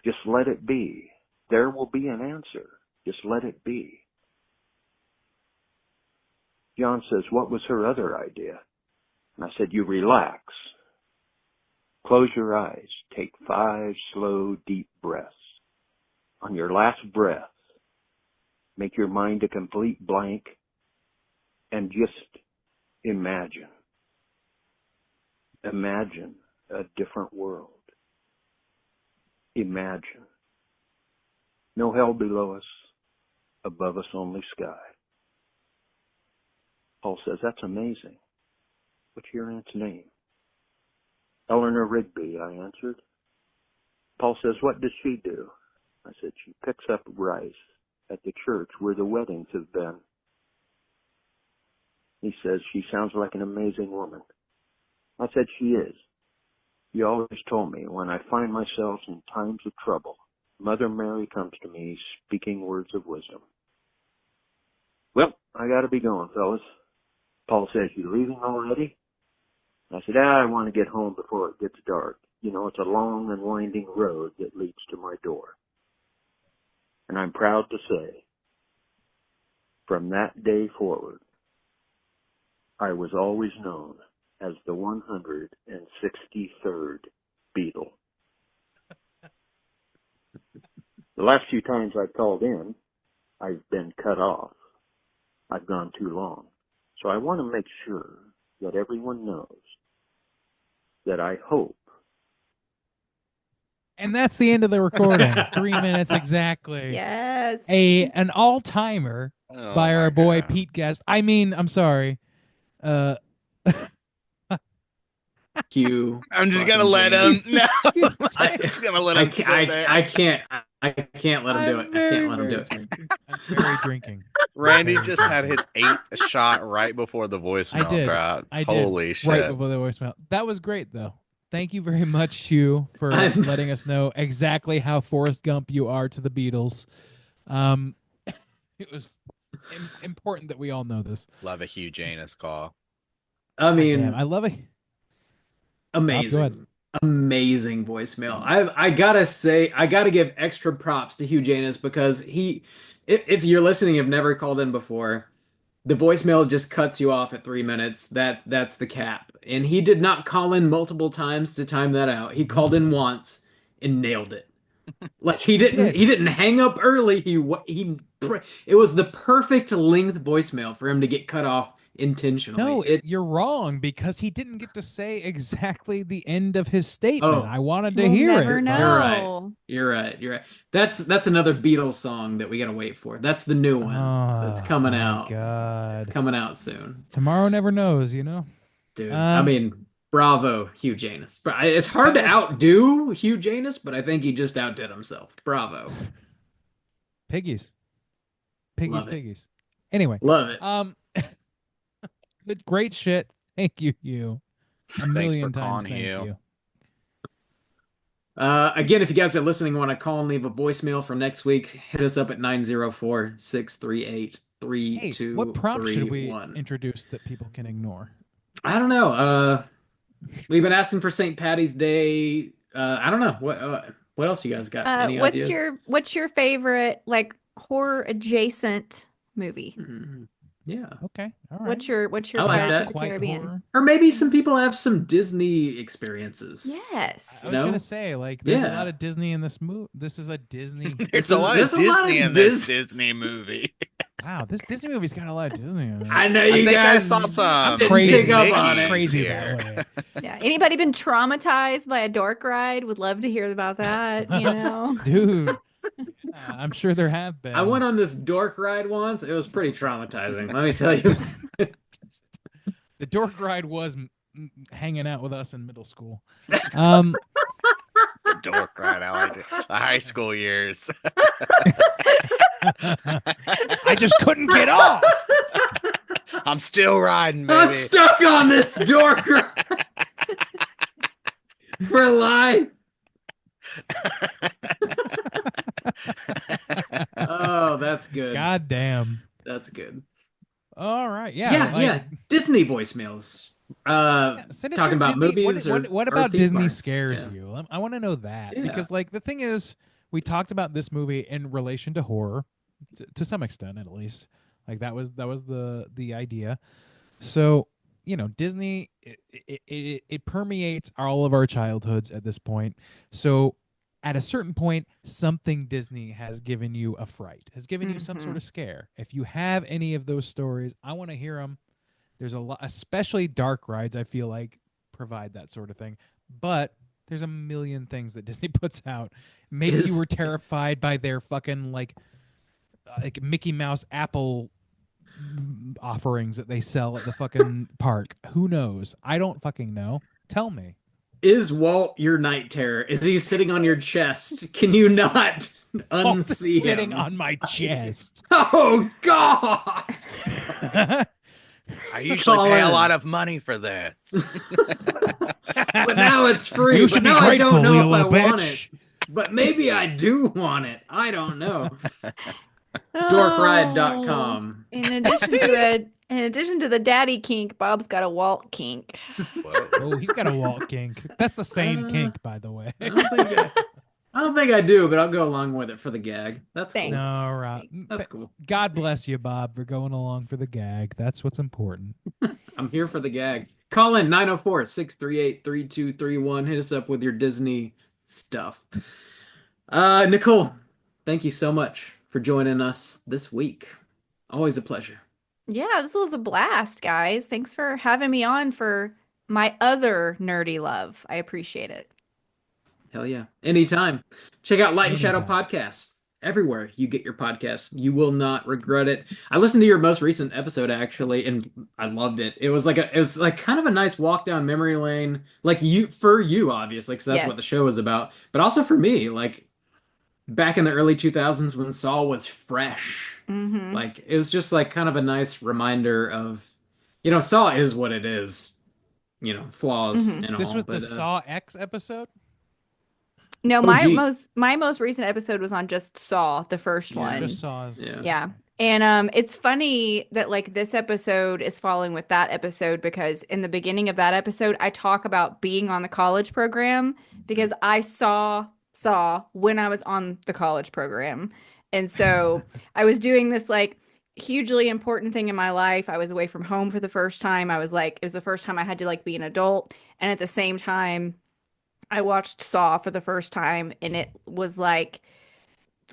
Just let it be. There will be an answer. Just let it be. John says, what was her other idea? And I said, you relax. Close your eyes. Take 5 slow, deep breaths. On your last breath, make your mind a complete blank and just imagine. Imagine a different world. Imagine. No hell below us, above us only sky. Paul says, that's amazing. What's your aunt's name? Eleanor Rigby, I answered. Paul says, what does she do? I said, she picks up rice at the church where the weddings have been. He says, she sounds like an amazing woman. I said, she is. You always told me when I find myself in times of trouble, Mother Mary comes to me speaking words of wisdom. Well, I gotta be going, fellas. Paul says, you leaving already? I said, I want to get home before it gets dark. You know, it's a long and winding road that leads to my door. And I'm proud to say, from that day forward, I was always known as the 163rd Beatle. The last few times I've called in, I've been cut off. I've gone too long. So I want to make sure that everyone knows that I hope. And that's the end of the recording. 3 minutes exactly. Yes. An all-timer Oh by our my boy God. Pete Guest. I mean, I'm sorry. Q. I'm just fucking gonna let James. him. No, I- I'm just gonna let I him sit can't, there. I can't let him do it. I can't let him do it. I'm very drinking. Randy Very just had drinking. his 8th shot right before the voicemail I did. dropped. I did. Holy shit! Right before the voicemail. That was great, though. Thank you very much, Hugh, for I'm- letting us know exactly how Forrest Gump you are to the Beatles. It was important that we all know this. Love a Hugh Janus call. I mean, Damn, I love it. amazing, amazing voicemail. I gotta say, I gotta give extra props to Hugh Janus because if you're listening, have never called in before, the voicemail just cuts you off at 3 minutes. That's the cap, and he did not call in multiple times to time that out. He called in once and nailed it. Like he didn't hang up early. It was the perfect length voicemail for him to get cut off intentionally. No, you're wrong because he didn't get to say exactly the end of his statement. Oh. I wanted to We'll hear never it. know. You're right. That's another Beatles song that we gotta wait for. That's the new one that's coming out. God. It's coming out soon. Tomorrow never knows, you know? Dude, I mean, bravo, Hugh Janus. It's hard to that was- outdo Hugh Janus, but I think he just outdid himself. Bravo. Piggies. Love it. Piggies. Anyway. Love it. Good, great shit. Thank you, Hugh. A million for times calling, thank Hugh. you. Again, if you guys are listening and want to call and leave a voicemail for next week, hit us up at 904-638-3231. Hey, what prompt should we introduce that people can ignore? I don't know. We've been asking for St. Patty's Day. I don't know. What else you guys got? Any ideas? What's your favorite like horror adjacent movie? Yeah. Okay. All right. What's your I like Pirates that. of the Quite Caribbean? horror. Or maybe some people have some Disney experiences. Yes. I was No? gonna say, like, there's Yeah. a lot of Disney in this movie. This is a Disney. There's a lot of there's a lot of Disney in this Disney movie. Wow, this Disney movie's got a lot of Disney in it. I know I you think I guys saw some didn't crazy. pick up Mickey on it. Crazy here. that way. Yeah. Anybody been traumatized by a dork ride? Would love to hear about that. You know. Dude. I'm sure there have been. I went on this dork ride once. It was pretty traumatizing. Let me tell you. The dork ride was hanging out with us in middle school. The dork ride. I like it. The high school years. I just couldn't get off. I'm still riding, I'm baby. stuck on this dork ride for life. Oh, that's good. God damn. That's good. All right. Yeah. Yeah. Disney voicemails. Send us Talking your about Disney- movies. What or about theme Disney parks. scares Yeah. you? I want to know that Yeah. because, like, the thing is, we talked about this movie in relation to horror, to some extent, at least. Like that was the idea. So Disney it permeates all of our childhoods at this point. So at a certain point, something Disney has given you a fright, has given you some sort of scare. If you have any of those stories, I want to hear them. There's a lot, especially dark rides, I feel like provide that sort of thing. But there's a million things that Disney puts out. Maybe you were terrified by their fucking like Mickey Mouse Apple offerings that they sell at the fucking park. Who knows? I don't fucking know. Tell me. Is Walt your night terror? Is he sitting on your chest? Can you not unsee him? Sitting on my chest. Oh God! I usually Call pay a in. lot of money for this. But now it's free. You But should be now I grateful, don't know you if I little want bitch. it. But maybe I do want it. I don't know. Dorkride.com. In addition to the daddy kink, Bob's got a Walt kink. Whoa. Oh, he's got a Walt kink. That's the same kink, by the way. I don't think I do, but I'll go along with it for the gag. That's Thanks. cool. All right. That's cool. God bless you, Bob, for going along for the gag. That's what's important. I'm here for the gag. Call in 904-638-3231. Hit us up with your Disney stuff. Nicole, thank you so much for joining us this week. Always a pleasure. Yeah, this was a blast, guys. Thanks for having me on for my other nerdy love. I appreciate it. Hell yeah. Anytime. Check out Light and Shadow Anytime. Podcast everywhere you get your podcasts. You will not regret it. I listened to your most recent episode actually, and I loved it. It was like kind of a nice walk down memory lane. Like for you, obviously, because that's what the Yes. show is about. But also for me, like back in the early 2000s when Saw was fresh. Mm-hmm. Like it was just like kind of a nice reminder of, Saw is what it is. Flaws Mhm. and This all. was the But Saw X episode? No, OG. my most recent episode was on just Saw, the first Yeah, one. Just Saws. yeah. Yeah. And it's funny that like this episode is following with that episode because in the beginning of that episode I talk about being on the college program because I saw when I was on the college program. And so I was doing this like hugely important thing in my life. I was away from home for the first time. I was like it was the first time I had to like be an adult, and at the same time I watched Saw for the first time, and it was like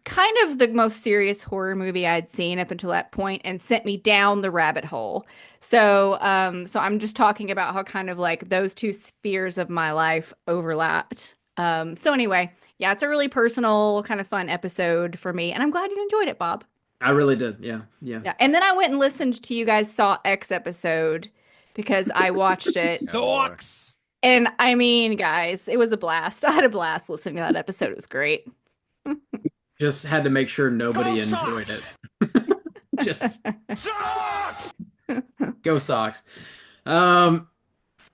kind of the most serious horror movie I'd seen up until that point and sent me down the rabbit hole. So I'm just talking about how kind of like those two spheres of my life overlapped. So anyway, yeah, it's a really personal, kind of fun episode for me, and I'm glad you enjoyed it, Bob. I really did. Yeah. Yeah. Yeah, and then I went and listened to you guys' Saw X episode because I watched it. Socks! And I mean, guys, it was a blast. I had a blast listening to that episode. It was great. Just had to make sure nobody enjoyed it. Just go Sox.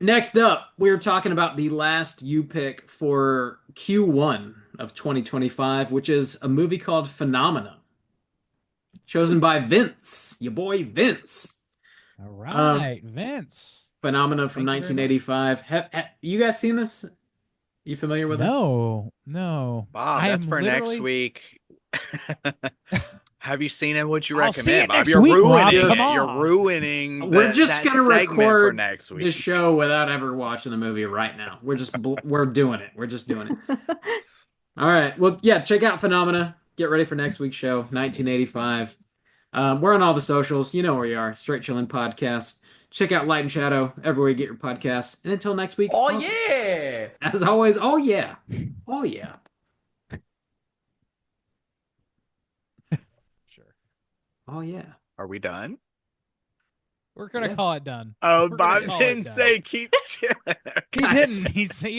Next up, we're talking about the last you pick for Q1 of 2025, which is a movie called Phenomena, chosen by Vince, your boy Vince. All right, Vince. Phenomena from Thank you very much. 1985. Have you guys seen this? You familiar with this? No. Bob, I that's am for literally- next week. Have you seen it? Would you I'll see recommend? it Bob, next you're week, Rob. ruining Come it. You're on. ruining. We're just that gonna segment for record next week. the show without ever watching the movie right now. We're doing it. We're just doing it. All right. Well, yeah, check out Phenomena. Get ready for next week's show, 1985. We're on all the socials. You know where you are. Straight Chillin' Podcast. Check out Light and Shadow everywhere you get your podcasts. And until next week. Oh, awesome. yeah. As always, oh yeah. Oh yeah. Sure. Oh yeah. Are we done? We're gonna Yeah. call it done. Oh, We're gonna Bob call it didn't done. say keep chilling. He didn't. He said